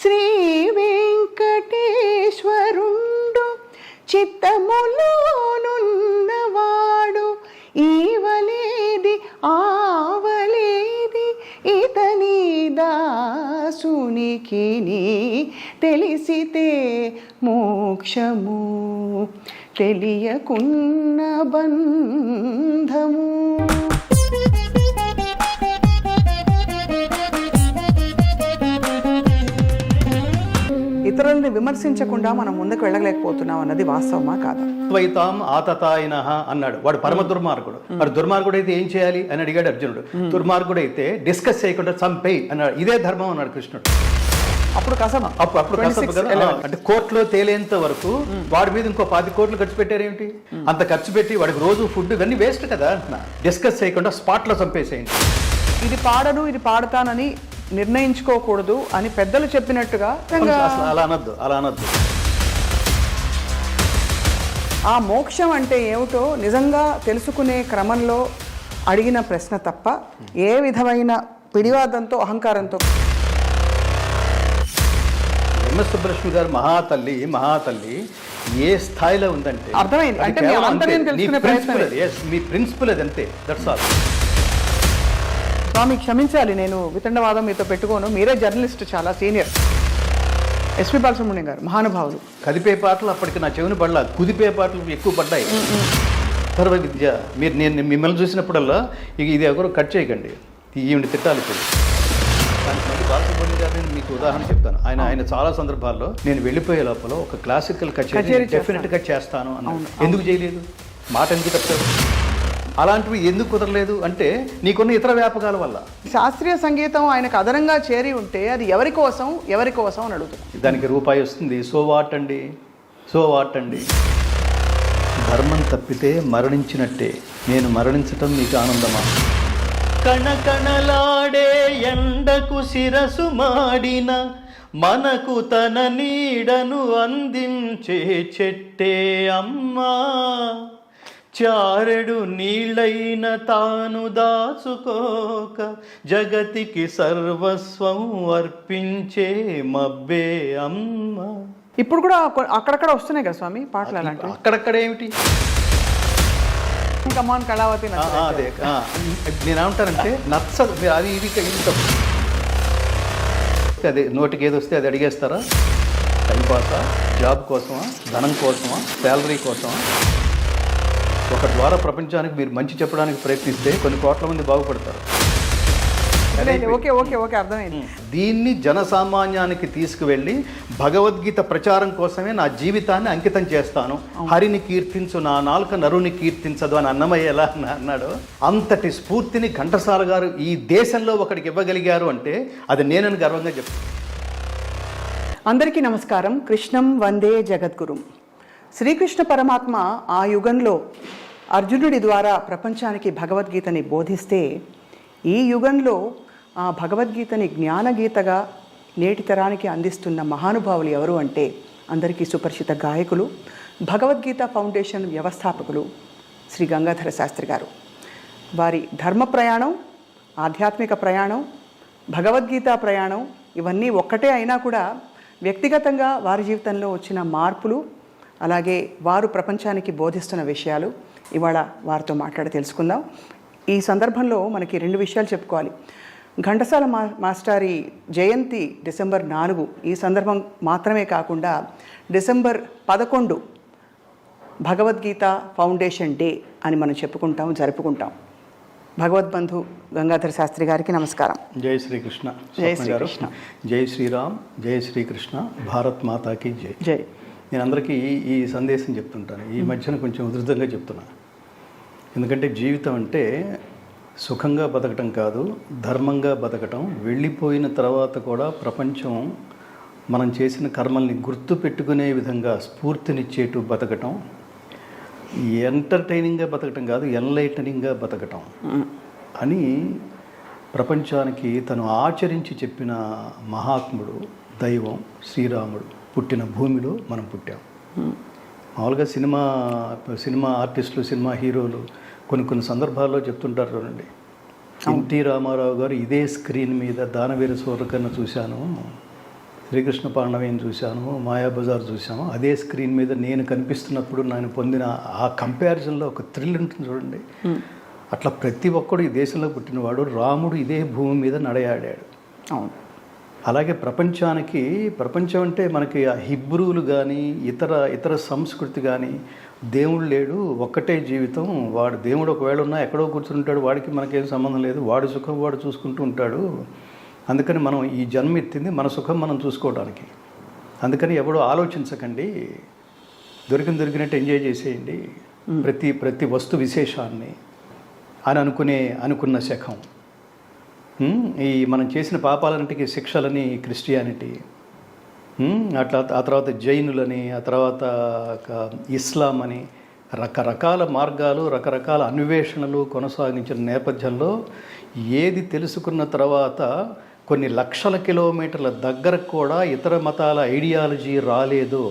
శ్రీ వెంకటేశ్వరుండు చిత్తములోనున్నవాడు ఈవలేది ఆవలేది ఇతని దాసునికి తెలిసితే మోక్షము తెలియకున్న బంధము. ఇతరులని విమర్శించకుండా మనం ముందుకు వెళ్ళలేకపోతున్నాం అన్నది వాస్తవమా కాదా? ద్వైతాం ఆతతాయన అన్నాడు. వాడు పరమ దుర్మార్గుడు. వాడు దుర్మార్గుడు అయితే ఏం చేయాలి అని అడిగాడు అర్జునుడు. దుర్మార్గుడు అయితే డిస్కస్ చేయకుండా చంపేయి అన్నాడు. ఇదే ధర్మం అన్నాడు కృష్ణుడు. అప్పుడు కసబ అంటే కోర్టులో తేలేంత వరకు వాడి మీద ఇంకో 10 కోట్లు ఖర్చు పెట్టారేమిటి? అంత ఖర్చు పెట్టి వాడికి రోజు ఫుడ్ ఇవన్నీ వేస్ట్ కదా అంటున్నా. డిస్కస్ చేయకుండా స్పాట్ లో చంపేసేయండి. ఇది పాడను ఇది పాడతానని నిర్ణయించుకోకూడదు అని పెద్దలు చెప్పినట్టుగా అలా అనద్దు. ఆ మోక్షం అంటే ఏమిటో నిజంగా తెలుసుకునే క్రమంలో అడిగిన ప్రశ్న తప్ప ఏ విధమైన పిడివాదంతో అహంకారంతో. ఎంఎస్ సుబ్బలక్ష్మి గారు మహాతల్లి ఏ స్థాయిలో ఉందంటే అర్థమైంది. అంటే మీ ప్రిన్సిపల్ అది అంతే. That's all. స్వామి క్షమించాలి, నేను వితండవాదం మీతో పెట్టుకోను. మీరే జర్నలిస్ట్, చాలా సీనియర్. ఎస్పి బాలసుబ్రహ్మణ్యం గారు మహానుభావులు. కదిపే పాటలు అప్పటికి నా చెవిని పడలా, కుదిపే పాటలు ఎక్కువ పడ్డాయి. సర్వ విద్య మీరు నేను మిమ్మల్ని చూసినప్పుడల్లా ఇది ఎవరు కట్ చేయకండి, ఈవిడ తిట్టాలి. ఇప్పుడు దానికి బాలసుబ్రహ్మణ్యం గారు నేను మీకు ఉదాహరణ చెప్తాను. ఆయన చాలా సందర్భాల్లో నేను వెళ్ళిపోయే లోపల ఒక క్లాసికల్ కచేరీ డెఫినెట్గా చేస్తాను అన్నాను. ఎందుకు చేయలేదు? మాట ఎందుకు తప్పారు? అలాంటివి ఎందుకు కుదరలేదు అంటే నీకున్న ఇతర వ్యాపకాల వల్ల. శాస్త్రీయ సంగీతం ఆయనకు అదనంగా చేరి ఉంటే అది ఎవరి కోసం అని అడుగుతున్నాను. దానికి రూపాయి వస్తుంది. సో వాట్ అండి. ధర్మం తప్పితే మరణించినట్టే. నేను మరణించటం నీకు ఆనందమా? కణకణలాడే ఎండకు శిరసు మాడిన మనకు తన నీడను అందించే చెట్టే అమ్మా. చారెడు నీళ్ళైన తాను దాచుకోక జగతికి సర్వస్వం అర్పించే మబ్బే అమ్మ. ఇప్పుడు కూడా అక్కడక్కడ వస్తున్నాయి కదా స్వామి పాటలు అలాంటివి. అక్కడక్కడ ఏమిటి? కమాన్ కళావతి. అదే నేనేమంటానంటే నచ్చదు. అది ఇది ఇంత అదే నోటికి ఏది వస్తే అది అడిగేస్తారా? టైంపాసా? జాబ్ కోసమా? ధనం కోసమా? శాలరీ కోసమా? ఒక ద్వారా ప్రపంచానికి మీరు మంచి చెప్పడానికి ప్రయత్నిస్తే కొన్ని కోట్ల మంది బాగుపడతారు. ఓకే అర్థమైంది. దీన్ని జనసామాన్యానికి తీసుకువెళ్ళి భగవద్గీత ప్రచారం కోసమే నా జీవితాన్ని అంకితం చేస్తాను. హరిని కీర్తించు నా నాలుక నరుని కీర్తించదు అని అన్నమయ్య ఎలా అన్నాడు. అంతటి స్ఫూర్తిని ఘంటసాల గారు ఈ దేశంలో ఒకడికి ఇవ్వగలిగారు అంటే అది నేనని గర్వంగా చెప్తాను. అందరికీ నమస్కారం. కృష్ణం వందే జగద్గురుం. శ్రీకృష్ణ పరమాత్మ ఆ యుగంలో అర్జునుడి ద్వారా ప్రపంచానికి భగవద్గీతని బోధిస్తే ఈ యుగంలో ఆ భగవద్గీతని జ్ఞానగీతగా నేటి తరానికి అందిస్తున్న మహానుభావులు ఎవరు అంటే అందరికీ సుపరిచిత గాయకులు, భగవద్గీత ఫౌండేషన్ వ్యవస్థాపకులు శ్రీ గంగాధర శాస్త్రి గారు. వారి ధర్మ ప్రయాణం, ఆధ్యాత్మిక ప్రయాణం, భగవద్గీత ప్రయాణం ఇవన్నీ ఒక్కటే అయినా కూడా వ్యక్తిగతంగా వారి జీవితంలో వచ్చిన మార్పులు, అలాగే వారు ప్రపంచానికి బోధిస్తున్న విషయాలు ఇవాళ వారితో మాట్లాడి తెలుసుకుందాం. ఈ సందర్భంలో మనకి 2 విషయాలు చెప్పుకోవాలి. ఘంటసాల మాస్టారి జయంతి డిసెంబర్ 4. ఈ సందర్భం మాత్రమే కాకుండా డిసెంబర్ 11 భగవద్గీత ఫౌండేషన్ డే అని మనం జరుపుకుంటాం. భగవద్బంధు గంగాధర శాస్త్రి గారికి నమస్కారం. జై శ్రీకృష్ణ. జై శ్రీకృష్ణ. జై శ్రీరామ్. జై శ్రీకృష్ణ. భారత్ మాతాకి జై. జై. నేను అందరికీ ఈ సందేశం చెప్తుంటాను. ఈ మధ్యన కొంచెం ఉధృతంగా చెప్తున్నాను. ఎందుకంటే జీవితం అంటే సుఖంగా బతకటం కాదు, ధర్మంగా బతకటం. వెళ్ళిపోయిన తర్వాత కూడా ప్రపంచం మనం చేసిన కర్మల్ని గుర్తు పెట్టుకునే విధంగా స్ఫూర్తినిచ్చేటు బతకటం. ఎంటర్టైనింగ్గా బతకటం కాదు, ఎన్లైటనింగ్గా బతకటం అని ప్రపంచానికి తను ఆచరించి చెప్పిన మహాత్ముడు, దైవం శ్రీరాముడు పుట్టిన భూమిలో మనం పుట్టాం. మామూలుగా సినిమా ఆర్టిస్టులు, సినిమా హీరోలు కొన్ని సందర్భాల్లో చెప్తుంటారు చూడండి, ఎన్టీ రామారావు గారు ఇదే స్క్రీన్ మీద దానవీర సూరకర్ణ చూశాను, శ్రీకృష్ణ పాండవయ్యని చూశాను, మాయాబజార్ చూశాను. అదే స్క్రీన్ మీద నేను కనిపిస్తున్నప్పుడు నేను పొందిన ఆ కంపారిజన్లో ఒక థ్రిల్ ఉంటుంది చూడండి. అట్లా ప్రతి ఒక్కడు ఈ దేశంలో పుట్టినవాడు. రాముడు ఇదే భూమి మీద నడయాడాడు. అవును. అలాగే ప్రపంచం అంటే మనకి ఆ హిబ్రూలు కానీ ఇతర సంస్కృతి కానీ దేవుడు లేడు, ఒక్కటే జీవితం. వాడు దేవుడు ఒకవేళ ఉన్నా ఎక్కడో కూర్చుంటాడు, వాడికి మనకేం సంబంధం లేదు, వాడి సుఖం వాడు చూసుకుంటూ ఉంటాడు. అందుకని మనం ఈ జన్మ ఎత్తింది మన సుఖం మనం చూసుకోవడానికి. అందుకని ఎవడో ఆలోచించకండి, దొరికినట్టు ఎంజాయ్ చేసేయండి ప్రతి వస్తు విశేషాన్ని అని అనుకున్న శకం. ఈ మనం చేసిన పాపాలన్నిటికీ శిక్షలని క్రిస్టియానిటీ, అట్లా ఆ తర్వాత జైనులని, ఆ తర్వాత ఇస్లాం అని రకరకాల మార్గాలు, రకరకాల అన్వేషణలు కొనసాగించిన నేపథ్యంలో ఏది తెలుసుకున్న తర్వాత కొన్ని లక్షల కిలోమీటర్ల దగ్గరకు కూడా ఇతర మతాల ఐడియాలజీ రాలేదో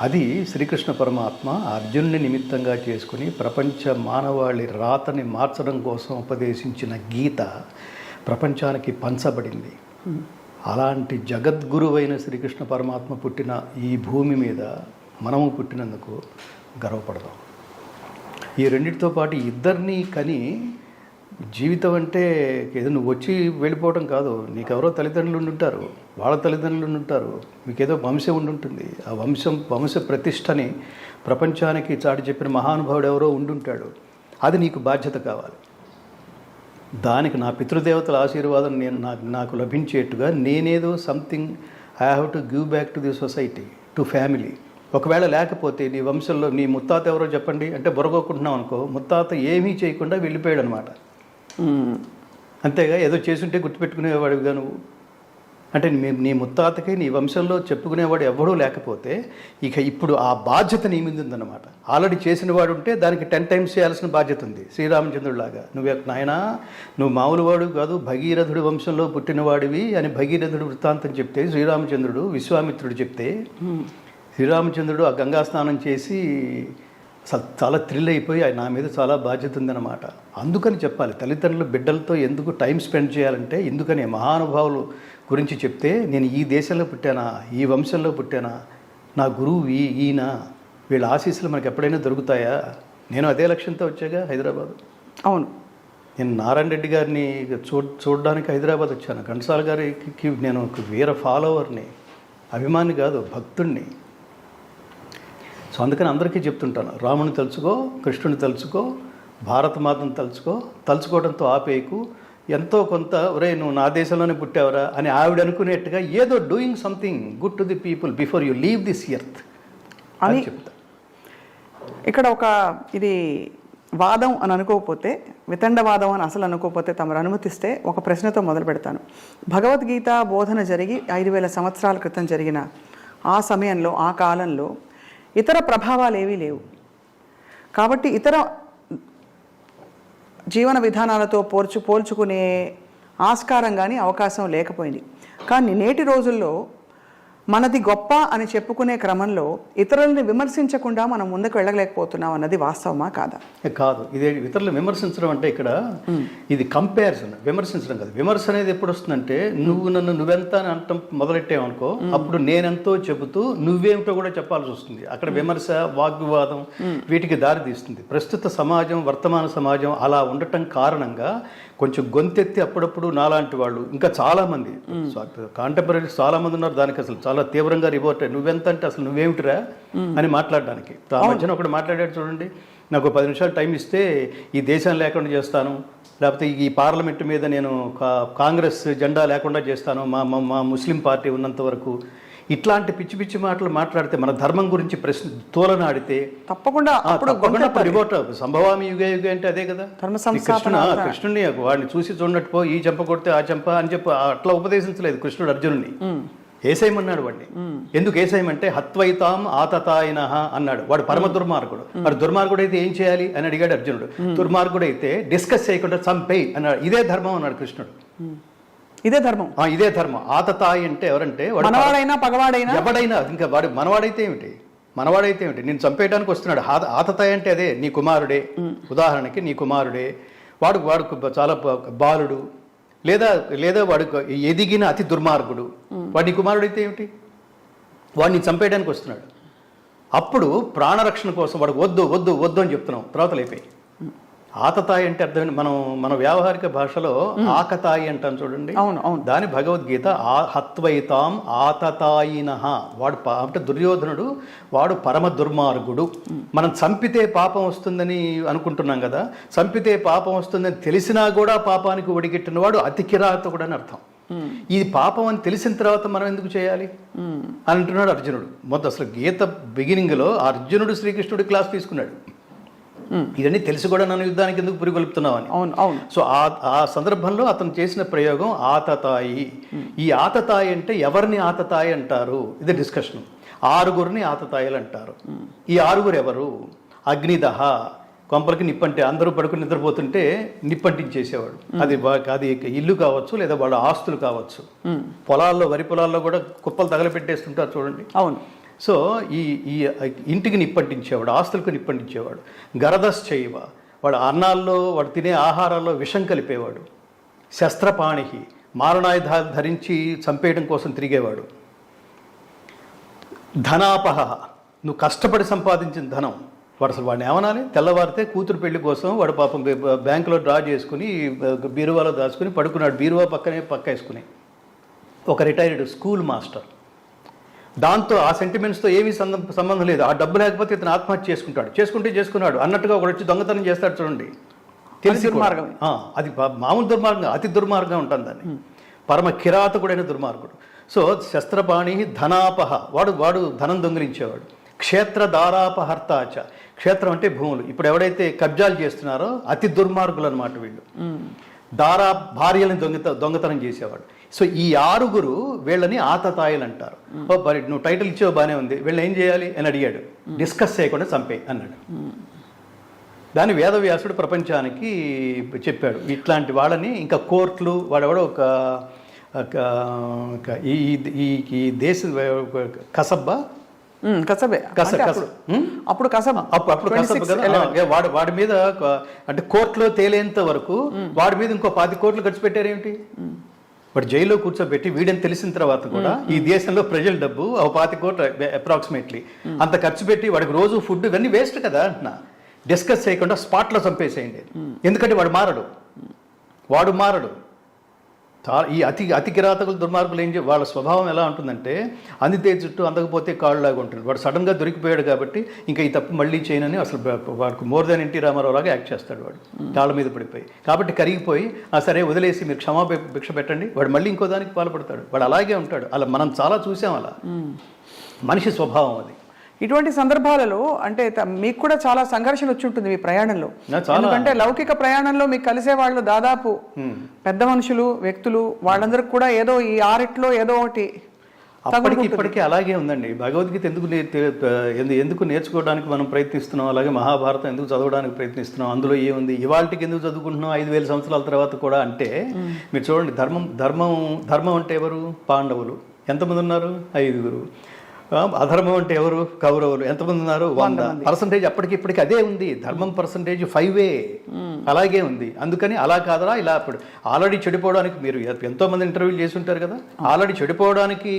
అది శ్రీకృష్ణ పరమాత్మ అర్జునుని నిమిత్తంగా చేసుకుని ప్రపంచ మానవాళి రాతని మార్చడం కోసం ఉపదేశించిన గీత ప్రపంచానికి పంచబడింది. అలాంటి జగద్గురువైన శ్రీకృష్ణ పరమాత్మ పుట్టిన ఈ భూమి మీద మనము పుట్టినందుకు గర్వపడదాం. ఈ రెండింటితో పాటు ఇద్దరినీ కని జీవితం అంటే ఏదో నువ్వు వచ్చి వెళ్ళిపోవడం కాదు. నీకెవరో తల్లిదండ్రులు ఉండుంటారు, వాళ్ళ తల్లిదండ్రులు ఉండుంటారు, మీకేదో వంశం ఉండుంటుంది. ఆ వంశ ప్రతిష్టని ప్రపంచానికి చాటి చెప్పిన మహానుభావుడు ఎవరో ఉండుంటాడు. అది నీకు బాధ్యత కావాలి. దానికి నా పితృదేవతల ఆశీర్వాదం నాకు లభించేట్టుగా నేనేదో something I have to give back to the society, to family. ఒకవేళ లేకపోతే నీ వంశంలో నీ ముత్తాత ఎవరో చెప్పండి అంటే బొరగొక్కుంటున్నావు అనుకో, ముత్తాత ఏమీ చేయకుండా వెళ్ళిపోయాడు అనమాట. అంతేగా ఏదో చేసుంటే గుర్తుపెట్టుకునేవాడివిగా నువ్వు. అంటే నీ ముత్తాతకి నీ వంశంలో చెప్పుకునేవాడు ఎవడూ లేకపోతే ఇక ఇప్పుడు ఆ బాధ్యత నీ మీద ఉందన్నమాట. ఆల్రెడీ చేసిన వాడు ఉంటే దానికి 10 times చేయాల్సిన బాధ్యత ఉంది. శ్రీరామచంద్రుడిలాగా నువ్వు మామూలు వాడు కాదు, భగీరథుడి వంశంలో పుట్టినవాడివి అని భగీరథుడు వృత్తాంతం చెప్తే, శ్రీరామచంద్రుడు విశ్వామిత్రుడు చెప్తే, శ్రీరామచంద్రుడు ఆ గంగా స్నానం చేసి చాలా థ్రిల్ అయిపోయి నా మీద చాలా బాధ్యత ఉందన్నమాట. అందుకని చెప్పాలి తల్లిదండ్రులు బిడ్డలతో ఎందుకు టైం స్పెండ్ చేయాలంటే, ఎందుకని మహానుభావులు గురించి చెప్తే నేను ఈ దేశంలో పుట్టానా, ఈ వంశంలో పుట్టానా, నా గురువు ఈయన, వీళ్ళ ఆశీస్సులు మనకు ఎప్పుడైనా దొరుకుతాయా. నేను అదే లక్ష్యంతో వచ్చాగా హైదరాబాద్. అవును. నేను నారాయణ రెడ్డి గారిని చూడడానికి హైదరాబాద్ వచ్చాను. ఘంటసాల గారికి నేను ఒక వీర ఫాలోవర్ని, అభిమాని కాదు, భక్తుడిని. సో అందుకని అందరికీ చెప్తుంటాను, రాముని తలుచుకో, కృష్ణుని తలుచుకో, భారతమాతను తలుచుకోవడంతో ఆపేయకు. ఎంతో కొంత ఒరే నువ్వు నా దేశంలోనే పుట్టావరా అని ఆవిడ అనుకునేట్టుగా ఏదో doing something good to the people before you leave this earth అని చెప్తా. ఇక్కడ ఒక ఇది వాదం అని అనుకోకపోతే, వితండవాదం అని అసలు అనుకోకపోతే తమరు అనుమతిస్తే ఒక ప్రశ్నతో మొదలు పెడతాను. భగవద్గీత బోధన జరిగి 5000 సంవత్సరాల క్రితం జరిగిన ఆ సమయంలో, ఆ కాలంలో ఇతర ప్రభావాలు ఏవీ లేవు కాబట్టి ఇతర జీవన విధానాలతో పోల్చుకునే ఆస్కారం కానీ అవకాశం లేకపోయింది. కానీ నేటి రోజుల్లో మనది గొప్ప అని చెప్పుకునే క్రమంలో ఇతరులని విమర్శించకుండా మనం ముందుకు వెళ్ళలేకపోతున్నాం అన్నది వాస్తవమా కాదా? కాదు. ఇదే ఇతరులను విమర్శించడం అంటే ఇక్కడ ఇది కంపారిజన్, విమర్శించడం కాదు. విమర్శ అనేది ఎప్పుడు వస్తుందంటే నువ్వెంత అని అంటాం మొదలెట్టావనుకో, అప్పుడు నేనెంతో చెబుతూ నువ్వేమిటో కూడా చెప్పాల్సి వస్తుంది. అక్కడ విమర్శ, వాగ్వివాదం వీటికి దారి తీస్తుంది. ప్రస్తుత సమాజం, వర్తమాన సమాజం అలా ఉండటం కారణంగా కొంచెం గొంతెత్తి అప్పుడప్పుడు నాలాంటి వాళ్ళు, ఇంకా చాలామంది కాంటెంపరీస్ చాలామంది ఉన్నారు దానికి అసలు చాలా తీవ్రంగా రిపోర్ట్ నువ్వెంత అంటే అసలు నువ్వేమిటిరా అని మాట్లాడడానికి. ఆ మధ్యన ఒకటి మాట్లాడాడు చూడండి, నాకు 10 నిమిషాలు టైం ఇస్తే ఈ దేశం లేకుండా చేస్తాను, లేకపోతే ఈ పార్లమెంటు మీద నేను కాంగ్రెస్ జెండా లేకుండా చేస్తాను మా ముస్లిం పార్టీ ఉన్నంత వరకు. ఇట్లాంటి పిచ్చి పిచ్చి మాటలు మాట్లాడితే, మన ధర్మం గురించి ప్రశ్న తోలనాడితే తప్పకుండా రిపోర్ట్ సంభవామి యుగ యుగ అంటే అదే కదా. కృష్ణుడిని వాడిని చూసి చూడనట్టు ఈ చెంప కొడితే ఆ చెంప అని చెప్పి అట్లా ఉపదేశించలేదు కృష్ణుడు అర్జునుడిని. ఏసైమన్నాడు వాడిని. ఎందుకు ఏసైమంటే హత్వైతాం ఆతతాయన అన్నాడు. వాడు పరమ దుర్మార్గుడు. వాడు దుర్మార్గుడు అయితే ఏం చేయాలి అని అడిగాడు అర్జునుడు. దుర్మార్గుడు అయితే డిస్కస్ చేయకుండా చంపేయి అన్నాడు. ఇదే ధర్మం అన్నాడు కృష్ణుడు. ఇదే ధర్మం, ఇదే ధర్మం. ఆతతాయి అంటే ఎవరంటే మనవాడైనా పగవాడైనా ఎవడైనా. ఇంకా వాడు మనవాడైతే ఏమిటి, నేను చంపేయడానికి వస్తున్నాడు. ఆతతాయి అంటే అదే నీ కుమారుడే. ఉదాహరణకి నీ కుమారుడే వాడు చాలా బాలుడు, లేదా లేదా వాడు ఎదిగిన అతి దుర్మార్గుడు. వాడి కుమారుడైతే ఏమిటి? వాడిని చంపేయడానికి వస్తున్నాడు. అప్పుడు ప్రాణరక్షణ కోసం వాడు వద్దు వద్దు వద్దు అని చెప్తున్నాం. తర్వాత లేపాయి. ఆతతాయి అంటే అర్థం మన వ్యావహారిక భాషలో ఆకతాయి అంటాం చూడండి. అవును అవును. దాని భగవద్గీత హత్వైతాం ఆతతాయినః. వాడు అంటే దుర్యోధనుడు వాడు పరమ దుర్మార్గుడు. మనం చంపితే పాపం వస్తుందని అనుకుంటున్నాం కదా, చంపితే పాపం వస్తుందని తెలిసినా కూడా పాపానికి ఒడిగట్టిన వాడు అతి కిరాతకుడు అని అర్థం. ఇది పాపం అని తెలిసిన తర్వాత మనం ఎందుకు చేయాలి అని అంటున్నాడు అర్జునుడు. మొదటి అసలు గీత బిగినింగ్లో అర్జునుడు శ్రీకృష్ణుడి క్లాస్ తీసుకున్నాడు. ఇవన్నీ తెలిసి కూడా నన్ను యుద్ధానికి ఎందుకు పురిగొలుపుతున్నావని. అవును అవును. సో ఆ సందర్భంలో అతను చేసిన ప్రయోగం ఆతతాయి. ఈ ఆతతాయి అంటే ఎవరిని ఆతతాయి అంటారు? ఇది డిస్కషన్. 6 ఆతతాయిలు అంటారు. ఈ 6 ఎవరు? అగ్నిదహ, కొంపలకి నిప్పంటే అందరూ పడుకుని నిద్రపోతుంటే నిప్పంటించేసేవాడు. అది ఇల్లు కావచ్చు, లేదా వాళ్ళ ఆస్తులు కావచ్చు. పొలాల్లో, వరి పొలాల్లో కూడా కుప్పలు తగలపెట్టేస్తుంటారు చూడండి. అవును. సో ఈ ఇంటికి నిప్పంటించేవాడు, ఆస్తులకు నిప్పంటించేవాడు. గరదశ్చైవ, వాడు అన్నాల్లో, వాడు తినే ఆహారాల్లో విషం కలిపేవాడు. శస్త్రపాణి, మారణాయుధాలు ధరించి చంపేయడం కోసం తిరిగేవాడు. ధనాపహ, నువ్వు కష్టపడి సంపాదించిన ధనం, వాడు అసలు వాడిని ఏమనాలి? తెల్లవారితే కూతురు పెళ్లి కోసం వాడు పాపం బ్యాంకులో డ్రా చేసుకుని బీరువాలో దాచుకుని పడుకున్నాడు. బీరువా పక్క వేసుకుని ఒక రిటైర్డ్ స్కూల్ మాస్టర్. దాంతో ఆ సెంటిమెంట్స్తో ఏమీ సంబంధం లేదు. ఆ డబ్బు లేకపోతే ఇతను ఆత్మహత్య చేసుకున్నాడు అన్నట్టుగా ఒకడు వచ్చి దొంగతనం చేస్తాడు చూడండి. తెలిసి దుర్మార్గం. అది మామూలు దుర్మార్గం, అతి దుర్మార్గం ఉంటుంది దాన్ని. పరమ కిరాతకుడైన దుర్మార్గుడు. సో శస్త్రపాణి ధనాపహ, వాడు ధనం దొంగిలించేవాడు. క్షేత్ర దారాపహర్తాచ, క్షేత్రం అంటే భూములు. ఇప్పుడు ఎవడైతే కబ్జాలు చేస్తున్నారో అతి దుర్మార్గులు అన్నమాట వీళ్ళు. దారా, భార్యలను దొంగతనం చేసేవాడు. సో ఈ 6 వీళ్ళని ఆతతాయిలు అంటారు. మరి నువ్వు టైటిల్ ఇచ్చేవో బాగానే ఉంది, వీళ్ళని ఏం చేయాలి అని అడిగాడు. డిస్కస్ చేయకుండా చంపే అన్నాడు. దాని వేదవ్యాసుడు ప్రపంచానికి చెప్పాడు. ఇట్లాంటి వాళ్ళని ఇంకా కోర్టులు, వాడెవడో ఈ దేశ కసబ్బా కసబే అప్పుడు కసబ్ కదా, వాడి మీద అంటే కోర్టులో తేలేంత వరకు వాడి మీద ఇంకో 10 కోట్లు ఖర్చు పెట్టారేమిటి? వాడు జైల్లో కూర్చోబెట్టి వీడని తెలిసిన తర్వాత కూడా ఈ దేశంలో ప్రజల డబ్బు 20 కోట్లు అప్రాక్సిమేట్లీ అంత ఖర్చు పెట్టి వాడికి రోజు ఫుడ్ ఇవన్నీ వేస్ట్ కదా అంటున్నా. డిస్కస్ చేయకుండా స్పాట్లో చంపేసేయండి. ఎందుకంటే వాడు మారడు. ఈ అతి కిరాతకులు, దుర్మార్గులు వాళ్ళ స్వభావం ఎలా ఉంటుందంటే అందితే చుట్టూ అందకపోతే కాళ్ళలాగా ఉంటుంది. వాడు సడన్గా దొరికిపోయాడు కాబట్టి ఇంకా ఈ తప్పు మళ్ళీ చేయనని అసలు వాడికి మోర్ దాన్ ఎన్టీ రామారావు లాగా యాక్ట్ చేస్తాడు. వాడు కాళ్ళ మీద పడిపోయి కాబట్టి కరిగిపోయి సరే వదిలేసి మీరు భిక్ష పెట్టండి, వాడు మళ్ళీ ఇంకో దానికి పాల్పడతాడు. వాడు అలాగే ఉంటాడు. అలా మనం చాలా చూసాం. అలా మనిషి స్వభావం అది. ఇటువంటి సందర్భాలలో అంటే మీకు కూడా చాలా సంఘర్షణ వచ్చి ఉంటుంది మీ ప్రయాణంలో. ఎందుకంటే లౌకిక ప్రయాణంలో మీకు కలిసే వాళ్ళు దాదాపు పెద్ద మనుషులు, వ్యక్తులు, వాళ్ళందరికి కూడా ఏదో ఈ 6 ఏదో ఒకటి ఇప్పటికీ అలాగే ఉందండి. భగవద్గీత ఎందుకు నేర్చుకోవడానికి మనం ప్రయత్నిస్తున్నాం, అలాగే మహాభారతం ఎందుకు చదవడానికి ప్రయత్నిస్తున్నాం, అందులో ఏముంది, ఇవాళకి ఎందుకు చదువుకుంటున్నాం 5000 సంవత్సరాల తర్వాత కూడా అంటే మీరు చూడండి. ధర్మం అంటే ఎవరు? పాండవులు. ఎంతమంది ఉన్నారు? 5. అధర్మం అంటే ఎవరు? కౌరవులు. ఎంతమంది ఉన్నారు? 100%. అప్పటికిప్పటికి అదే ఉంది. ధర్మం పర్సంటేజ్ 5 అలాగే ఉంది. అందుకని అలా కాదరా ఇలా ఇప్పుడు ఆల్రెడీ చెడిపోవడానికి మీరు ఎంతోమంది ఇంటర్వ్యూలు చేసి ఉంటారు కదా. ఆల్రెడీ చెడిపోవడానికి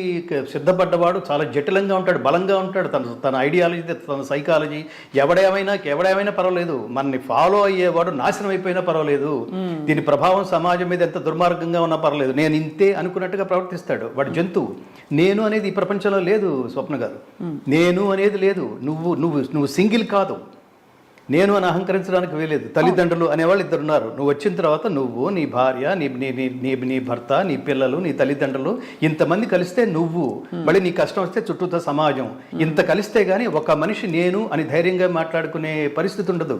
సిద్ధపడ్డవాడు చాలా జటిలంగా ఉంటాడు, బలంగా ఉంటాడు. తన ఐడియాలజీ, తన సైకాలజీ, ఎవడేమైనా పర్వాలేదు, మనని ఫాలో అయ్యేవాడు నాశనం అయిపోయినా పర్వాలేదు, దీని ప్రభావం సమాజం మీద ఎంత దుర్మార్గంగా ఉన్నా పర్వాలేదు, నేను ఇంతే అనుకున్నట్టుగా ప్రవర్తిస్తాడు. వాడు జంతువు. నేను అనేది ఈ ప్రపంచంలో లేదు స్వప్న గారు. నేను అనేది లేదు. నువ్వు సింగిల్ కాదు. నేను అని అహంకరించడానికి వీలేదు. తల్లిదండ్రులు అనేవాళ్ళు 2 ఉన్నారు. నువ్వు వచ్చిన తర్వాత నువ్వు, నీ భార్య, నీ భర్త, నీ పిల్లలు, నీ తల్లిదండ్రులు, ఇంతమంది కలిస్తే నువ్వు, మళ్ళీ నీ కష్టం వస్తే చుట్టూతో సమాజం, ఇంత కలిస్తే గానీ ఒక మనిషి నేను అని ధైర్యంగా మాట్లాడుకునే పరిస్థితి ఉండదు.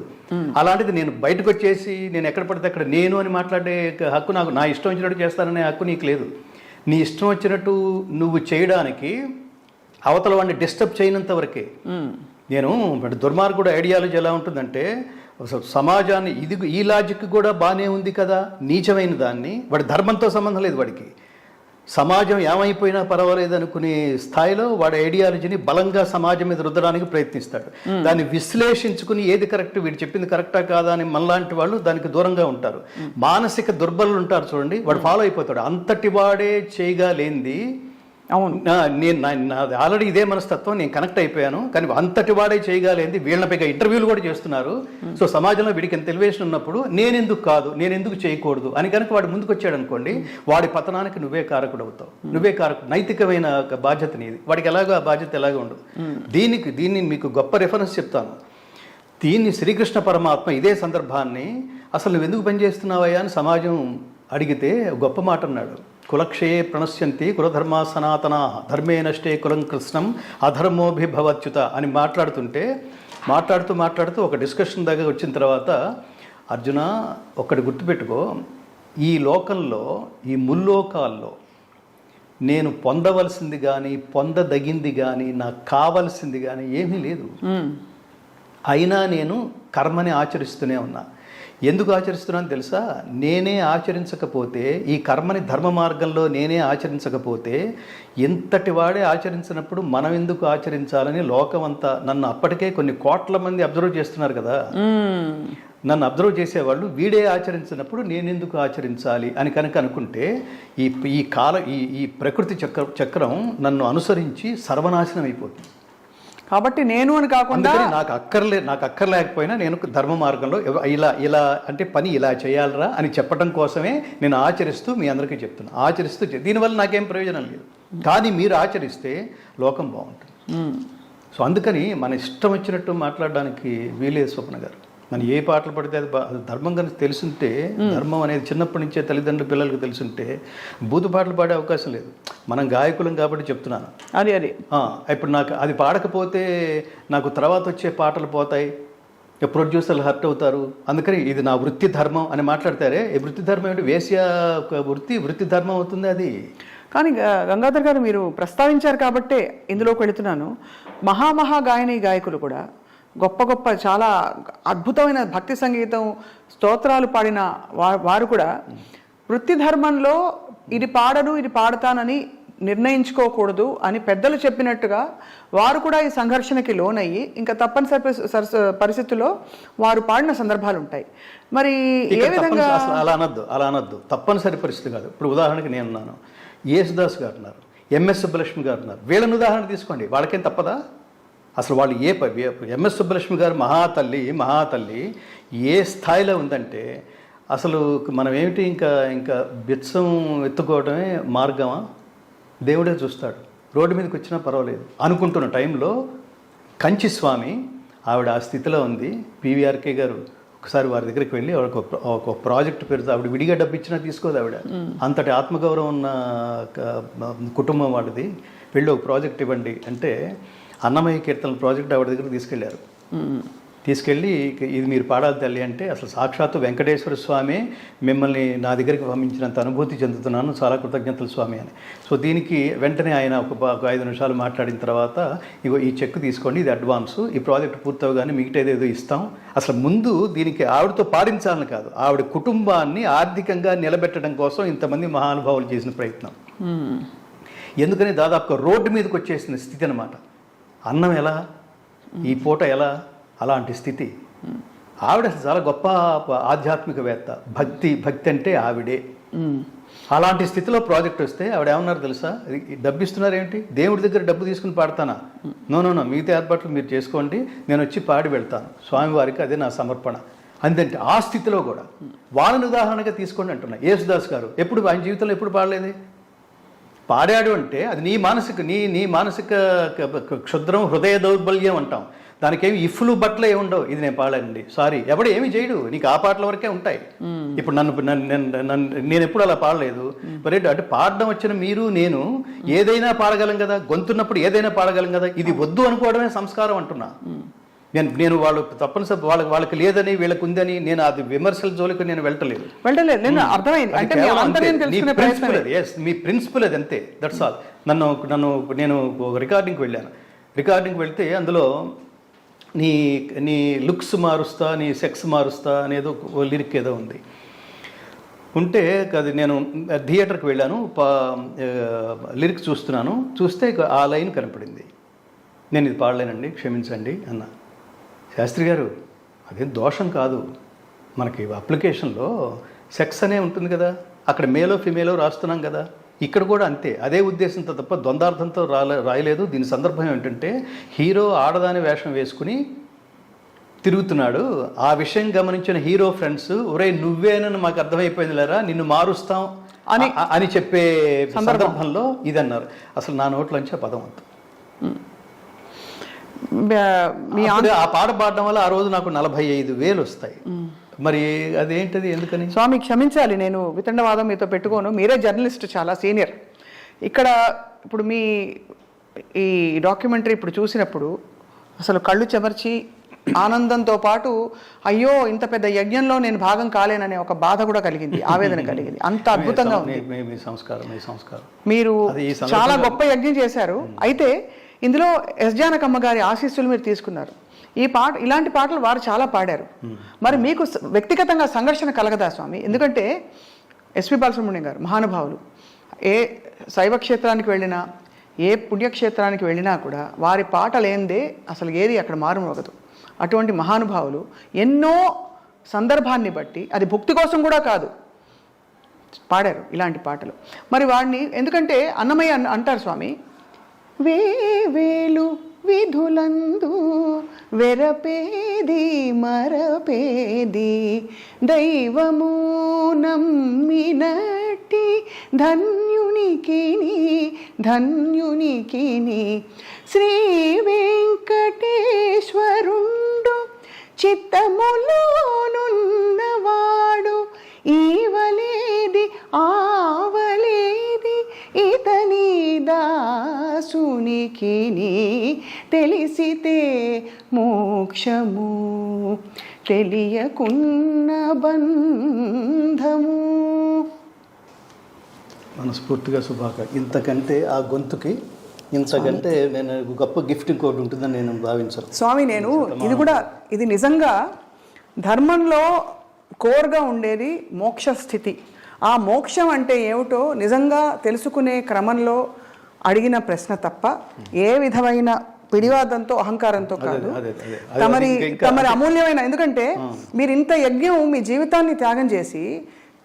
అలాంటిది నేను బయటకు వచ్చేసి నేను ఎక్కడ పడితే అక్కడ నేను అని మాట్లాడే హక్కు నాకు, నా ఇష్టం వచ్చినట్టు చేస్తాననే హక్కు నీకు లేదు. నీ ఇష్టం వచ్చినట్టు నువ్వు చేయడానికి అవతల వాడిని డిస్టర్బ్ చేయనంత వరకే. నేను దుర్మార్గుడు ఐడియాలజీ ఎలా ఉంటుందంటే సమాజాన్ని ఈ లాజిక్ కూడా బాగానే ఉంది కదా, నీచమైన దాన్ని, వాడి ధర్మంతో సంబంధం లేదు వాడికి. సమాజం ఏమైపోయినా పర్వాలేదు అనుకునే స్థాయిలో వాడి ఐడియాలజీని బలంగా సమాజం మీద రుద్దడానికి ప్రయత్నిస్తాడు. దాన్ని విశ్లేషించుకుని ఏది కరెక్ట్, వీడు చెప్పింది కరెక్టా కాదా అని మనలాంటి వాళ్ళు దానికి దూరంగా ఉంటారు. మానసిక దుర్బలులు ఉంటారు చూడండి, వాడు ఫాలో అయిపోతాడు. అంతటి వాడే చేయగా లేనిది. అవును, నేను నాది ఆల్రెడీ ఇదే మనస్తత్వం, నేను కనెక్ట్ అయిపోయాను. కానీ అంతటి వాడే చేయగలేంది, వీళ్ళ పైగా ఇంటర్వ్యూలు కూడా చేస్తున్నారు. సో సమాజంలో వీడికి ఎంత ఎలివేషన్ ఉన్నప్పుడు నేనెందుకు కాదు, నేనెందుకు చేయకూడదు అని కనుక వాడు ముందుకు వచ్చాడు అనుకోండి, వాడి పతనానికి నువ్వే కారకుడు అవుతావు. నువ్వే కారకుడు. నైతికమైన బాధ్యత నీది. వాడికి ఎలాగో ఆ బాధ్యత ఎలాగో ఉండదు. దీన్ని మీకు గొప్ప రెఫరెన్స్ చెప్తాను. దీన్ని శ్రీకృష్ణ పరమాత్మ ఇదే సందర్భాన్ని అసలు నువ్వు ఎందుకు పనిచేస్తున్నావయ్యా అని సమాజం అడిగితే గొప్ప మాట అన్నాడు. కులక్షయే ప్రణశ్యంతి కులధర్మా సనాతనా ధర్మే నష్టే కులం కృష్ణం అధర్మోభిభవచ్యుత అని మాట్లాడుతూ ఒక డిస్కషన్ దగ్గర వచ్చిన తర్వాత, అర్జున ఒక్కటి గుర్తుపెట్టుకో, ఈ లోకంలో ఈ ముల్లోకాల్లో నేను పొందవలసింది కానీ పొందదగింది కానీ నాకు కావలసింది కానీ ఏమీ లేదు. అయినా నేను కర్మని ఆచరిస్తూనే ఉన్నా. ఎందుకు ఆచరిస్తున్నాను తెలుసా? నేనే ఆచరించకపోతే, ఈ కర్మని ధర్మ మార్గంలో నేనే ఆచరించకపోతే, ఎంతటి వాడే ఆచరించినప్పుడు మనం ఎందుకు ఆచరించాలని లోకం అంతా నన్ను అప్పటికే కొన్ని కోట్ల మంది అబ్జర్వ్ చేస్తున్నారు కదా. నన్ను అబ్జర్వ్ చేసేవాళ్ళు వీడే ఆచరించినప్పుడు నేనెందుకు ఆచరించాలి అని కనుక అనుకుంటే, ఈ ప్రకృతి చక్రం నన్ను అనుసరించి సర్వనాశనం అయిపోతుంది. కాబట్టి నేను అని కాకుండా నాకు అక్కర్లేకపోయినా నేను ధర్మ మార్గంలో ఇలా అంటే పని ఇలా చేయాలరా అని చెప్పడం కోసమే నేను ఆచరిస్తూ మీ అందరికీ చెప్తున్నా. ఆచరిస్తూ దీనివల్ల నాకేం ప్రయోజనం లేదు, కానీ మీరు ఆచరిస్తే లోకం బాగుంటుంది. సో అందుకని మన ఇష్టం వచ్చినట్టు మాట్లాడడానికి వీలేదు స్వప్న గారు. మనం ఏ పాటలు పడితే అది ధర్మం కనుక తెలుసుంటే, ధర్మం అనేది చిన్నప్పటి నుంచే తల్లిదండ్రుల పిల్లలకు తెలుసుంటే బూతు పాటలు పాడే అవకాశం లేదు. మనం గాయకులం కాబట్టి చెప్తున్నాను. అది ఇప్పుడు నాకు అది పాడకపోతే నాకు తర్వాత వచ్చే పాటలు పోతాయి, ప్రొడ్యూసర్లు హర్ట్ అవుతారు. అందుకని ఇది నా వృత్తి ధర్మం అని మాట్లాడతారే, ఈ వృత్తి ధర్మం ఏంటి? వేశ్య వృత్తి ధర్మం అవుతుంది అది. కానీ గంగాధర్ గారు మీరు ప్రస్తావించారు కాబట్టే ఇందులోకి వెళుతున్నాను. మహా గాయకులు కూడా గొప్ప చాలా అద్భుతమైన భక్తి సంగీతం స్తోత్రాలు పాడిన వారు కూడా వృత్తి ధర్మంలో ఇది పాడను ఇది పాడతానని నిర్ణయించుకోకూడదు అని పెద్దలు చెప్పినట్టుగా వారు కూడా ఈ సంఘర్షణకి లోనయ్యి ఇంకా తప్పనిసరి పరిస్థితుల్లో వారు పాడిన సందర్భాలు ఉంటాయి. మరి ఏ విధంగా అలా అనద్దు తప్పనిసరి పరిస్థితి కాదు. ఇప్పుడు ఉదాహరణకి నేను ఉన్నాను, యేసుదాస్ గారు ఉన్నారు, ఎంఎస్ సుబ్బలక్ష్మి గారు ఉన్నారు. వీళ్ళని ఉదాహరణ తీసుకోండి, వాళ్ళకేం తప్పదా? అసలు వాళ్ళు ఎంఎస్ సుబ్బలక్ష్మి గారు మహాతల్లి ఏ స్థాయిలో ఉందంటే, అసలు మనం ఏమిటి ఇంకా బిత్సం ఎత్తుకోవడమే మార్గమా? దేవుడే చూస్తాడు. రోడ్డు మీదకి వచ్చినా పర్వాలేదు అనుకుంటున్న టైంలో కంచి స్వామి ఆవిడ ఆ స్థితిలో ఉంది. పివిఆర్కే గారు ఒకసారి వారి దగ్గరికి వెళ్ళి ఒక ప్రాజెక్ట్ పేరుతో ఆవిడ విడిగా డబ్బు ఇచ్చినా తీసుకోదు. ఆవిడ అంతటి ఆత్మగౌరవం ఉన్న కుటుంబం వాళ్ళది. వెళ్ళి ఒక ప్రాజెక్ట్ ఇవ్వండి అంటే అన్నమయ్య కీర్తనల ప్రాజెక్ట్ ఆవిడ దగ్గరికి తీసుకెళ్ళి ఇది మీరు పాడాలి తల్లి అంటే, అసలు సాక్షాత్తు వెంకటేశ్వర స్వామి మిమ్మల్ని నా దగ్గరికి పంపించినంత అనుభూతి చెందుతున్నాను, చాలా కృతజ్ఞతలు స్వామి అని. సో దీనికి వెంటనే ఆయన ఒక 5 నిమిషాలు మాట్లాడిన తర్వాత, ఇగో ఈ చెక్ తీసుకోండి, ఇది అడ్వాన్సు, ఈ ప్రాజెక్ట్ పూర్తవగానే మిగతాదేదో ఇస్తాం. అసలు ముందు దీనికి ఆవిడతో పాడించాలని కాదు, ఆవిడ కుటుంబాన్ని ఆర్థికంగా నిలబెట్టడం కోసం ఇంతమంది మహానుభావులు చేసిన ప్రయత్నం. ఎందుకని దాదాపుగా రోడ్డు మీదకి వచ్చేసిన స్థితి అనమాట. అన్నం ఎలా, ఈ పూట ఎలా, అలాంటి స్థితి. ఆవిడ చాలా గొప్ప ఆధ్యాత్మికవేత్త. భక్తి అంటే ఆవిడే. అలాంటి స్థితిలో ప్రాజెక్ట్ వస్తే ఆవిడ ఏమన్నారు తెలుసా? డబ్బు ఇస్తున్నారేంటి, దేవుడి దగ్గర డబ్బు తీసుకుని పాడతానా? నో మిగతా ఏర్పాట్లు మీరు చేసుకోండి, నేను వచ్చి పాడి వెళ్తాను, స్వామివారికి అదే నా సమర్పణ అందంటే. ఆ స్థితిలో కూడా వాళ్ళని ఉదాహరణగా తీసుకోండి అంటున్నా. యేసుదాస్ గారు ఆయన జీవితంలో ఎప్పుడు పాడలేదు. పాడాడు అంటే అది నీ మానసిక క్షుద్రం, హృదయ దౌర్బల్యం అంటాం. దానికేమి ఇఫ్లు బట్టలు ఏమి ఉండవు. ఇది నేను పాడండి, సారీ, ఎవడు ఏమి చేయడు, నీకు ఆ పాటల వరకే ఉంటాయి. ఇప్పుడు నేను ఎప్పుడు అలా పాడలేదు. మరి అంటే పాడడం వచ్చిన మీరు నేను ఏదైనా పాడగలం కదా, గొంతున్నప్పుడు ఏదైనా పాడగలం కదా. ఇది వద్దు అనుకోవడమే సంస్కారం అంటున్నా. నేను వాళ్ళు తప్పనిసరి వాళ్ళకి లేదని వీళ్ళకి ఉందని నేను అది విమర్శల జోలికి నేను వెళ్ళలేదు. మీ ప్రిన్సిపల్ అది అంతే, దట్స్ ఆల్. నేను రికార్డింగ్కి వెళ్ళాను. రికార్డింగ్కి వెళ్తే అందులో నీ లుక్స్ మారుస్తా, నీ సెక్స్ మారుస్తా అనేదో లిరిక్ ఏదో ఉంది. ఉంటే అది నేను థియేటర్కి వెళ్ళాను, లిరిక్స్ చూస్తున్నాను, చూస్తే ఆ లైన్ కనపడింది. నేను ఇది పాడలేనండి, క్షమించండి అన్న. శాస్త్రి గారు, అదేం దోషం కాదు, మనకి అప్లికేషన్లో సెక్స్ అనే ఉంటుంది కదా, అక్కడ మేలో ఫిమేలో రాస్తున్నాం కదా, ఇక్కడ కూడా అంతే, అదే ఉద్దేశంతో తప్ప ద్వందార్థంతో రాయలేదు. దీని సందర్భం ఏంటంటే హీరో ఆడదాని వేషం వేసుకుని తిరుగుతున్నాడు. ఆ విషయం గమనించిన హీరో ఫ్రెండ్స్, ఒరే నువ్వేనని మాకు అర్థమైపోయింది లేరా, నిన్ను మారుస్తాం అని చెప్పే సందర్భంలో ఇదన్నారు. అసలు నా నోట్లోంచి ఆ పదం అంత. ఆ పాట పాడడం వల్ల ఆ రోజు నాకు 45,000 వస్తాయి. మరి అదేంటది, ఎందుకని? స్వామి క్షమించాలి, నేను వితండవాదం మీతో పెట్టుకోను, మీరే జర్నలిస్ట్, చాలా సీనియర్. ఇక్కడ ఇప్పుడు మీ ఈ డాక్యుమెంటరీ ఇప్పుడు చూసినప్పుడు అసలు కళ్ళు చెమర్చి ఆనందంతో పాటు అయ్యో ఇంత పెద్ద యజ్ఞంలో నేను భాగం కాలేననే ఒక బాధ కూడా కలిగింది, ఆవేదన కలిగింది. అంత అద్భుతంగా ఉంది. మీరు చాలా గొప్ప యజ్ఞం చేశారు. అయితే ఇందులో ఎస్ జానకమ్మ గారి ఆశీస్సులు మీరు తీసుకున్నారు. ఈ పాట, ఇలాంటి పాటలు వారు చాలా పాడారు. మరి మీకు వ్యక్తిగతంగా సంఘర్షణ కలగదా స్వామి? ఎందుకంటే ఎస్పి బాలసుబ్రహ్మణ్యం గారు మహానుభావులు, ఏ శైవ క్షేత్రానికి వెళ్ళినా ఏ పుణ్యక్షేత్రానికి వెళ్ళినా కూడా వారి పాట లేనిదే అసలు ఏది అక్కడ మారుమోగదు. అటువంటి మహానుభావులు ఎన్నో సందర్భాన్ని బట్టి, అది భక్తి కోసం కూడా కాదు, పాడారు ఇలాంటి పాటలు. మరి వాడిని ఎందుకంటే అన్నమయ్య అంటారు స్వామి, వేవేలు విధులందు వెరపేది మరపేది దైవము నమ్మినట్టి ధన్యునికిని శ్రీ వెంకటేశ్వరుండు చిత్తములోనున్నవాడు ఈవలేది ఆవలేది ఇతని దాసునికిని తెలిసితే మోక్షము తెలియకున్న బంధము. మనస్ఫూర్తిగా శుభాక. ఇంతకంటే ఆ గొంతుకి ఇంతకంటే నేను గొప్ప గిఫ్ట్ ఇంకోటి ఉంటుందని నేను భావించాను స్వామి. నేను ఇది నిజంగా ధర్మంలో కోర్గా ఉండేది మోక్ష స్థితి. ఆ మోక్షం అంటే ఏమిటో నిజంగా తెలుసుకునే క్రమంలో అడిగిన ప్రశ్న తప్ప ఏ విధమైన పిడివాదంతో అహంకారంతో కాదు. తమరి అమూల్యమైన, ఎందుకంటే మీరు ఇంత యజ్ఞం మీ జీవితాన్ని త్యాగం చేసి,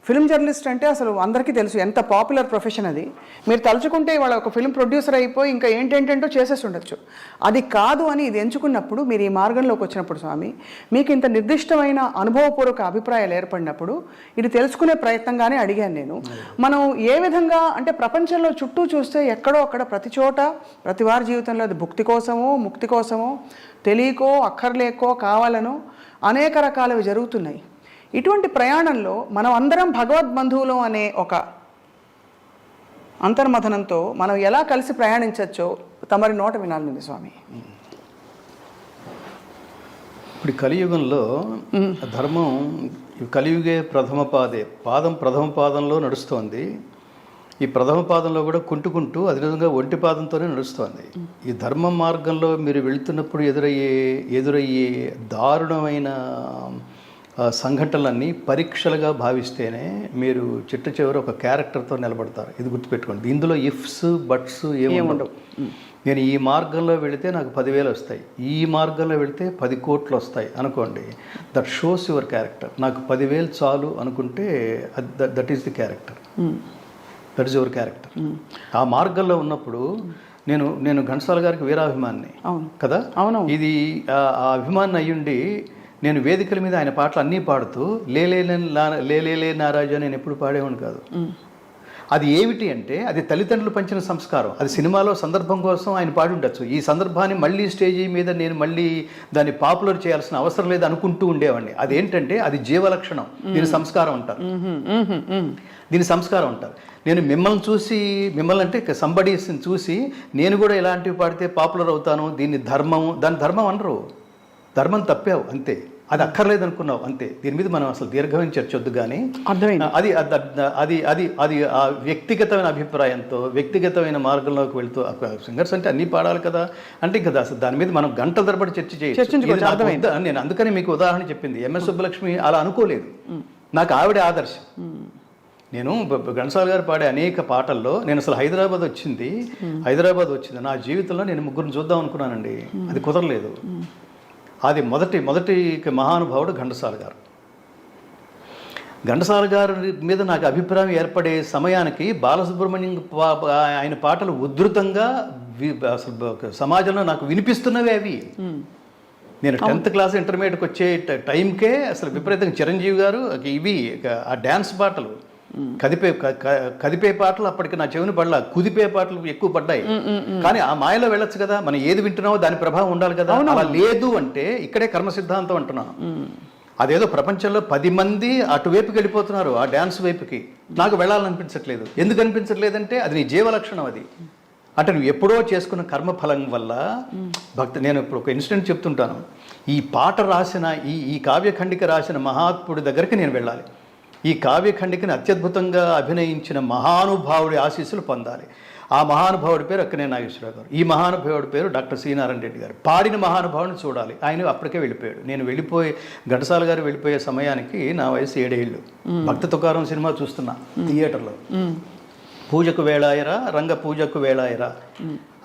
ఫిల్మ్ జర్నలిస్ట్ అంటే అసలు అందరికీ తెలుసు ఎంత పాపులర్ ప్రొఫెషన్ అది. మీరు తలుచుకుంటే వాళ్ళ ఒక ఫిల్మ్ ప్రొడ్యూసర్ అయిపోయి ఇంకా ఏంటేంటో చేసేసి ఉండొచ్చు. అది కాదు అని ఇది ఎంచుకున్నప్పుడు, మీరు ఈ మార్గంలోకి వచ్చినప్పుడు స్వామి, మీకు ఇంత నిర్దిష్టమైన అనుభవపూర్వక అభిప్రాయాలు ఏర్పడినప్పుడు ఇది తెలుసుకునే ప్రయత్నంగానే అడిగాను నేను. మనం ఏ విధంగా అంటే ప్రపంచంలో చుట్టూ చూస్తే ఎక్కడో అక్కడ ప్రతి చోట ప్రతి వారి జీవితంలో అది భుక్తి కోసమో ముక్తి కోసమో తెలియకో అక్కర్లేకో కావాలనో అనేక రకాలవి జరుగుతున్నాయి. ఇటువంటి ప్రయాణంలో మనం అందరం భగవద్బంధువులు అనే ఒక అంతర్మథనంతో మనం ఎలా కలిసి ప్రయాణించవచ్చో తమరి నోట వినాలి స్వామి. ఇప్పుడు కలియుగంలో ధర్మం కలియుగే ప్రథమ పాదంలో నడుస్తోంది. ఈ ప్రథమ పాదంలో కూడా కుంటుకుంటూ అదేవిధంగా ఒంటి పాదంతోనే నడుస్తోంది. ఈ ధర్మ మార్గంలో మీరు వెళుతున్నప్పుడు ఎదురయ్యే దారుణమైన సంఘటనలన్నీ పరీక్షలుగా భావిస్తేనే మీరు చిట్ట చివరి ఒక క్యారెక్టర్తో నిలబడతారు. ఇది గుర్తుపెట్టుకోండి. ఇందులో ఇఫ్స్ బట్స్ ఏముండవు. నేను ఈ మార్గంలో వెళితే నాకు 10,000 వస్తాయి, ఈ మార్గంలో వెళితే 10 కోట్లు వస్తాయి అనుకోండి. That shows your character. నాకు 10,000 చాలు అనుకుంటే that is the character. That is your character. ఆ మార్గంలో ఉన్నప్పుడు నేను ఘంటసాల గారికి వీరాభిమాన్ని కదా. ఇది ఆ అభిమాని అయ్యుండి నేను వేదికల మీద ఆయన పాటలు అన్నీ పాడుతూ లేలే నారాజు నేను ఎప్పుడు పాడేవాడిని కాదు. అది ఏమిటి అంటే అది తల్లిదండ్రులు పంచిన సంస్కారం. అది సినిమాలో సందర్భం కోసం ఆయన పాడి ఉండొచ్చు. ఈ సందర్భాన్ని మళ్ళీ స్టేజీ మీద నేను మళ్ళీ దాన్ని పాపులర్ చేయాల్సిన అవసరం లేదు అనుకుంటూ ఉండేవాడిని. అదేంటంటే అది జీవలక్షణం. దీని సంస్కారం అంటారు. నేను మిమ్మల్ని అంటే సంబడీస్ని చూసి నేను కూడా ఇలాంటివి పాడితే పాపులర్ అవుతాను, దాని ధర్మం అనరు. ధర్మం తప్పావు అంతే, అది అక్కర్లేదు అనుకున్నావు అంతే. దీని మీద మనం అసలు దీర్ఘమైన చర్చొద్దు. కానీ అది అది అది అది ఆ వ్యక్తిగతమైన అభిప్రాయంతో వ్యక్తిగతమైన మార్గంలోకి వెళ్తూ సింగర్స్ అంటే అన్నీ పాడాలి కదా అంటే కదా అసలు దాని మీద మనం గంటల తరబడి చర్చ చేయొచ్చు. నేను అందుకని మీకు ఉదాహరణ చెప్పింది. ఎంఎస్ సుబ్బలక్ష్మి అలా అనుకోలేదు. నాకు ఆవిడ ఆదర్శం. నేను ఘంటసాల గారు పాడే అనేక పాటల్లో నేను అసలు హైదరాబాద్ వచ్చింది నా జీవితంలో నేను ముగ్గురిని చూద్దాం అనుకున్నానండి. అది కుదరలేదు. అది మొదటి మహానుభావుడు ఘంటసాల గారు. ఘంటసాల గారి మీద నాకు అభిప్రాయం ఏర్పడే సమయానికి బాలసుబ్రహ్మణ్యం ఆయన పాటలు ఉధృతంగా అసలు సమాజంలో నాకు వినిపిస్తున్నవే అవి. నేను 10th క్లాస్ ఇంటర్మీడియట్కి వచ్చే టైంకే అసలు విపరీతంగా చిరంజీవి గారు ఇవి ఆ డ్యాన్స్ పాటలు కదిపే పాటలు అప్పటికి నా చెవిని పడలా, కుదిపే పాటలు ఎక్కువ పడ్డాయి. కానీ ఆ మాయలో వెళ్ళొచ్చు కదా, మనం ఏది వింటున్నామో దాని ప్రభావం ఉండాలి కదా. అలా లేదు అంటే ఇక్కడే కర్మ సిద్ధాంతం అంటున్నాను. అదేదో ప్రపంచంలో 10 మంది అటువైపుకి వెళ్ళిపోతున్నారు, ఆ డ్యాన్స్ వైపుకి. నాకు వెళ్ళాలనిపించట్లేదు. ఎందుకు అనిపించట్లేదంటే అది నీ జీవలక్షణం. అది అంటే నువ్వు ఎప్పుడో చేసుకున్న కర్మఫలం వల్ల నేను ఇప్పుడు ఒక ఇన్సిడెంట్ చెప్తుంటాను. ఈ పాట రాసిన ఈ కావ్యఖండిక రాసిన మహాత్ముడి దగ్గరికి నేను వెళ్ళాలి. ఈ కావ్యఖండికని అత్యద్భుతంగా అభినయించిన మహానుభావుడి ఆశీస్సులు పొందాలి. ఆ మహానుభావుడి పేరు అక్కినేని నాగేశ్వరరావు గారు. ఈ మహానుభావుడి పేరు డాక్టర్ సి నారాయణ రెడ్డి గారు. పాడిన మహానుభావుని చూడాలి. ఆయన అప్పటికే వెళ్ళిపోయాడు. నేను ఘంటసాల గారు వెళ్ళిపోయే సమయానికి నా వయసు 7 ఏళ్ళు. భక్త తుకారం సినిమా చూస్తున్నా థియేటర్లో. పూజకు వేళాయరా రంగ పూజకు వేళాయరా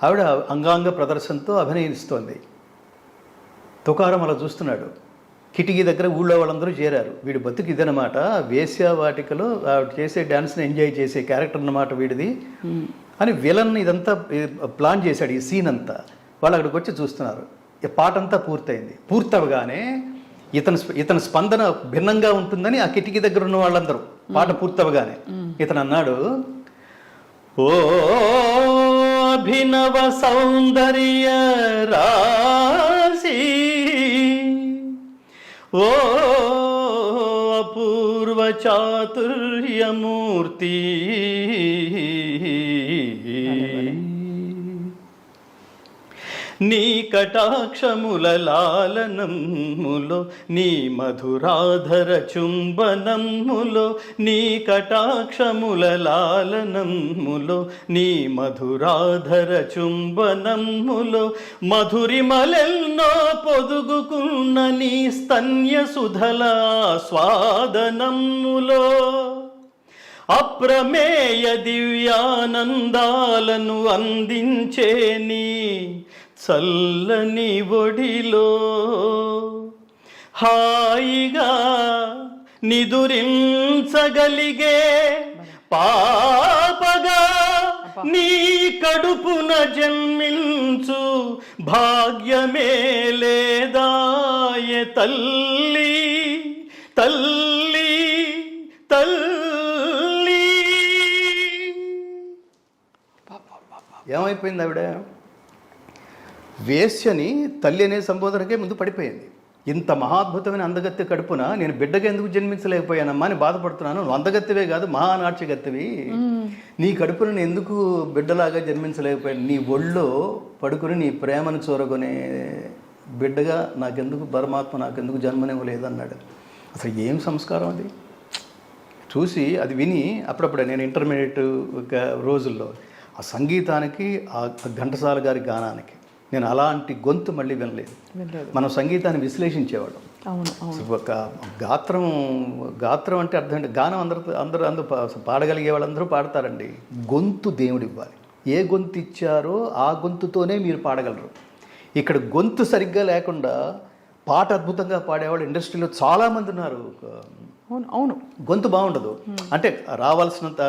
ఆవిడ అంగాంగ ప్రదర్శనతో అభినయిస్తోంది. తుకారం అలా చూస్తున్నాడు. కిటికీ దగ్గర ఊళ్ళో వాళ్ళందరూ చేరారు. వీడి బతుకు ఇదనమాట, వేశ్యావాటికలో ఆవిడ చేసే డ్యాన్స్ని ఎంజాయ్ చేసే క్యారెక్టర్ అన్నమాట వీడిది అని విలన్ ఇదంతా ప్లాన్ చేశాడు. ఈ సీన్ అంతా వాళ్ళు అక్కడికి వచ్చి చూస్తున్నారు. ఈ పాట అంతా పూర్తవగానే ఇతని స్పందన భిన్నంగా ఉంటుందని ఆ కిటికీ దగ్గర ఉన్న వాళ్ళందరూ పాట పూర్తవగానే ఇతను అన్నాడు, ఓ అభినవ సౌందర్య రాశి, ఓ అపూర్వ చాతుర్యమూర్తి, నీ కటాక్షముల లాలనములో, నీ మధురాధర చుంబనములో, నీ కటాక్షముల లాలనములో, నీ మధురాధర చుంబనములో, మధురిమలెన్నో పొదుగుకున్న నీ స్తన్య సుధల స్వాదనములో, అప్రమేయ దివ్యానందాలను అందించే నీ చల్లని ఒడిలో హాయిగా నిదురించగలిగే పాపగా నీ కడుపున జన్మించు భాగ్యమే లేదాయ తల్లి తల్లి తల్లి. ఏమైపోయింది ఆవిడ? వేశ్యని తల్లి అనే సంబోధనకే ముందు పడిపోయింది. ఇంత మహాద్భుతమైన అందగత్తె కడుపున నేను బిడ్డగా ఎందుకు జన్మించలేకపోయానమ్మా అని బాధపడుతున్నాను. నువ్వు అందగత్తెవే కాదు, మహానాట్యగత్తెవి. నీ కడుపున నేను ఎందుకు బిడ్డలాగా జన్మించలేకపోయాను? నీ ఒళ్ళో పడుకుని నీ ప్రేమను చూరగొనే బిడ్డగా నాకెందుకు పరమాత్మ నాకెందుకు జన్మనివ్వలేదన్నాడు. అసలు ఏం సంస్కారం అది? చూసి అది విని అప్పుడప్పుడే నేను ఇంటర్మీడియట్ రోజుల్లో ఆ సంగీతానికి, ఆ ఘంటసాల గారి గానానికి నేను అలాంటి గొంతు మళ్ళీ వినలేదు. మనం సంగీతాన్ని విశ్లేషించేవాళ్ళం. ఒక గాత్రం అంటే అర్థం అంటే గానం అందరూ పాడగలిగే వాళ్ళందరూ పాడతారండి. గొంతు దేవుడు ఇవ్వాలి. ఏ గొంతు ఇచ్చారో ఆ గొంతుతోనే మీరు పాడగలరు. ఇక్కడ గొంతు సరిగ్గా లేకుండా పాట అద్భుతంగా పాడేవాళ్ళు ఇండస్ట్రీలో చాలామంది ఉన్నారు. అవును, గొంతు బాగుండదు. అంటే రావాల్సినంత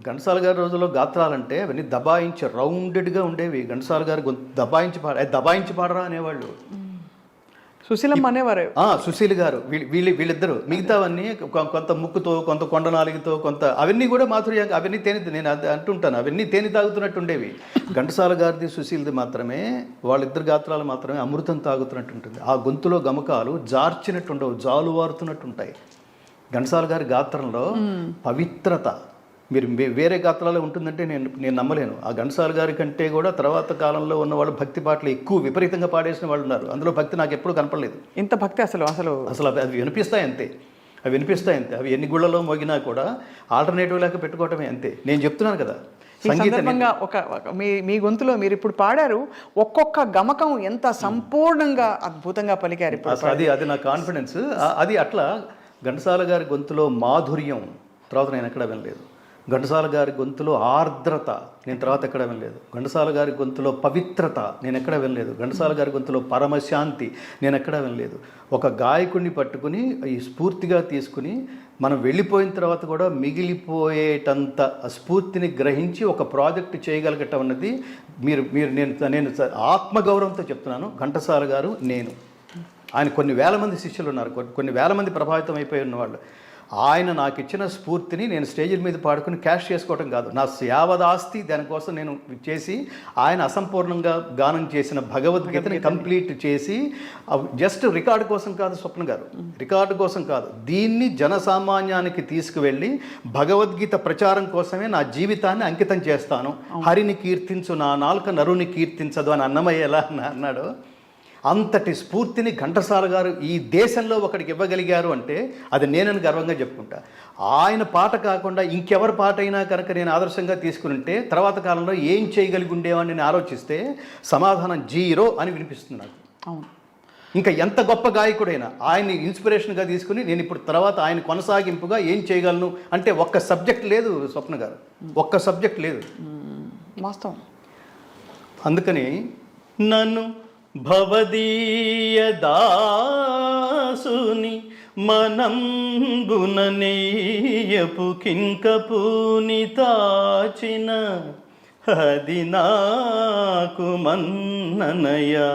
ఘంటసాల గారి రోజుల్లో గాత్రాలంటే అవన్నీ దబాయించి రౌండెడ్గా ఉండేవి. ఘంటసాల గారు గొంతు దబాయించి పాడరా అనేవాళ్ళు. సుశీలమ్మ అనేవారు. సుశీల్ గారు, వీళ్ళిద్దరు. మిగతావన్నీ కొంత ముక్కుతో, కొంత కొండనాలిగితో, కొంత అవన్నీ కూడా మాధుర్యంగా, అవన్నీ తేనె, నేను అంటుంటాను, అవన్నీ తేనె తాగుతున్నట్టు ఉండేవి. ఘంటసాల గారిది సుశీల్ది మాత్రమే, వాళ్ళిద్దరు గాత్రాలు మాత్రమే అమృతం తాగుతున్నట్టు ఉంటుంది. ఆ గొంతులో గమకాలు జార్చినట్టు ఉండవు, జాలువారుతున్నట్టు ఉంటాయి. ఘంటసాల గారి గాత్రంలో పవిత్రత మీరు వేరే గాత్రాలే ఉంటుందంటే నేను నమ్మలేను. ఆ ఘంటసాల గారి కంటే కూడా తర్వాత కాలంలో ఉన్న వాళ్ళు భక్తి పాటలు ఎక్కువ విపరీతంగా పాడేసిన వాళ్ళు ఉన్నారు. అందులో భక్తి నాకు ఎప్పుడూ కనపడలేదు. ఇంత భక్తి అసలు అవి వినిపిస్తాయి అంతే. అవి ఎన్ని గుళ్ళలో మోగినా కూడా ఆల్టర్నేటివ్ లేక పెట్టుకోవటమే అంతే. నేను చెప్తున్నాను కదా, సంగీతంగా మీ గొంతులో మీరు ఇప్పుడు పాడారు, ఒక్కొక్క గమకం ఎంత సంపూర్ణంగా అద్భుతంగా పలికారు. అది నా కాన్ఫిడెన్స్. అది అట్లా ఘంటసాల గారి గొంతులో మాధుర్యం, తర్వాత నేను ఎక్కడ వినలేదు. ఘంటసాల గారి గొంతులో ఆర్ద్రత నేను తర్వాత ఎక్కడ వినలేదు. ఘంటసాల గారి గొంతులో పవిత్రత నేను ఎక్కడ వినలేదు. ఘంటసాల గారి గొంతులో పరమశాంతి నేను ఎక్కడ వినలేదు. ఒక గాయకుడిని పట్టుకుని ఈ స్ఫూర్తిగా తీసుకుని మనం వెళ్ళిపోయిన తర్వాత కూడా మిగిలిపోయేటంత స్ఫూర్తిని గ్రహించి ఒక ప్రాజెక్ట్ చేయగలగటం అన్నది నేను ఆత్మగౌరవంతో చెప్తున్నాను. ఘంటసాల గారు నేను ఆయన కొన్ని వేల మంది శిష్యులు ఉన్నారు, కొన్ని వేల మంది ప్రభావితం అయిపోయి ఉన్నవాళ్ళు. ఆయన నాకు ఇచ్చిన స్ఫూర్తిని నేను స్టేజ్ల మీద పాడుకుని క్యాష్ చేసుకోవటం కాదు, నా యావదాస్తి దానికోసం నేను చేసి ఆయన అసంపూర్ణంగా గానం చేసిన భగవద్గీతని కంప్లీట్ చేసి జస్ట్ రికార్డు కోసం కాదు స్వప్న గారు, రికార్డు కోసం కాదు, దీన్ని జనసామాన్యానికి తీసుకువెళ్ళి భగవద్గీత ప్రచారం కోసమే నా జీవితాన్ని అంకితం చేస్తాను. హరిని కీర్తించు నా నాలుక నరుని కీర్తించదు అని అన్నమయ్య ఎలా అన్నాడు. అంతటి స్ఫూర్తిని ఘంటసాల గారు ఈ దేశంలో ఒకడికి ఇవ్వగలిగారు అంటే అది నేనని గర్వంగా చెప్పుకుంటా. ఆయన పాట కాకుండా ఇంకెవరి పాట అయినా కనుక నేను ఆదర్శంగా తీసుకుని ఉంటే తర్వాత కాలంలో ఏం చేయగలిగి ఉండేవాడిని నేను ఆలోచిస్తే సమాధానం 0 అని వినిపిస్తుంది నాకు. అవును, ఇంకా ఎంత గొప్ప గాయకుడైనా ఆయన్ని ఇన్స్పిరేషన్గా తీసుకుని నేను ఇప్పుడు తర్వాత ఆయన కొనసాగింపుగా ఏం చేయగలను అంటే ఒక్క సబ్జెక్ట్ లేదు స్వప్న గారు, ఒక్క సబ్జెక్ట్ లేదు వాస్తవం. అందుకని నన్ను భవదీయ దాసుని మనంబుననీయపు కింకపూని తాచిన అది నాకు మన్ననయా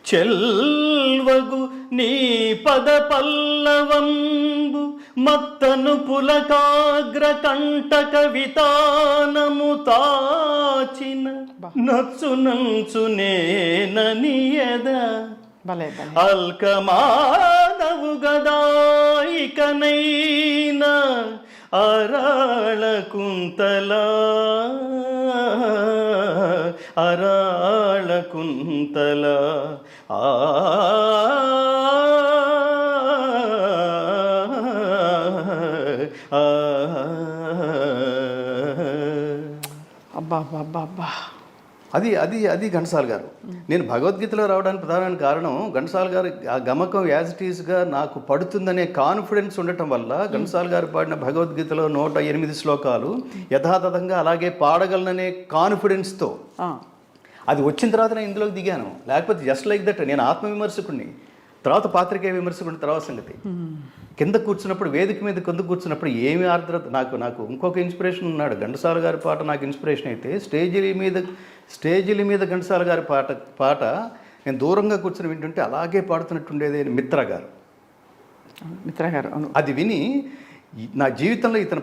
చెల్వగు నీ పద పల్లవంబు మత్తను పులకాగ్ర కంటక వితానము తాచిన నచ్చునంచు నేననియద అల్కమానవు గదాయికనైనా అరాళ కుంతలా అరాళ కుంతలా అబ్బా అది అది అది ఘంటసాల గారు. నేను భగవద్గీతలో రావడానికి ప్రధానమైన కారణం ఘంటసాల గారు ఆ గమకం యాజ్ ఇట్ ఈస్గా నాకు పడుతుందనే కాన్ఫిడెన్స్ ఉండటం వల్ల ఘంటసాల గారు పాడిన భగవద్గీతలో 108 శ్లోకాలు యథాతథంగా అలాగే పాడగలననే కాన్ఫిడెన్స్తో అది వచ్చిన తర్వాత నేను ఇందులోకి దిగాను. లేకపోతే జస్ట్ లైక్ దట్ నేను ఆత్మవిమర్శకుడిని, తర్వాత పాత్రికేయ విమర్శకుడిని, తర్వాత సంగతి కింద కూర్చున్నప్పుడు వేదిక మీద కింద కూర్చున్నప్పుడు ఏమి ఆర్ద్రత. నాకు ఇంకొక ఇన్స్పిరేషన్ ఉన్నాడు. ఘంటసాల గారి పాట నాకు ఇన్స్పిరేషన్ అయితే స్టేజీల మీద ఘంటసాల గారి పాట నేను దూరంగా కూర్చుని వింటుంటే అలాగే పాడుతున్నట్టుండేది మిత్ర గారు. అది విని నా జీవితంలో ఈయన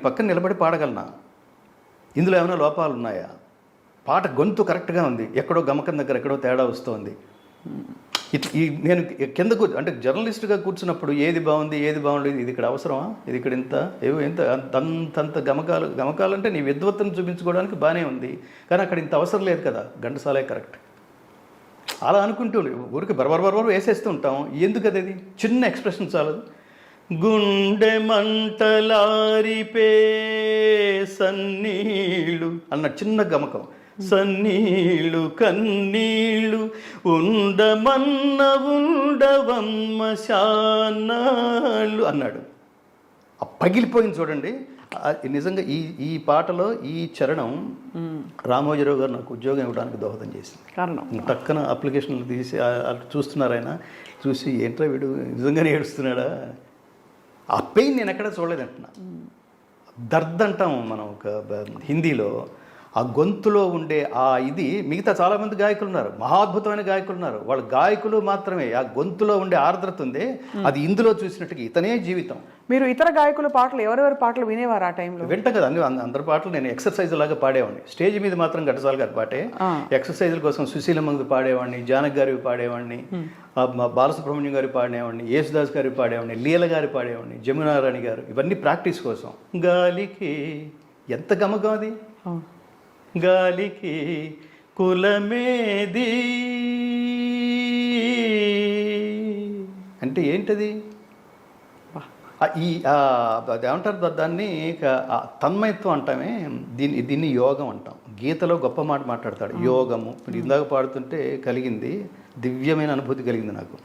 పక్కన నిలబడి పాడగలనా, ఇందులో ఏమైనా లోపాలు ఉన్నాయా, పాట గొంతు కరెక్ట్గా ఉంది, ఎక్కడో గమకం దగ్గర ఎక్కడో తేడా వస్తుంది. నేను కింద అంటే జర్నలిస్ట్గా కూర్చున్నప్పుడు ఏది బాగుంది ఏది బాగుండేది, ఇది ఇక్కడ అవసరమా, ఇది ఇక్కడ ఎంత అంతంత గమకాలు అంటే నీ విద్వత్తును చూపించుకోవడానికి బాగానే ఉంది, కానీ అక్కడ ఇంత అవసరం లేదు కదా, ఘంటసాలే కరెక్ట్ అలా అనుకుంటూ ఊరికి బరబరు వేసేస్తూ ఉంటాం. ఎందుకు అది చిన్న ఎక్స్ప్రెషన్ చాలదు. గుండె మంటలారిపే సన్నీళ్ళు అన్న చిన్న గమకం, సన్నీళ్ళు కన్నీళ్ళు ఉండవమ్మ శానాళ్ళు అన్నాడు. పగిలిపోయింది చూడండి. నిజంగా ఈ పాటలో ఈ చరణం రామోజీరావు గారు నాకు ఉద్యోగం ఇవ్వడానికి దోహదం చేసింది. కారణం టక్కన అప్లికేషన్లు తీసి చూస్తున్నారు, ఆయన చూసి ఏంట్రా వీడు నిజంగానే ఏడుస్తున్నాడా, ఆ పెయిన్ నేను ఎక్కడ చూడలేదంటున్నా. దర్ద్ అంటాం మనం ఒక హిందీలో, ఆ గొంతులో ఉండే ఇది మిగతా చాలామంది గాయకులు ఉన్నారు, మహాద్భుతమైన గాయకులు ఉన్నారు, వాళ్ళ గాయకులు మాత్రమే ఆ గొంతులో ఉండే ఆర్ద్రత ఉంది, అది ఇందులో చూసినట్టుగా ఇతనే జీవితం. మీరు ఇతర గాయకుల పాటలు ఎవరెవరి పాటలు వినేవారు ఆ టైంలో? వింటాం కదా అందరి పాటలు నేను ఎక్సర్సైజ్ లాగా పాడేవాడిని. స్టేజ్ మీద మాత్రం ఘంటసాల గారి పాటే, ఎక్సర్సైజుల కోసం సుశీలమ్మది పాడేవాడిని, జానక్ గారివి పాడేవాడిని, బాలసుబ్రహ్మణ్యం గారి పాడేవాడిని, యేసుదాస్ గారి పాడేవాడిని, లీల గారి పాడేవాడిని, జమునారాణి గారు, ఇవన్నీ ప్రాక్టీస్ కోసం. గాలికి ఎంత గమకం అది, గాలికి కులమేది అంటే ఏంటది, అదేమంటారు దాన్ని, తన్మయత్వం అంటామే, దీన్ని యోగం అంటాం. గీతలో గొప్ప మాట మాట్లాడతాడు, యోగము. ఇందాక పాడుతుంటే కలిగింది, దివ్యమైన అనుభూతి కలిగింది నాకు.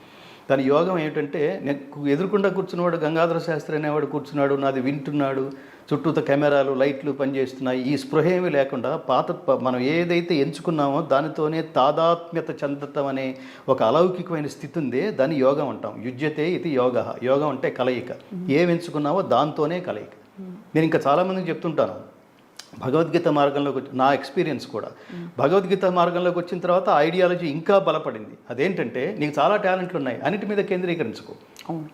దాని యోగం ఏమిటంటే నేను ఎదురుకుండా కూర్చున్నవాడు గంగాధర శాస్త్రి అనేవాడు కూర్చున్నాడు, నాది వింటున్నాడు, చుట్టూతో కెమెరాలు లైట్లు పనిచేస్తున్నాయి, ఈ స్పృహ ఏమీ లేకుండా మనం ఏదైతే ఎంచుకున్నామో దానితోనే తాదాత్మ్యత చెందటం అనే ఒక అలౌకికమైన స్థితి ఉందే దాన్ని యోగం అంటాం. యుజ్యతే ఇది యోగ. యోగం అంటే కలయిక. ఏం ఎంచుకున్నామో దాంతోనే కలయిక. నేను ఇంకా చాలామందికి చెప్తుంటాను, భగవద్గీత మార్గంలోకి వచ్చి నా ఎక్స్పీరియన్స్ కూడా భగవద్గీత మార్గంలోకి వచ్చిన తర్వాత ఐడియాలజీ ఇంకా బలపడింది. అదేంటంటే నీకు చాలా టాలెంట్లు ఉన్నాయి, అన్నిటి మీద కేంద్రీకరించుకో.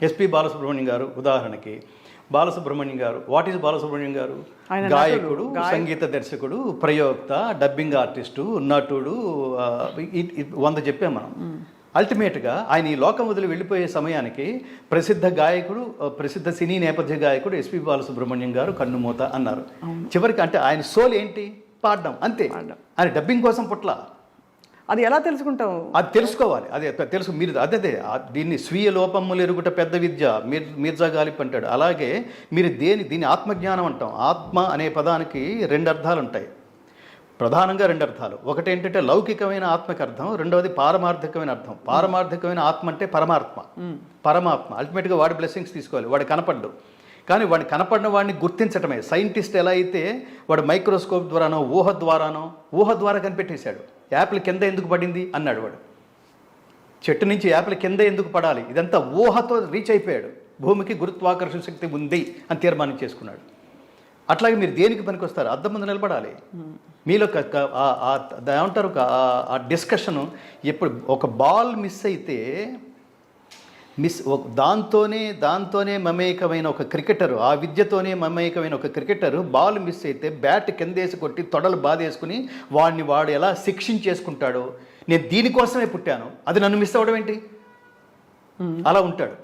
ఎస్పి బాలసుబ్రహ్మణ్యం గారు ఉదాహరణకి, బాలసుబ్రహ్మణ్యం గారు, వాట్ ఈజ్ బాలసుబ్రహ్మణ్యం గారు? గాయకుడు, సంగీత దర్శకుడు, ప్రయోక్త, డబ్బింగ్ ఆర్టిస్టు, నటుడు, 100 చెప్పాం మనం. అల్టిమేట్గా ఆయన ఈ లోకం వదిలి వెళ్ళిపోయే సమయానికి ప్రసిద్ధ గాయకుడు, ప్రసిద్ధ సినీ నేపథ్య గాయకుడు ఎస్పి బాలసుబ్రహ్మణ్యం గారు కన్నుమూత అన్నారు. చివరికి అంటే ఆయన సోల్ ఏంటి? పాడడం. అంతే. ఆయన డబ్బింగ్ కోసం పుట్ల. అది ఎలా తెలుసుకుంటావు? అది తెలుసుకోవాలి. అదే తెలుసు మీరు అదే దీన్ని స్వీయ లోపములు ఎరుగుట పెద్ద విద్య మీర్జా గాలిబ్ అంటాడు. అలాగే మీరు దీన్ని ఆత్మజ్ఞానం అంటాం. ఆత్మ అనే పదానికి 2 అర్థాలు ఉంటాయి, ప్రధానంగా 2 అర్థాలు. ఒకటి ఏంటంటే లౌకికమైన ఆత్మకి అర్థం, రెండవది పారమార్థికమైన అర్థం. పారమార్థికమైన ఆత్మ అంటే పరమాత్మ. అల్టిమేట్గా వాడి బ్లెస్సింగ్స్ తీసుకోవాలి. వాడు కనపడ్డు, కానీ వాడిని కనపడిన వాడిని గుర్తించటమే. సైంటిస్ట్ ఎలా అయితే వాడు మైక్రోస్కోప్ ద్వారానో ఊహ ద్వారా కనిపెట్టేశాడు. యాపిల్ కింద ఎందుకు పడింది అన్నాడు వాడు. చెట్టు నుంచి యాపిల్ కింద ఎందుకు పడాలి, ఇదంతా ఊహతో రీచ్ అయిపోయాడు. భూమికి గురుత్వాకర్షణ శక్తి ఉంది అని తీర్మానం చేసుకున్నాడు. అట్లాగే మీరు దేనికి పనికొస్తారు? అద్దం ముందు నిలబడాలి. మీలో ఏమంటారు ఆ డిస్కషను. ఎప్పుడు ఒక బాల్ మిస్ అయితే దాంతోనే మమేకమైన ఒక క్రికెటరు, ఆ విద్యతోనే మమేకమైన ఒక క్రికెటరు బాల్ మిస్ అయితే బ్యాట్ కిందేసి కొట్టి తొడలు బాధేసుకుని వాడు ఎలా శిక్షించేసుకుంటాడో, నేను దీనికోసమే పుట్టాను, అది నన్ను మిస్ అవ్వడం ఏంటి, అలా ఉంటాడు.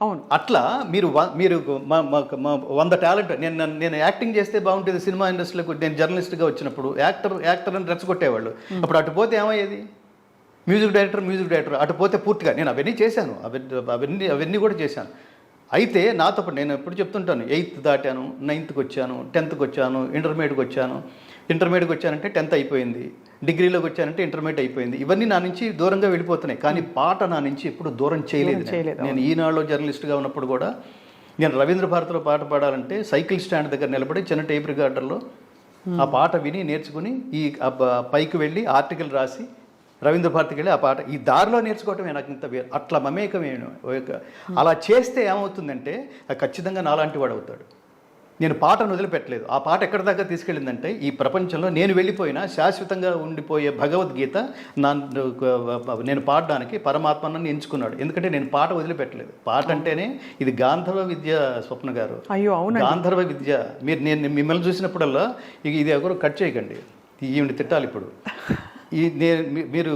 అవును. అట్లా మీరు 100 టాలెంట్. నేను యాక్టింగ్ చేస్తే బాగుంటుంది సినిమా ఇండస్ట్రీలోకి. నేను జర్నలిస్ట్గా వచ్చినప్పుడు యాక్టర్ అని రెచ్చగొట్టేవాళ్ళు. అప్పుడు అటు పోతే ఏమయ్యేది? మ్యూజిక్ డైరెక్టర్ అటు పోతే పూర్తిగా. నేను అవన్నీ చేశాను, అవన్నీ కూడా చేశాను. అయితే నాతో పాటు నేను ఎప్పుడు చెప్తుంటాను, 8th దాటాను, 9th వచ్చాను, 10th వచ్చాను, ఇంటర్మీడియట్కి వచ్చానంటే 10th అయిపోయింది, డిగ్రీలోకి వచ్చానంటే ఇంటర్మీడియట్ అయిపోయింది. ఇవన్నీ నా నుంచి దూరంగా వెళ్ళిపోతున్నాయి. కానీ పాట నా నుంచి ఎప్పుడు దూరం చేయలేదు. నేను ఈనాడులో జర్నలిస్ట్గా ఉన్నప్పుడు కూడా నేను రవీంద్ర భారతిలో పాట పాడాలంటే సైకిల్ స్టాండ్ దగ్గర నిలబడి చిన్న టేప్ రికార్డర్లో ఆ పాట విని నేర్చుకుని ఈ పైకి వెళ్ళి ఆర్టికల్ రాసి రవీంద్ర భారతికి వెళ్ళి ఆ పాట ఈ దారిలో నేర్చుకోవటమే నాకు ఇంత వేరు. అట్లా మమేకమేను. అలా చేస్తే ఏమవుతుందంటే ఖచ్చితంగా నాలాంటి వాడు అవుతాడు. నేను పాటను వదిలిపెట్టలేదు. ఆ పాట ఎక్కడి దాకా తీసుకెళ్ళిందంటే ఈ ప్రపంచంలో నేను వెళ్ళిపోయినా శాశ్వతంగా ఉండిపోయే భగవద్గీత నేను పాడడానికి పరమాత్మ నన్ను ఎంచుకున్నాడు. ఎందుకంటే నేను పాట వదిలిపెట్టలేదు. పాట అంటేనే ఇది గాంధర్వ విద్య. స్వప్న గారు, అయ్యో అవును, గాంధర్వ విద్య. నేను మిమ్మల్ని చూసినప్పుడల్లా ఇది ఎవరు కట్ చేయకండి, ఈవిని తిట్టాలి ఇప్పుడు. మీరు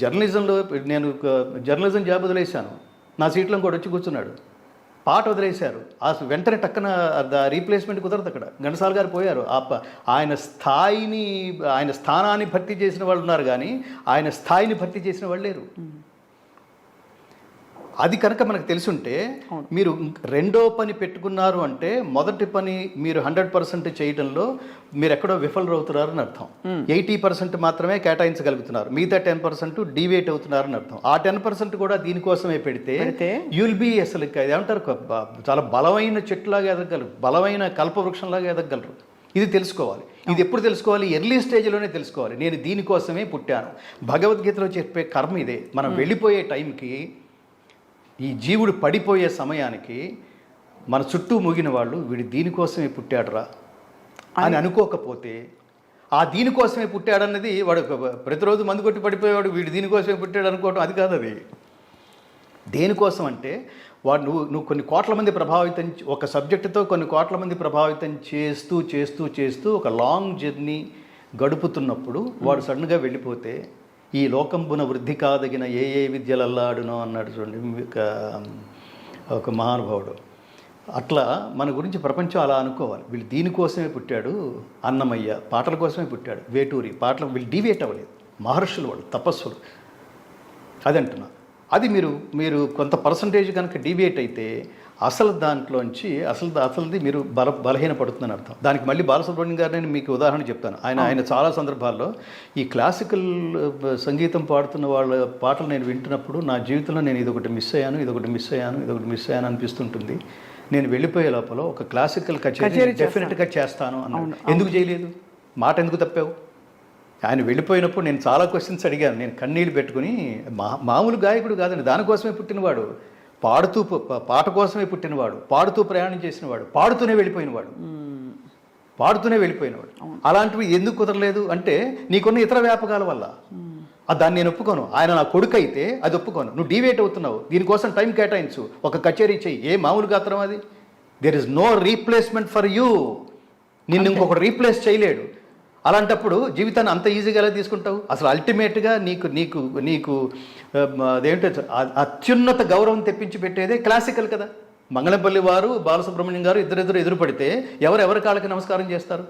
జర్నలిజంలో నేను జర్నలిజం జాబ్ వదిలేశాను, నా సీట్లో కూడా వచ్చి కూర్చున్నాడు. పాట వదిలేశారు, ఆ వెంటనే టక్కన రీప్లేస్మెంట్ కుదరదు. అక్కడ ఘంటసాల గారు పోయారు. ఆయన స్థానాన్ని భర్తీ చేసిన వాళ్ళు ఉన్నారు, కానీ ఆయన స్థాయిని భర్తీ చేసిన వాళ్ళు లేరు. అది కనుక మనకు తెలుసుంటే, మీరు రెండో పని పెట్టుకున్నారు అంటే మొదటి పని మీరు 100% చేయడంలో మీరు ఎక్కడో విఫలరవుతున్నారని అర్థం. 80% మాత్రమే కేటాయించగలుగుతున్నారు, మిగతా 10% డీవియేట్ అవుతున్నారని అర్థం. ఆ 10% కూడా దీనికోసమే పెడితే యుల్ బి అసలు ఏమంటారు, చాలా బలమైన చెట్టులాగా ఎదగలరు, బలమైన కల్పవృక్షంలాగా ఎదగలరు. ఇది తెలుసుకోవాలి. ఇది ఎప్పుడు తెలుసుకోవాలి? ఎర్లీ స్టేజ్లోనే తెలుసుకోవాలి. నేను దీనికోసమే పుట్టాను. భగవద్గీతలో చెప్పే కర్మ ఇదే. మనం వెళ్ళిపోయే టైంకి, ఈ జీవుడు పడిపోయే సమయానికి మన చుట్టూ మూగిన వాళ్ళు వీడు దీనికోసమే పుట్టాడురా అని అనుకోకపోతే, ఆ దీనికోసమే పుట్టాడన్నది వాడు ప్రతిరోజు మందు కొట్టి పడిపోయేవాడు వీడు దీనికోసమే పుట్టాడు అనుకోవడం అది కాదు. అది దేనికోసం అంటే వాడు నువ్వు కొన్ని కోట్ల మంది ప్రభావితం, ఒక సబ్జెక్టుతో కొన్ని కోట్ల మంది ప్రభావితం చేస్తూ చేస్తూ చేస్తూ ఒక లాంగ్ జర్నీ గడుపుతున్నప్పుడు వాడు సడన్గా వెళ్ళిపోతే, ఈ లోకంబున వృద్ధి కాదగిన ఏ విద్యలల్లాడునో అన్నాడు చూడండి ఒక మహానుభావుడు. అట్లా మన గురించి ప్రపంచం అలా అనుకోవాలి. వీళ్ళు దీనికోసమే పుట్టాడు. అన్నమయ్య పాటల కోసమే పుట్టాడు. వేటూరి పాటలు వీళ్ళు డీవియేట్ అవ్వలేదు. మహర్షులు వాళ్ళు తపస్సులు. అది అంటున్నా. అది మీరు కొంత పర్సంటేజ్ కనుక డీవియేట్ అయితే అసలు దాంట్లోంచి అసలుది మీరు బలహీనపడుతుందని అర్థం. దానికి మళ్ళీ బాలసుబ్రహ్మణ్యం గారిని మీకు ఉదాహరణ చెప్తాను. ఆయన చాలా సందర్భాల్లో ఈ క్లాసికల్ సంగీతం పాడుతున్న వాళ్ళ పాటలు నేను వింటున్నప్పుడు నా జీవితంలో నేను ఇదొకటి మిస్ అయ్యాను అనిపిస్తుంటుంది. నేను వెళ్ళిపోయే లోపల ఒక క్లాసికల్ కచేరీ డెఫినెట్గా చేస్తాను అన్నాను. ఎందుకు చేయలేదు? మాట ఎందుకు తప్పావు? ఆయన వెళ్ళిపోయినప్పుడు నేను చాలా క్వశ్చన్స్ అడిగాను. నేను కన్నీళ్ళు పెట్టుకుని, మామూలు గాయకుడు కాదండి, దానికోసమే పుట్టినవాడు, పాట కోసమే పుట్టినవాడు, పాడుతూ ప్రయాణం చేసినవాడు, పాడుతూనే వెళ్ళిపోయినవాడు. అలాంటివి ఎందుకు కుదరలేదు అంటే నీకున్న ఇతర వ్యాపకాల వల్ల. దాన్ని నేను ఒప్పుకోను. ఆయన నా కొడుకు అయితే అది ఒప్పుకోను. నువ్వు డివేట్ అవుతున్నావు, దీనికోసం టైం కేటాయించు, ఒక కచేరీ చెయ్యి. ఏ మామూలు గాత్రం అది? There is no replacement for you. నిన్ను ఇంకొకటి రీప్లేస్ చేయలేడు. అలాంటప్పుడు జీవితాన్ని అంత ఈజీగా ఎలా తీసుకుంటావు? అసలు అల్టిమేట్గా నీకు అదేంటో అత్యున్నత గౌరవం తెప్పించి పెట్టేదే క్లాసికల్ కదా. మంగళంపల్లి వారు, బాలసుబ్రహ్మణ్యం గారు ఇద్దరు ఎదురుపడితే ఎవరి కాళ్ళకి నమస్కారం చేస్తారు?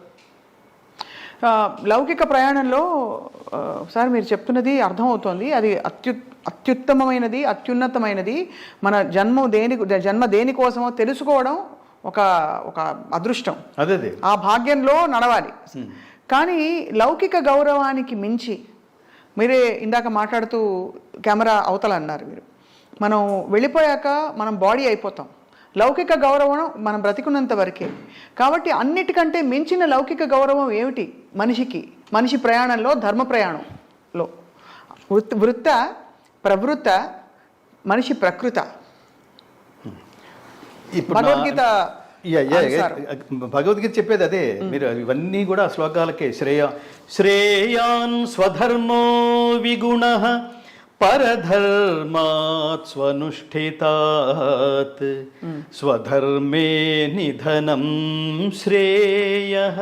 లౌకిక ప్రయాణంలో సార్ మీరు చెప్తున్నది అర్థమవుతోంది. అది అత్యుత్తమమైనది, అత్యున్నతమైనది. మన జన్మ దేనికోసమో తెలుసుకోవడం ఒక అదృష్టం. అదే ఆ భాగ్యంలో నడవాలి. కానీ లౌకిక గౌరవానికి మించి, మీరే ఇందాక మాట్లాడుతూ కెమెరా అవతల అన్నారు మీరు, మనం వెళ్ళిపోయాక మనం బాడీ అయిపోతాం. లౌకిక గౌరవం మనం బ్రతికున్నంత వరకే. కాబట్టి అన్నిటికంటే మించిన లౌకిక గౌరవం ఏమిటి మనిషి ప్రయాణంలో, ధర్మ ప్రయాణంలో? వృత్త, ప్రవృత్త, మనిషి ప్రకృత. భగవద్గీత చెప్పేది అదే. మీరు ఇవన్నీ కూడా శ్లోకాలకే. శ్రేయాన్ స్వధర్మో విగుణః పరధర్మాత్ స్వనుష్ఠితాత్ స్వధర్మే నిధనం శ్రేయః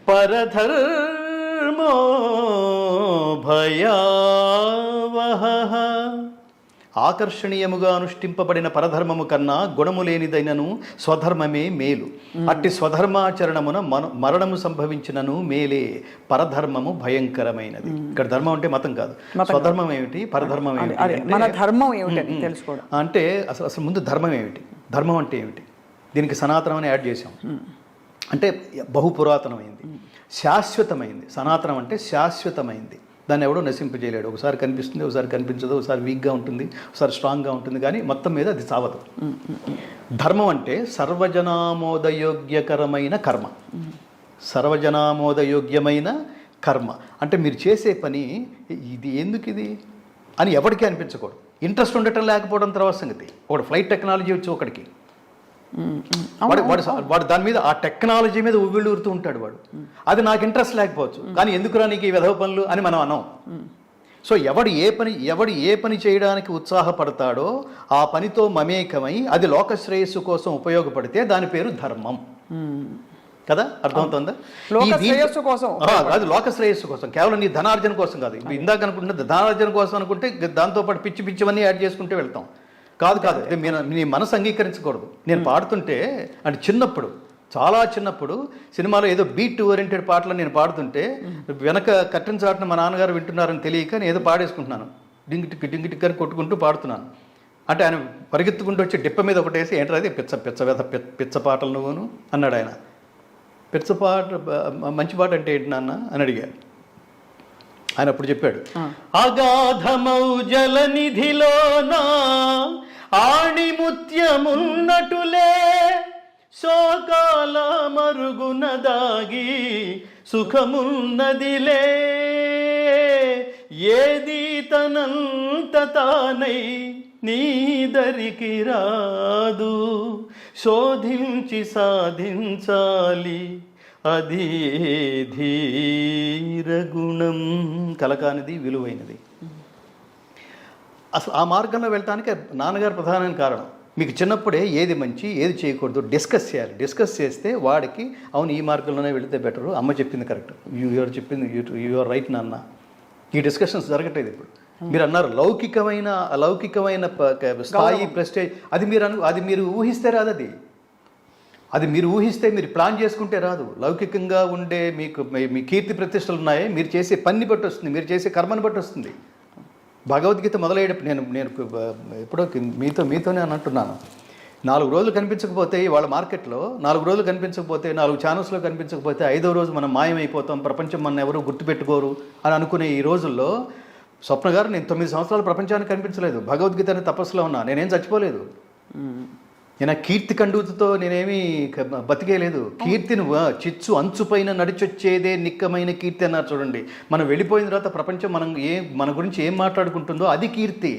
పరధర్మో భయావహః. ఆకర్షణీయముగా అనుష్ఠింపబడిన పరధర్మము కన్నా గుణము లేనిదైనను స్వధర్మమే మేలు. అట్టి స్వధర్మాచరణమున మరణము సంభవించినను మేలే. పరధర్మము భయంకరమైనది. ఇక్కడ ధర్మం అంటే మతం కాదు. స్వధర్మం ఏమిటి, పరధర్మం ఏమిటి, మన ధర్మం ఏమిటి తెలుసుకోవడం. అంటే అసలు ముందు ధర్మం ఏమిటి, ధర్మం అంటే ఏమిటి? దీనికి సనాతనం అని యాడ్ చేసాం. అంటే బహుపురాతనమైంది, శాశ్వతమైంది. సనాతనం అంటే శాశ్వతమైంది. దాన్ని ఎవడో నశింపజేయలేడు. ఒకసారి కనిపిస్తుంది, ఒకసారి కనిపించదు, ఒకసారి వీక్గా ఉంటుంది, ఒకసారి స్ట్రాంగ్గా ఉంటుంది, కానీ మొత్తం మీద అది చావదు. ధర్మం అంటే సర్వజనామోదయోగ్యకరమైన కర్మ. సర్వజనామోదయోగ్యమైన కర్మ అంటే మీరు చేసే పని ఇది ఎందుకు ఇది అని ఎవరికి అనిపించకూడదు. ఇంట్రెస్ట్ ఉండటం లేకపోవడం తర్వాత సంగతి. ఒకటి ఫ్లైట్ టెక్నాలజీ వచ్చి ఒకటికి వాడు దాని మీద, ఆ టెక్నాలజీ మీద ఉవ్విళ్ళూరుతూ ఉంటాడు వాడు. అది నాకు ఇంట్రెస్ట్ లేకపోవచ్చు, కానీ ఎందుకురా నీకు ఈ విధవ పనులు అని మనం అన్నాం. సో ఎవడు ఏ పని చేయడానికి ఉత్సాహపడతాడో ఆ పనితో మమేకమై అది లోక శ్రేయస్సు కోసం ఉపయోగపడితే దాని పేరు ధర్మం కదా. అర్థమవుతుందా? అది లోక శ్రేయస్సు కోసం, కేవలం నీ ధనార్జన కోసం కాదు. ఇందాక అనుకుంటే ధనార్జన కోసం అనుకుంటే దాంతోపాటు పిచ్చివన్నీ యాడ్ చేసుకుంటూ వెళ్తాం. కాదు నీ మనసు అంగీకరించకూడదు. నేను పాడుతుంటే అంటే చిన్నప్పుడు, చాలా చిన్నప్పుడు సినిమాలో ఏదో బీట్ ఓరియంటెడ్ పాటలు నేను పాడుతుంటే వెనక కర్టెన్ చాటున మా నాన్నగారు వింటున్నారని తెలియక నేను ఏదో పాడేసుకుంటున్నాను. డింగి టిక్ అని కొట్టుకుంటూ పాడుతున్నాను. అంటే ఆయన పరిగెత్తుకుంటూ వచ్చి డిప్ప మీద ఒకటేసి ఏంటో అది పిచ్చ పాటలు నువ్వును అన్నాడు ఆయన. పిచ్చ పాట, మంచి పాట అంటే ఏంటి నాన్న అని అడిగాడు. ఆయన అప్పుడు చెప్పాడు, అగాధమౌ జలనిధిలోనా ఆణిముత్యమున్నటులే శోకాల మరుగున దాగి సుఖమున్నదిలే. ఏది తనంత తానై నీదరికి రాదు, శోధించి సాధించాలి అది ధీరగుణం. కలకానిది, విలువైనది. అసలు ఆ మార్గంలో వెళ్ళటానికి నాన్నగారు ప్రధానమైన కారణం. మీకు చిన్నప్పుడే ఏది మంచి ఏది చేయకూడదు డిస్కస్ చేయాలి. డిస్కస్ చేస్తే వాడికి అవును ఈ మార్గంలోనే వెళితే బెటరు, అమ్మ చెప్పింది కరెక్ట్, యూఆర్ చెప్పింది యూఆర్ రైట్ నాన్న. ఈ డిస్కషన్స్ జరగట్లేదు ఇప్పుడు. మీరు అన్నారు లౌకికమైన స్థాయి, ప్రెస్టేజ్, అది మీరు ఊహిస్తే రాదు. అది మీరు ఊహిస్తే, మీరు ప్లాన్ చేసుకుంటే రాదు. లౌకికంగా ఉండే మీ కీర్తి ప్రతిష్టలు ఉన్నాయి, మీరు చేసే పని బట్టి వస్తుంది, మీరు చేసే కర్మని బట్టి వస్తుంది. భగవద్గీత మొదలయ్యేటప్పుడు నేను ఎప్పుడో మీతోనే అని అంటున్నాను, 4 రోజులు కనిపించకపోతే వాళ్ళ మార్కెట్లో 4 రోజులు కనిపించకపోతే 4 ఛానల్స్లో కనిపించకపోతే 5వ రోజు మనం మాయమైపోతాం, ప్రపంచం మన ఎవరు గుర్తుపెట్టుకోరు అని అనుకునే ఈ రోజుల్లో స్వప్న గారు, నేను 9 సంవత్సరాలు ప్రపంచానికి కనిపించలేదు, భగవద్గీత అనే తపస్సులో ఉన్నా, నేనేం చచ్చిపోలేదు, నేను కీర్తి కండుతో నేనేమీ బతికేయలేదు. కీర్తిని చిచ్చు అంచుపైన నడిచొచ్చేదే నిక్కమైన కీర్తి అన్నారు చూడండి. మనం వెళ్ళిపోయిన తర్వాత ప్రపంచం మన గురించి ఏం మాట్లాడుకుంటుందో అది కీర్తి.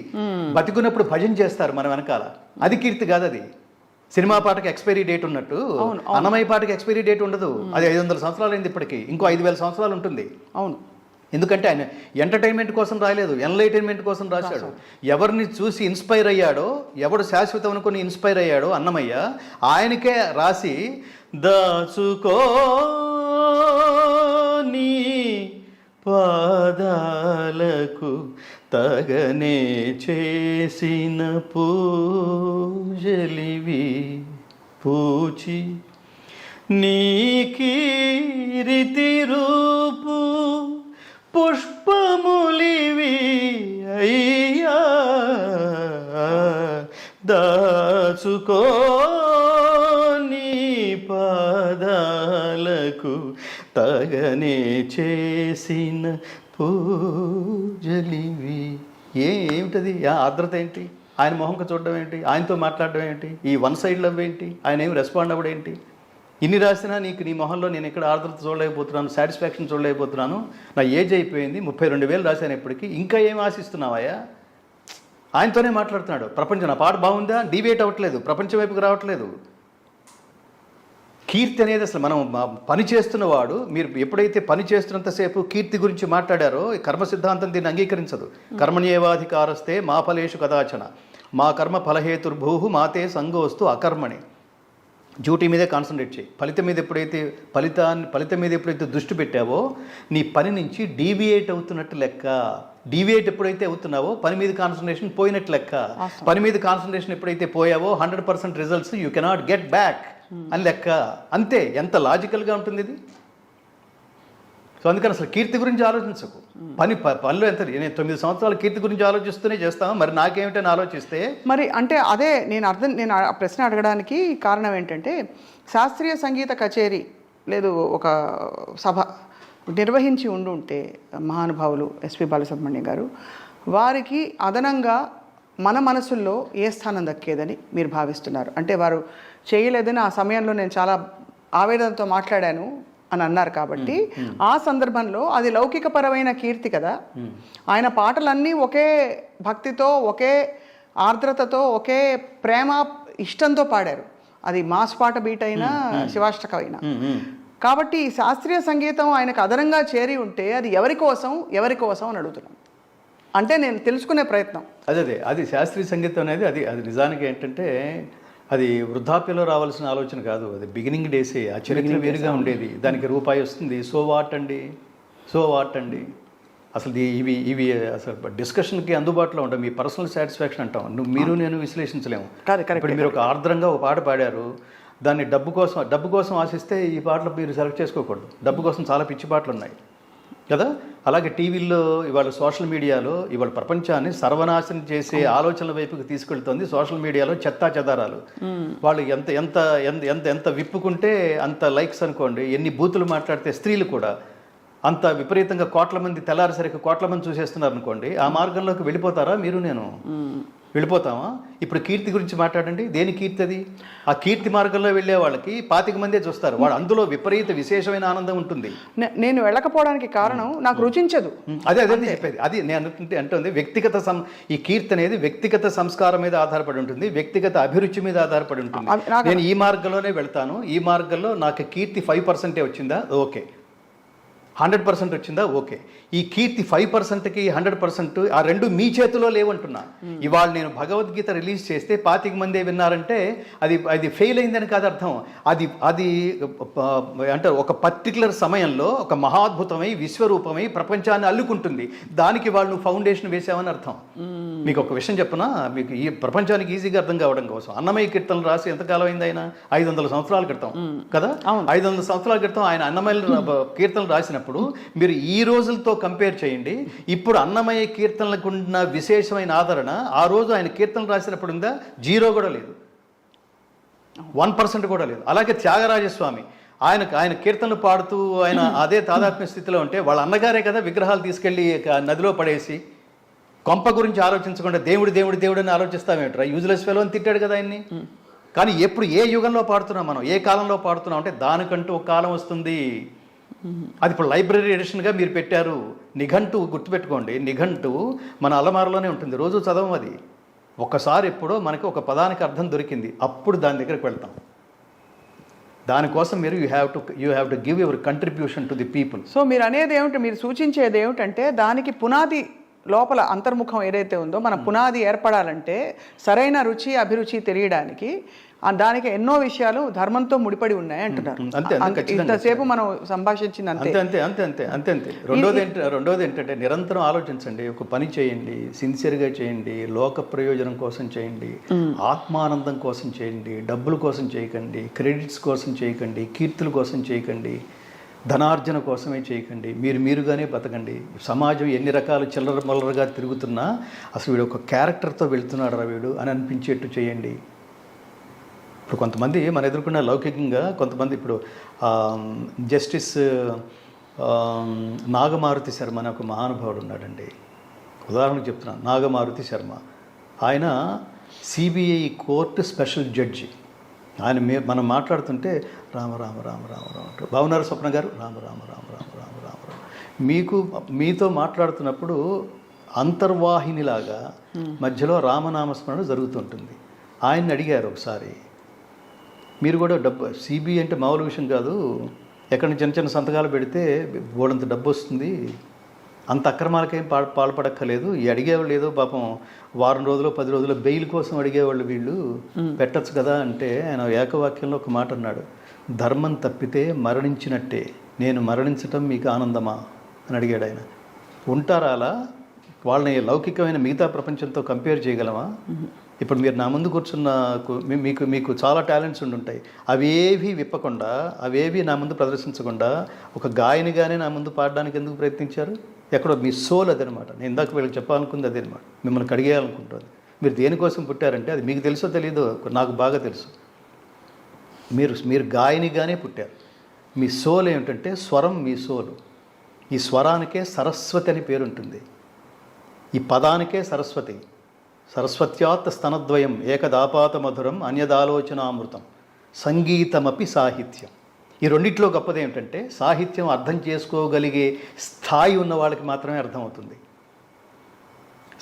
బతికున్నప్పుడు భజన చేస్తారు మన వెనకాల, అది కీర్తి కాదు. అది సినిమా పాటకి ఎక్స్పైరీ డేట్ ఉన్నట్టు అన్నమయ్య పాటకి ఎక్స్పైరీ డేట్ ఉండదు. అది 500 సంవత్సరాలు అయింది, ఇప్పటికీ ఇంకో 5000 సంవత్సరాలు ఉంటుంది. అవును, ఎందుకంటే ఆయన ఎంటర్టైన్మెంట్ కోసం రాయలేదు, ఎన్లైటైన్మెంట్ కోసం రాశాడు. ఎవరిని చూసి ఇన్స్పైర్ అయ్యాడో, ఎవడు శాశ్వతం అనుకుని ఇన్స్పైర్ అయ్యాడో అన్నమయ్య, ఆయనకే రాసి దాచుకో నీ పాదాలకు తగనే చేసిన పూజలివి పూచి నీ కీర్తి రూపు పుష్పములివి అయ్యా దాచుకో నీ పాదాలకు తగనే చేసిన పూజలివి. ఏమిటది? ఆర్ద్రత ఏంటి? ఆయన మొహంక చూడడం ఏంటి? ఆయనతో మాట్లాడడం ఏంటి? ఈ వన్ సైడ్ లవ్ ఏంటి? ఆయన ఏమి రెస్పాండ్ అవ్వడం ఏంటి? ఇన్ని రాసినా నీకు నీ మొహంలో నేను ఎక్కడ ఆర్ద్రత చూడలేకపోతున్నాను, సాటిస్ఫాక్షన్ చూడలేకపోతున్నాను. నా ఏజ్ అయిపోయింది, 32,000 రాశాను ఇప్పటికీ, ఇంకా ఏం ఆశిస్తున్నావయ్యా? ఆయనతోనే మాట్లాడుతున్నాడు. ప్రపంచం నా పాట బాగుందా, డీవియేట్ అవ్వట్లేదు, ప్రపంచం వైపుకి రావట్లేదు. కీర్తి అనేది అసలు మనం పని చేస్తున్నవాడు, మీరు ఎప్పుడైతే పని చేస్తున్నంతసేపు కీర్తి గురించి మాట్లాడారో, కర్మ సిద్ధాంతం దీన్ని అంగీకరించదు. కర్మణ్యేవాధికారస్తే మా ఫలేషు కదాచన మా కర్మ ఫలహేతుర్భూ మాతే సంగోస్తు అకర్మణి. డ్యూటీ మీదే కాన్సన్ట్రేట్ చేయి. ఫలితం మీద ఎప్పుడైతే దృష్టి పెట్టావో నీ పని నుంచి డీవియేట్ అవుతున్నట్టు లెక్క. డీవియేట్ ఎప్పుడైతే అవుతున్నావో పని మీద కాన్సన్ట్రేషన్ పోయినట్టు లెక్క. పని మీద కాన్సన్ట్రేషన్ ఎప్పుడైతే పోయావో 100% results you cannot get back అని లెక్క. అంతే. ఎంత లాజికల్గా ఉంటుంది ఇది. సో అందుకని అసలు కీర్తి గురించి ఆలోచించకు. పనిలో ఎంత, నేను 9 సంవత్సరాల కీర్తి గురించి ఆలోచిస్తూనే చేస్తాను, మరి నాకేమిటని ఆలోచిస్తే మరి అంటే అదే నేను ఆ ప్రశ్న అడగడానికి కారణం ఏంటంటే, శాస్త్రీయ సంగీత కచేరీ లేదు ఒక సభ నిర్వహించి ఉండుంటే మహానుభావులు ఎస్పి బాలసుబ్రహ్మణ్యం గారు, వారికి అదనంగా మన మనసుల్లో ఏ స్థానం దక్కేదని మీరు భావిస్తున్నారు? అంటే వారు చేయలేదని ఆ సమయంలో నేను చాలా ఆవేదనతో మాట్లాడాను అని అన్నారు కాబట్టి, ఆ సందర్భంలో అది లౌకికపరమైన కీర్తి కదా. ఆయన పాటలన్నీ ఒకే భక్తితో, ఒకే ఆర్ద్రతతో, ఒకే ప్రేమ ఇష్టంతో పాడారు. అది మాస్ పాట బీట్ అయినా శివాష్టకం అయినా. కాబట్టి ఈ శాస్త్రీయ సంగీతం ఆయనకు అదనంగా చేరి ఉంటే అది ఎవరి కోసం అని అడుగుతున్నాను. అంటే నేను తెలుసుకునే ప్రయత్నం అది శాస్త్రీయ సంగీతం అనేది అది నిజానికి ఏంటంటే అది వృద్ధాప్యలో రావాల్సిన ఆలోచన కాదు. అది బిగినింగ్ డేసే. ఆ చరిత్ర వేరుగా ఉండేది. దానికి రూపాయి వస్తుంది. సో వాట్ అండి అసలు ఇవి అసలు డిస్కషన్కి అందుబాటులో ఉంటాం. మీ పర్సనల్ సాటిస్ఫాక్షన్ అంటాం. మీరు నేను విశ్లేషించలేము. ఇప్పుడు మీరు ఒక ఆర్ద్రంగా ఒక పాట పాడారు, దాన్ని డబ్బు కోసం ఆశిస్తే ఈ పాటలు మీరు సెలెక్ట్ చేసుకోకూడదు. డబ్బు కోసం చాలా పిచ్చి పాటలు ఉన్నాయి కదా. అలాగే టీవీల్లో ఇవాళ సోషల్ మీడియాలో ఇవాళ ప్రపంచాన్ని సర్వనాశనం చేసే ఆలోచనల వైపుకి తీసుకెళ్తుంది సోషల్ మీడియాలో చెత్తా చెదారాలు. వాళ్ళు ఎంత ఎంత ఎంత ఎంత విప్పుకుంటే అంత లైక్స్ అనుకోండి. ఎన్ని బూతులు మాట్లాడితే స్త్రీలు కూడా అంత విపరీతంగా తెల్లారిసరికి కోట్ల మంది చూసేస్తున్నారు అనుకోండి. ఆ మార్గంలోకి వెళ్ళిపోతారా మీరు నేను? వెళ్ళిపోతామా? ఇప్పుడు కీర్తి గురించి మాట్లాడండి. దేని కీర్తి అది? ఆ కీర్తి మార్గంలో వెళ్ళే వాళ్ళకి 25 మందే చూస్తారు. వాడు అందులో విపరీత విశేషమైన ఆనందం ఉంటుంది. నేను వెళ్ళకపోవడానికి కారణం నాకు రుచించదు. అదే చెప్పేది. అది నేను అంటుంది ఈ కీర్తి అనేది వ్యక్తిగత సంస్కారం మీద ఆధారపడి ఉంటుంది, వ్యక్తిగత అభిరుచి మీద ఆధారపడి ఉంటుంది. నేను ఈ మార్గంలోనే వెళ్తాను, ఈ మార్గంలో నాకు కీర్తి 5% వచ్చిందా ఓకే, 100% వచ్చిందా ఓకే. ఈ కీర్తి 5%కి 100% ఆ రెండు మీ చేతిలో లేవంటున్నా. ఇవాళ నేను భగవద్గీత రిలీజ్ చేస్తే 25 మందే విన్నారంటే అది ఫెయిల్ అయిందని కాదు అర్థం. అది అంటే ఒక పర్టికులర్ సమయంలో ఒక మహాద్భుతమై విశ్వరూపమై ప్రపంచాన్ని అల్లుకుంటుంది. దానికి వాళ్ళు ఫౌండేషన్ వేసామని అర్థం. మీకు ఒక విషయం చెప్పనా, మీకు ఈ ప్రపంచానికి ఈజీగా అర్థం కావడం కోసం అన్నమయ్య కీర్తనలు రాసి ఎంతకాలం అయింది? ఆయన 500 సంవత్సరాల క్రితం కదా. 500 సంవత్సరాల క్రితం ఆయన అన్నమయ్య కీర్తనలు రాసినప్పుడు మీరు ఈ రోజులతో కంపేర్ చేయండి. ఇప్పుడు అన్నమయ్య కీర్తనలకు ఉన్న విశేషమైన ఆదరణ ఆ రోజు ఆయన కీర్తనలు రాసినప్పుడు ఉందా? 0 కూడా లేదు. 1% కూడా లేదు. అలాగే త్యాగరాజస్వామి ఆయన కీర్తనలు పాడుతూ ఆయన అదే తాదాత్మ్య స్థితిలో ఉంటే వాళ్ళ అన్నగారే కదా విగ్రహాలు తీసుకెళ్ళి నదిలో పడేసి కొంప గురించి ఆలోచించకుండా దేవుడు దేవుడు దేవుడు అని ఆలోచిస్తామేంట్రా, యూజ్లెస్ ఫెలో అని తిట్టాడు కదా ఆయన్ని. కానీ ఎప్పుడు ఏ యుగంలో పాడుతున్నాం మనం, ఏ కాలంలో పాడుతున్నాం అంటే దానికంటూ ఒక కాలం వస్తుంది. అది ఇప్పుడు లైబ్రరీ ఎడిషన్గా మీరు పెట్టారు. నిఘంటు గుర్తుపెట్టుకోండి, నిఘంటు మన అలమారలోనే ఉంటుంది, రోజు చదవం అది. ఒక్కసారి ఎప్పుడో మనకి ఒక పదానికి అర్థం దొరికింది, అప్పుడు దాని దగ్గరికి వెళ్తాం. దానికోసం మీరు you have to give your contribution to the people. So మీరు అనేది ఏమిటి, మీరు సూచించేది ఏమిటంటే దానికి పునాది లోపల అంతర్ముఖం ఏదైతే ఉందో మన పునాది ఏర్పడాలంటే సరైన రుచి అభిరుచి తెలియడానికి దానికి ఎన్నో విషయాలు ధర్మంతో ముడిపడి ఉన్నాయి అంటున్నారు. ఇంతసేపు మనం సంభాషించింది అంతే అంతే అంతే అంతే అంతే అంతే. రెండోది ఏంటంటే నిరంతరం ఆలోచించండి, ఒక పని చేయండి, సిన్సియర్గా చేయండి, లోక ప్రయోజనం కోసం చేయండి, ఆత్మానందం కోసం చేయండి, డబ్బుల కోసం చేయకండి, క్రెడిట్స్ కోసం చేయకండి, కీర్తుల కోసం చేయకండి, ధనార్జన కోసమే చేయకండి, మీరుగానే బతకండి. సమాజం ఎన్ని రకాల చిల్లర మల్లరగా తిరుగుతున్నా అసలు వీడు ఒక క్యారెక్టర్తో వెళ్తున్నాడు రా వీడు అని అనిపించేట్టు చేయండి. ఇప్పుడు కొంతమంది మన ఎదుర్కొన్న లౌకికంగా కొంతమంది ఇప్పుడు జస్టిస్ నాగమారుతి శర్మ అనే ఒక మహానుభావుడు ఉన్నాడండి. ఉదాహరణకు చెప్తున్నాను, నాగమారుతి శర్మ. ఆయన సిబిఐ కోర్టు స్పెషల్ జడ్జి. ఆయన మనం మాట్లాడుతుంటే రామ రామ రామ రామ రామ అంటారు. బాగున్నారు స్వప్న గారు, రామ రామ రామ రామ రామ రామ రామ. మీతో మాట్లాడుతున్నప్పుడు అంతర్వాహినిలాగా మధ్యలో రామనామస్మరణ జరుగుతుంటుంది. ఆయన్ని అడిగారు ఒకసారి, మీరు కూడా డబ్బు, సిబిఐ అంటే మామూలు విషయం కాదు, ఎక్కడ చిన్న చిన్న సంతకాలు పెడితే బోడంత డబ్బు వస్తుంది, అంత అక్రమాలకేం పాల్పడక్కర్లేదు, ఈ అడిగేవాళ్ళు ఏదో పాపం వారం రోజులు 10 రోజులు బెయిల్ కోసం అడిగేవాళ్ళు, వీళ్ళు పెట్టచ్చు కదా అంటే ఆయన ఏకవాక్యంలో ఒక మాట అన్నాడు, ధర్మం తప్పితే మరణించినట్టే, నేను మరణించటం మీకు ఆనందమా అని అడిగాడు ఆయన. ఉంటారా అలా? వాళ్ళని లౌకికమైన మిగతా ప్రపంచంతో కంపేర్ చేయగలమా? ఇప్పుడు మీరు నా ముందు కూర్చున్న మీకు చాలా టాలెంట్స్ ఉండుంటాయి, అవేవి విప్పకుండా, అవేవి నా ముందు ప్రదర్శించకుండా ఒక గాయనిగానే నా ముందు పాడడానికి ఎందుకు ప్రయత్నించారు? ఎక్కడో మీ సోల్ అదనమాట. నేను ఇందాక వీళ్ళకి చెప్పాలనుకుంది అదనమాట, మిమ్మల్ని కడిగేయాలనుకుంటుంది. మీరు దేనికోసం పుట్టారంటే అది మీకు తెలుసో తెలీదో, నాకు బాగా తెలుసు. మీరు గాయనిగానే పుట్టారు. మీ సోల్ ఏమిటంటే స్వరం, మీ సోలు. ఈ స్వరానికే సరస్వతి అని పేరుంటుంది, ఈ పదానికే సరస్వతి. సరస్వత్యాత్ స్తనద్వయం ఏకదాపాత మధురం అన్యదాలోచనామృతం సంగీతమపి సాహిత్యం. ఈ రెండిట్లో గొప్పది ఏమిటంటే సాహిత్యం అర్థం చేసుకోగలిగే స్థాయి ఉన్న వాళ్ళకి మాత్రమే అర్థమవుతుంది.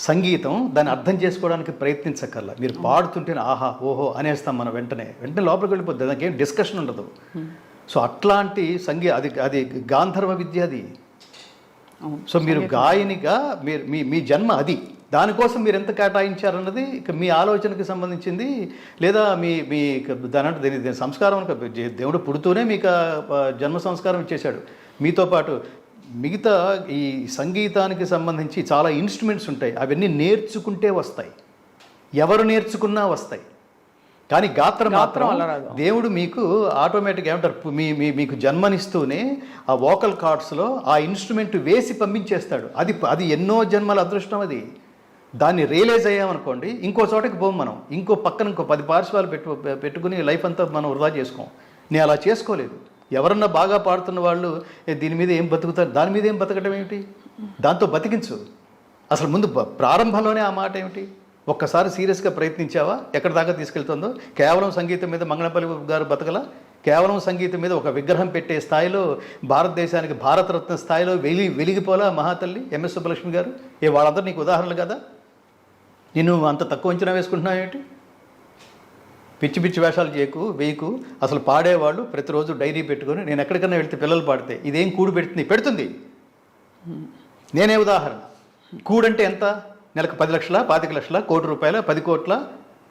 సంగీతం దాన్ని అర్థం చేసుకోవడానికి ప్రయత్నించక్కర్లా, మీరు పాడుతుంటేనే ఆహా ఓహో అనేస్తాం మనం, వెంటనే లోపలికి వెళ్ళిపోద్ది, దానికి ఏం డిస్కషన్ ఉండదు. సో అట్లాంటి అది గాంధర్వ విద్య అది. సో మీరు గాయనిగా మీ జన్మ అది, దానికోసం మీరు ఎంత కేటాయించారన్నది మీ ఆలోచనకి సంబంధించింది. లేదా మీ దీని సంస్కారం, దేవుడు పుడుతూనే మీకు జన్మ సంస్కారం ఇచ్చేశాడు. మీతో పాటు మిగతా ఈ సంగీతానికి సంబంధించి చాలా ఇన్స్ట్రుమెంట్స్ ఉంటాయి, అవన్నీ నేర్చుకుంటే వస్తాయి, ఎవరు నేర్చుకున్నా వస్తాయి. కానీ గాత్రం మాత్రం దేవుడు మీకు ఆటోమేటిక్గా ఏమంటారు, మీకు జన్మనిస్తూనే ఆ వోకల్ కార్డ్స్లో ఆ ఇన్స్ట్రుమెంట్ వేసి పంపించేస్తాడు. అది ఎన్నో జన్మల అదృష్టం అది. దాన్ని రియలైజ్ అయ్యామనుకోండి, ఇంకో చోటకి పోం మనం, ఇంకో 10 పార్శ్వాలు పెట్టుకుని లైఫ్ అంతా మనం వృధా చేసుకోం. నేను అలా చేసుకోలేదు. ఎవరన్నా బాగా పాడుతున్న వాళ్ళు దీని మీద ఏం బతుకుతారు, దాని మీద ఏం బతకడం ఏమిటి, దాంతో బతికించు. అసలు ముందు ప్రారంభంలోనే ఆ మాట ఏమిటి? ఒక్కసారి సీరియస్గా ప్రయత్నించావా? ఎక్కడి దాకా తీసుకెళ్తుందో? కేవలం సంగీతం మీద మంగళపల్లి గారు బతకలా, కేవలం సంగీతం మీద ఒక విగ్రహం పెట్టే స్థాయిలో, భారతదేశానికి భారతరత్న స్థాయిలో వెలిగిపోలా మహాతల్లి ఎంఎస్ సుబ్బలక్ష్మి గారు. వాళ్ళందరూ నీకు ఉదాహరణలు కదా. నేను అంత తక్కువ అంచనా వేసుకుంటున్నావు ఏంటి? పిచ్చి పిచ్చి వేషాలు వేయకు. అసలు పాడేవాళ్ళు ప్రతిరోజు డైరీ పెట్టుకొని, నేను ఎక్కడికన్నా వెళ్తే పిల్లలు పాడితే ఇదేం కూడు పెడుతుంది. నేనే ఉదాహరణ. కూడంటే ఎంత? నెలకు 10 లక్షల, 25 లక్షల, ₹1 కోటి, 10 కోట్ల,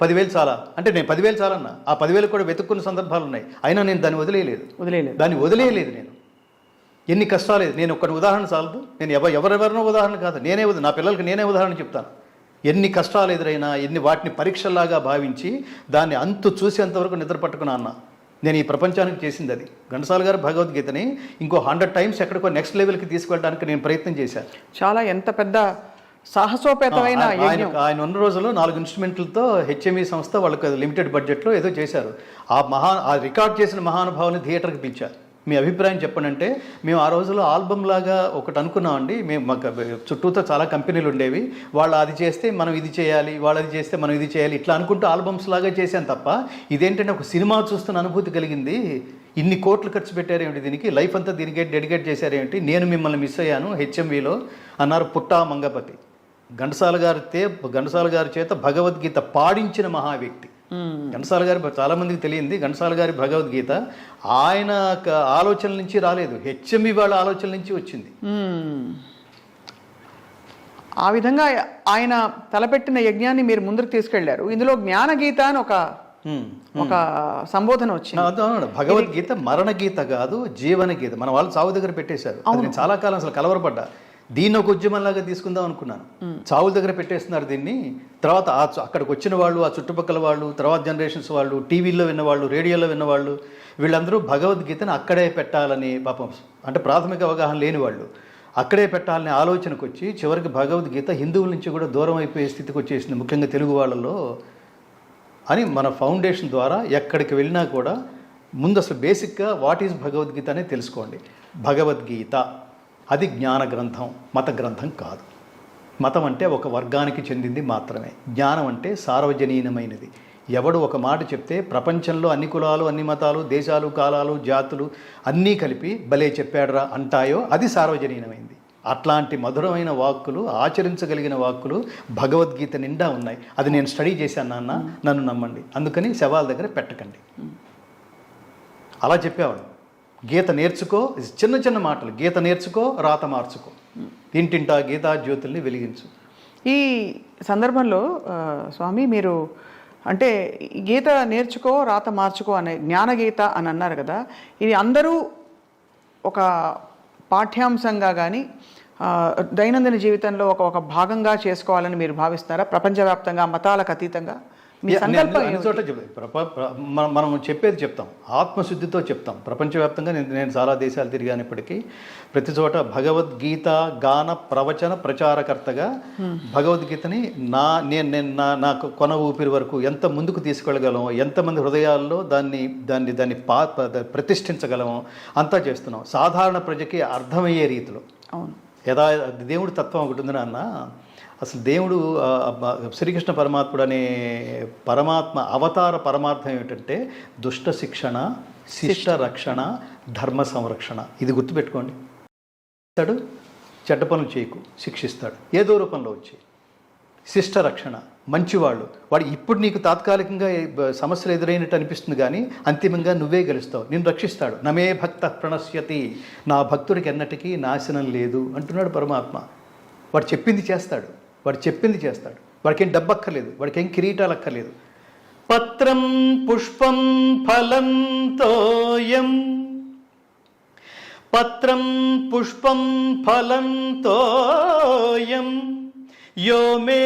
10,000 చాలా అంటే నేను 10,000 చాలన్నా. ఆ 10,000 కూడా వెతుక్కున్న సందర్భాలు ఉన్నాయి. అయినా నేను దాన్ని వదిలేయలేదు. నేను ఎన్ని కష్టాలేదు. నేను ఒక్కటి ఉదాహరణ చాలదు. నేను ఎవరెవరినో ఉదాహరణ కాదు, నా పిల్లలకి నేనే ఉదాహరణ చెప్తాను. ఎన్ని కష్టాలు ఎదురైనా, వాటిని పరీక్షల్లాగా భావించి దాన్ని అంతు చూసేంతవరకు నిద్ర పట్టుకున్నా అన్న. నేను ఈ ప్రపంచానికి చేసింది అది. ఘంటసాల గారు భగవద్గీతని ఇంకో 100 టైమ్స్ ఎక్కడికో నెక్స్ట్ లెవెల్కి తీసుకెళ్ళడానికి నేను ప్రయత్నం చేశాను. చాలా ఎంత పెద్ద సాహసోపేతమైన యజ్ఞం. ఆయన ఉన్న రోజుల్లో 4 ఇన్స్ట్రుమెంట్లతో హెచ్ఎంఈ సంస్థ వాళ్ళకి లిమిటెడ్ బడ్జెట్లో ఏదో చేశారు. ఆ రికార్డ్ చేసిన మహానుభావుని థియేటర్కి పిలిచారు. మీ అభిప్రాయం చెప్పండి అంటే, మేము ఆ రోజుల్లో ఆల్బమ్ లాగా ఒకటి అనుకున్నామండి. మేము మాకు చుట్టూతో చాలా కంపెనీలు ఉండేవి. వాళ్ళు అది చేస్తే మనం ఇది చేయాలి, వాళ్ళు అది చేస్తే మనం ఇది చేయాలి, ఇట్లా అనుకుంటూ ఆల్బమ్స్ లాగా చేశాను తప్ప ఇదేంటంటే ఒక సినిమా చూస్తున్న అనుభూతి కలిగింది. ఇన్ని కోట్లు ఖర్చు పెట్టారేమిటి దీనికి, లైఫ్ అంతా దీనికి డెడికేట్ చేశారేమిటి, నేను మిమ్మల్ని మిస్ అయ్యాను హెచ్ఎంవిలో అన్నారు పుట్టా మంగపతి. ఘంటసాల గారి చేత భగవద్గీత పాడించిన మహా వ్యక్తి ఘంటసాల గారి. చాలా మందికి తెలియంది ఘంటసాల గారి భగవద్గీత ఆయన ఆలోచనల నుంచి రాలేదు, హెచ్ఎంవి వాళ్ళ ఆలోచనల నుంచి వచ్చింది. ఆ విధంగా ఆయన తలపెట్టిన యజ్ఞాన్ని మీరు ముందుకు తీసుకెళ్లారు. ఇందులో జ్ఞానగీత అని ఒక సంబోధన వచ్చింది. భగవద్గీత మరణ గీత కాదు, జీవన గీత. మన వాళ్ళు చావు దగ్గర పెట్టేశారు. నేను చాలా కాలం అసలు కలవరపడ్డా. దీన్ని ఒక ఉద్యమంలాగా తీసుకుందాం అనుకున్నాను. చావుల దగ్గర పెట్టేస్తున్నారు దీన్ని. తర్వాత అక్కడికి వచ్చిన వాళ్ళు, ఆ చుట్టుపక్కల వాళ్ళు, తర్వాత జనరేషన్స్ వాళ్ళు, టీవీల్లో విన్నవాళ్ళు, రేడియోలో విన్నవాళ్ళు, వీళ్ళందరూ భగవద్గీతను అక్కడే పెట్టాలని పాపం అంటే ప్రాథమిక అవగాహన లేని వాళ్ళు అక్కడే పెట్టాలనే ఆలోచనకు వచ్చి చివరికి భగవద్గీత హిందువుల నుంచి కూడా దూరం అయిపోయే స్థితికి వచ్చేసింది, ముఖ్యంగా తెలుగు వాళ్ళలో అని మన ఫౌండేషన్ ద్వారా ఎక్కడికి వెళ్ళినా కూడా ముందు అసలు బేసిక్గా వాట్ ఈజ్ భగవద్గీత అనేది తెలుసుకోండి. భగవద్గీత అది జ్ఞాన గ్రంథం, మత గ్రంథం కాదు. మతం అంటే ఒక వర్గానికి చెందింది మాత్రమే. జ్ఞానం అంటే సార్వజనీనమైనది. ఎవడు ఒక మాట చెప్తే ప్రపంచంలో అన్ని కులాలు, అన్ని మతాలు, దేశాలు, కాలాలు, జాతులు అన్నీ కలిపి భలే చెప్పాడురా అంటాయో అది సార్వజనీనమైంది. అట్లాంటి మధురమైన వాక్కులు, ఆచరించగలిగిన వాక్కులు భగవద్గీత నిండా ఉన్నాయి. అది నేను స్టడీ చేశాను నాన్న, నన్ను నమ్మండి. అందుకని శవాల దగ్గర పెట్టకండి అలా చెప్పేవాడు. గీత నేర్చుకో, చిన్న చిన్న మాటలు. గీత నేర్చుకో, రాత మార్చుకో, ఇంటింటా గీతా జ్యోతుల్ని వెలిగించు. ఈ సందర్భంలో స్వామి మీరు అంటే గీత నేర్చుకో, రాత మార్చుకో అనే జ్ఞానగీత అని అన్నారు కదా, ఇది అందరూ ఒక పాఠ్యాంశంగా కానీ దైనందిన జీవితంలో ఒక భాగంగా చేసుకోవాలని మీరు భావిస్తారా? ప్రపంచవ్యాప్తంగా మతాలకు అతీతంగా మీ సంకల్పం చోట మనం చెప్పేది చెప్తాం, ఆత్మశుద్ధితో చెప్తాం. ప్రపంచవ్యాప్తంగా నేను చాలా దేశాలు తిరిగానప్పటికీ ప్రతి చోట భగవద్గీత గాన ప్రవచన ప్రచారకర్తగా భగవద్గీతని నా కొన ఊపిరి వరకు ఎంత ముందుకు తీసుకెళ్ళగలమో, ఎంతమంది హృదయాల్లో దాన్ని ప్రతిష్ఠించగలమో అంతా చేస్తున్నాం. సాధారణ ప్రజకి అర్థమయ్యే రీతిలో. అవును, దేవుడి తత్వం ఒకటి ఉంది నాన్న. అసలు దేవుడు శ్రీకృష్ణ పరమాత్ముడు అనే పరమాత్మ అవతార పరమార్థం ఏమిటంటే దుష్ట శిక్షణ, శిష్ట రక్షణ, ధర్మ సంరక్షణ. ఇది గుర్తుపెట్టుకోండి. ఇస్తాడు, చెడ్డ పనులు చేయకు, శిక్షిస్తాడు ఏదో రూపంలో వచ్చి. శిష్ట రక్షణ, మంచివాళ్ళు. వాడు ఇప్పుడు నీకు తాత్కాలికంగా సమస్యలు ఎదురైనట్టు అనిపిస్తుంది కానీ అంతిమంగా నువ్వే గెలుస్తావు, నిన్ను రక్షిస్తాడు. నమే భక్త ప్రణశ్యతి, నా భక్తుడికి ఎన్నటికీ నాశనం లేదు అంటున్నాడు పరమాత్మ. వాడు చెప్పింది చేస్తాడు, వాడికి ఏం డబ్బు అక్కర్లేదు, వాడికి ఏం కిరీటాలు అక్కర్లేదు. పత్రం పుష్పం ఫలం తోయం, పత్రం పుష్పం ఫలం తోయం యో మే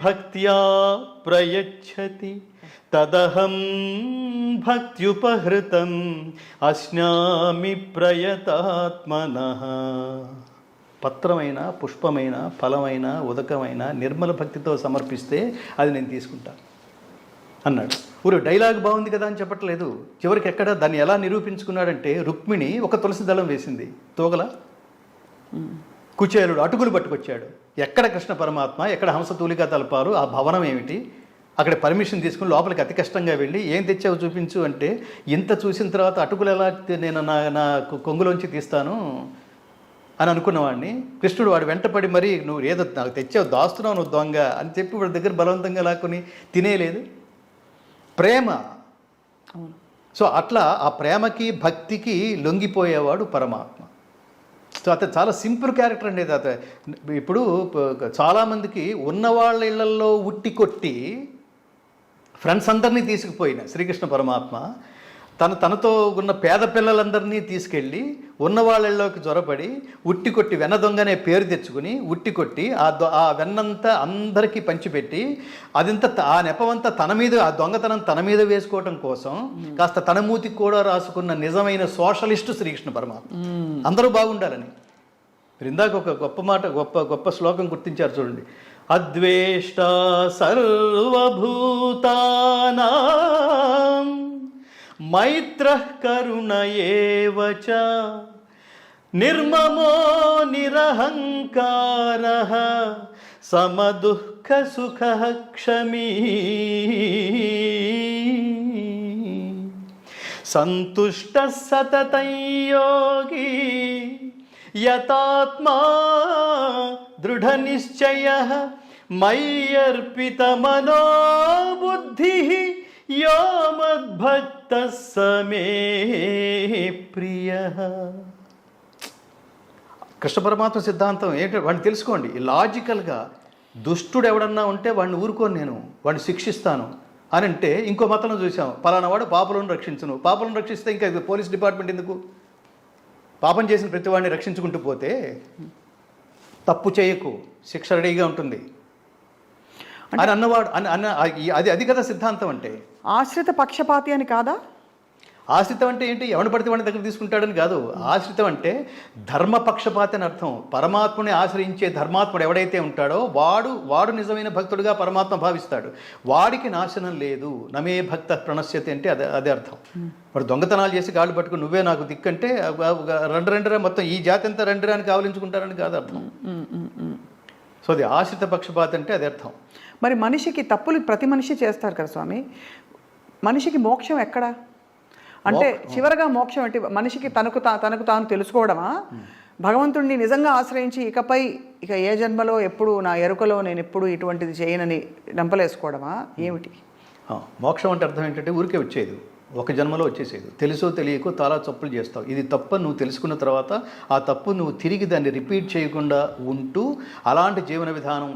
భక్త్యా ప్రయచ్చతి తదహం భక్త్యుపహృతం అస్నామి ప్రయతాత్మనః. పత్రమైన, పుష్పమైన, ఫలమైన, ఉదకమైన నిర్మల భక్తితో సమర్పిస్తే అది నేను తీసుకుంటాను అన్నాడు. ఊరు డైలాగ్ బాగుంది కదా అని చెప్పట్లేదు. చివరికి ఎక్కడ దాన్ని ఎలా నిరూపించుకున్నాడంటే, రుక్మిణి ఒక తులసి దళం వేసింది తోగల, కుచేలుడు అటుకులు పట్టుకొచ్చాడు. ఎక్కడ కృష్ణ పరమాత్మ, ఎక్కడ హంసతూలికా తలపాలు, ఆ భవనం ఏమిటి, అక్కడ పర్మిషన్ తీసుకుని లోపలికి అతి కష్టంగా వెళ్ళి ఏం తెచ్చావు చూపించు అంటే, ఇంత చూసిన తర్వాత అటుకులు ఎలా నేను నా కొంగులోంచి తీస్తాను అని అనుకున్నవాడిని. కృష్ణుడు వాడు వెంటపడి మరి నువ్వు ఏదో నాకు తెచ్చావు, దాస్తున్నావు నువ్వు దొంగ అని చెప్పి వాడి దగ్గర బలవంతంగా లాక్కుని తినేయలేదు. ప్రేమ. సో అట్లా ఆ ప్రేమకి భక్తికి లొంగిపోయేవాడు పరమాత్మ. సో అతను చాలా సింపుల్ క్యారెక్టర్ అండి. ఇప్పుడు చాలామందికి ఉన్న వాళ్ళ ఇళ్లలో ఉట్టి కొట్టి ఫ్రెండ్స్ అందరినీ తీసుకుపోయిన శ్రీకృష్ణ పరమాత్మ తనతో ఉన్న పేద పిల్లలందరినీ తీసుకెళ్ళి ఉన్న వాళ్ళలోకి జొరపడి ఉట్టి కొట్టి వెన్న దొంగనే పేరు తెచ్చుకుని ఉట్టి కొట్టి ఆ వెన్నంతా అందరికీ పంచిపెట్టి అదంతా ఆ నెపమంతా ఆ దొంగతనం తన మీద వేసుకోవటం కోసం కాస్త తన మూతికి కూడా రాసుకున్న నిజమైన సోషలిస్టు శ్రీకృష్ణ పరమాత్మ. అందరూ బాగుండాలని. మీరు ఇందాక ఒక గొప్ప మాట గొప్ప శ్లోకం గుర్తించారు చూడండి. అద్వేష్ట సర్వభూతానాం మైత్రః కరుణ ఏవ చ నిర్మమో నిరహంకారః సమదుఃఖ సుఖః క్షమీ సంతుష్టః సతతం యోగి యతాత్మా దృఢనిశ్చయః మయ్యర్పితమనో బుద్ధిః యో మద్భక్తః స మే ప్రియః. కృష్ణ పరమాత్మ సిద్ధాంతం ఏంటంటే వాడిని తెలుసుకోండి. లాజికల్గా దుష్టుడు ఎవడన్నా ఉంటే వాడిని ఊరుకోను, నేను వాడిని శిక్షిస్తాను అని అంటే, ఇంకో మతంలో చూసాం పలానా వాడు పాపులను రక్షించును. పాపులను రక్షిస్తే ఇంకా పోలీస్ డిపార్ట్మెంట్ ఎందుకు? పాపం చేసిన ప్రతి వాడిని రక్షించుకుంటూ పోతే తప్పు చేయకు, శిక్ష రెడీగా ఉంటుంది అని అన్నవాడు అది కదా సిద్ధాంతం అంటే. ఆశ్రిత పక్షపాతి అని కాదా? ఆశ్రితం అంటే ఏంటి? ఎవడు పడితే వాడిని దగ్గర తీసుకుంటాడని కాదు. ఆశ్రితం అంటే ధర్మపక్షపాతి అని అర్థం. పరమాత్మని ఆశ్రయించే ధర్మాత్ముడు ఎవడైతే ఉంటాడో వాడు నిజమైన భక్తుడిగా పరమాత్మ భావిస్తాడు. వాడికి నాశనం లేదు. నమే భక్త ప్రణశ్యతి అంటే అదే అర్థం. వాడు దొంగతనాలు చేసి గాళ్ళు పట్టుకుని నువ్వే నాకు దిక్కంటే రెండరా మొత్తం ఈ జాతి అంతా రెండరాని కావలించుకుంటారని కాదు అర్థం. సో అది ఆశ్రిత పక్షపాతి అంటే అదే అర్థం. మరి మనిషికి తప్పులు ప్రతి మనిషి చేస్తారు కదా స్వామి, మనిషికి మోక్షం ఎక్కడా? అంటే చివరగా మోక్షం అంటే మనిషికి తనకు తాను తెలుసుకోవడమా? భగవంతుడిని నిజంగా ఆశ్రయించి ఇక ఏ జన్మలో ఎప్పుడు నా ఎరుకలో నేను ఎప్పుడు ఇటువంటిది చేయనని నంపలేసుకోవడమా ఏమిటి? మోక్షం అంటే అర్థం ఏంటంటే ఊరికే వచ్చేది, ఒక జన్మలో వచ్చేసేది. తెలుసో తెలియకో చాలా తప్పులు చేస్తావు. ఇది తప్పని నువ్వు తెలుసుకున్న తర్వాత ఆ తప్పు నువ్వు తిరిగి దాన్ని రిపీట్ చేయకుండా ఉంటూ అలాంటి జీవన విధానం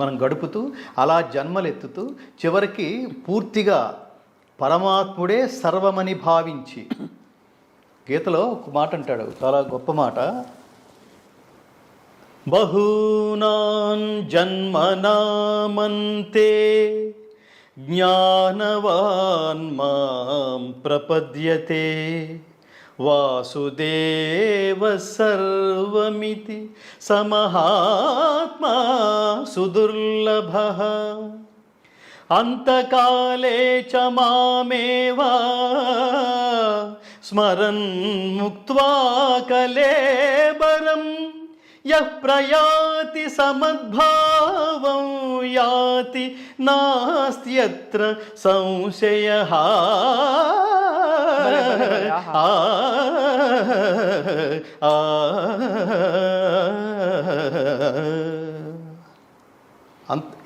మనం గడుపుతూ అలా జన్మలెత్తుతూ చివరికి పూర్తిగా పరమాత్ముడే సర్వమని భావించి, గీతలో ఒక మాట అంటాడు, చాలా గొప్ప మాట. బహూనాం జన్మనామంతే జ్ఞానవాన్ మాం ప్రపద్యతే వాసుదేవ సర్వమితి సమహాత్మా సుదుర్లభః అంతకాలే చ మామేవా స్మరన్ ముక్త్వా కలేబరం యః ప్రయాతి సమద్భావం యాతి నాస్త్యత్ర సంశయః.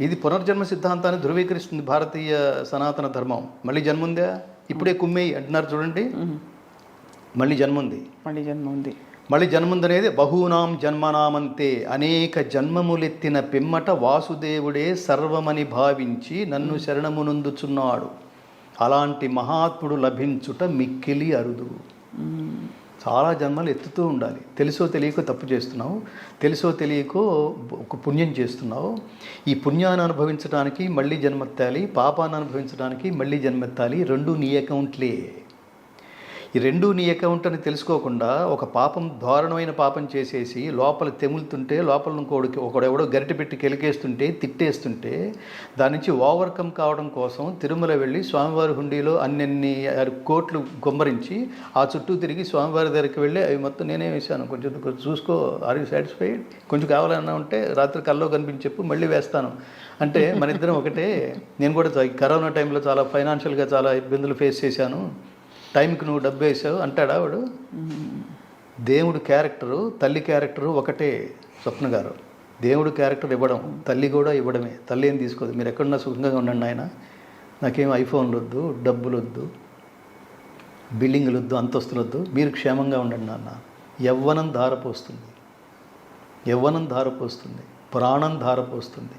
ఇది పునర్జన్మ సిద్ధాంతాన్ని ధృవీకరిస్తుంది భారతీయ సనాతన ధర్మం. మళ్ళీ జన్మ ఉందా? ఇప్పుడే కుమ్మేయి అంటున్నారు చూడండి. మళ్ళీ జన్మ ఉంది. మళ్ళీ జన్ముందనేది బహూనాం జన్మనామంతే, అనేక జన్మములెత్తిన పిమ్మట వాసుదేవుడే సర్వమని భావించి నన్ను శరణమునందుచున్నాడు. అలాంటి మహాత్ముడు లభించుట మిక్కిలి అరుదు. చాలా జన్మలు ఎత్తుతూ ఉండాలి. తెలుసో తెలియకో తప్పు చేస్తున్నావు, తెలుసో తెలియకో ఒక పుణ్యం చేస్తున్నావు. ఈ పుణ్యాన్ని అనుభవించడానికి మళ్ళీ జన్మెత్తాలి, పాపాన్ని అనుభవించడానికి మళ్ళీ జన్మెత్తాలి. రెండూ నీ అకౌంట్లే. ఈ రెండూ నీ అకౌంట్ అని తెలుసుకోకుండా ఒక దారుణమైన పాపం చేసేసి లోపల తెములుతుంటే, లోపల ఒకడెవడో గరిటె పెట్టి కెలికేస్తుంటే, తిట్టేస్తుంటే, దాని నుంచి ఓవర్కమ్ కావడం కోసం తిరుమల వెళ్ళి స్వామివారి హుండీలో అన్ని కోట్లు గుమ్మరించి ఆ చుట్టూ తిరిగి స్వామివారి దగ్గరికి వెళ్ళి అవి మొత్తం నేనే వేశాను, కొంచెం చూసుకో, ఆర్ యూ సాటిస్ఫైడ్, కొంచెం కావాలన్నా ఉంటే రాత్రి కల్లో కనిపించి చెప్పు, మళ్ళీ వేస్తాను అంటే మన ఇద్దరం ఒకటే. నేను కూడా కరోనా టైంలో చాలా ఫైనాన్షియల్గా చాలా ఇబ్బందులు ఫేస్ చేశాను, టైంకి నువ్వు డబ్బు వేసావు అంటాడా వాడు? దేవుడు క్యారెక్టరు, తల్లి క్యారెక్టరు ఒకటే. స్వప్న గారు, దేవుడు క్యారెక్టర్ ఇవ్వడం, తల్లి కూడా ఇవ్వడమే. తల్లి ఏం తీసుకోదు. మీరు ఎక్కడున్నా సుఖంగా ఉండండి ఆయన, నాకేం ఐఫోన్లు వద్దు, డబ్బులు వద్దు, బిల్డింగ్లు వద్దు, అంతస్తులు వద్దు, మీరు క్షేమంగా ఉండండి నాన్న. యవ్వనం ధారపోస్తుంది, యవ్వనం ధారపోస్తుంది, ప్రాణం ధారపోస్తుంది.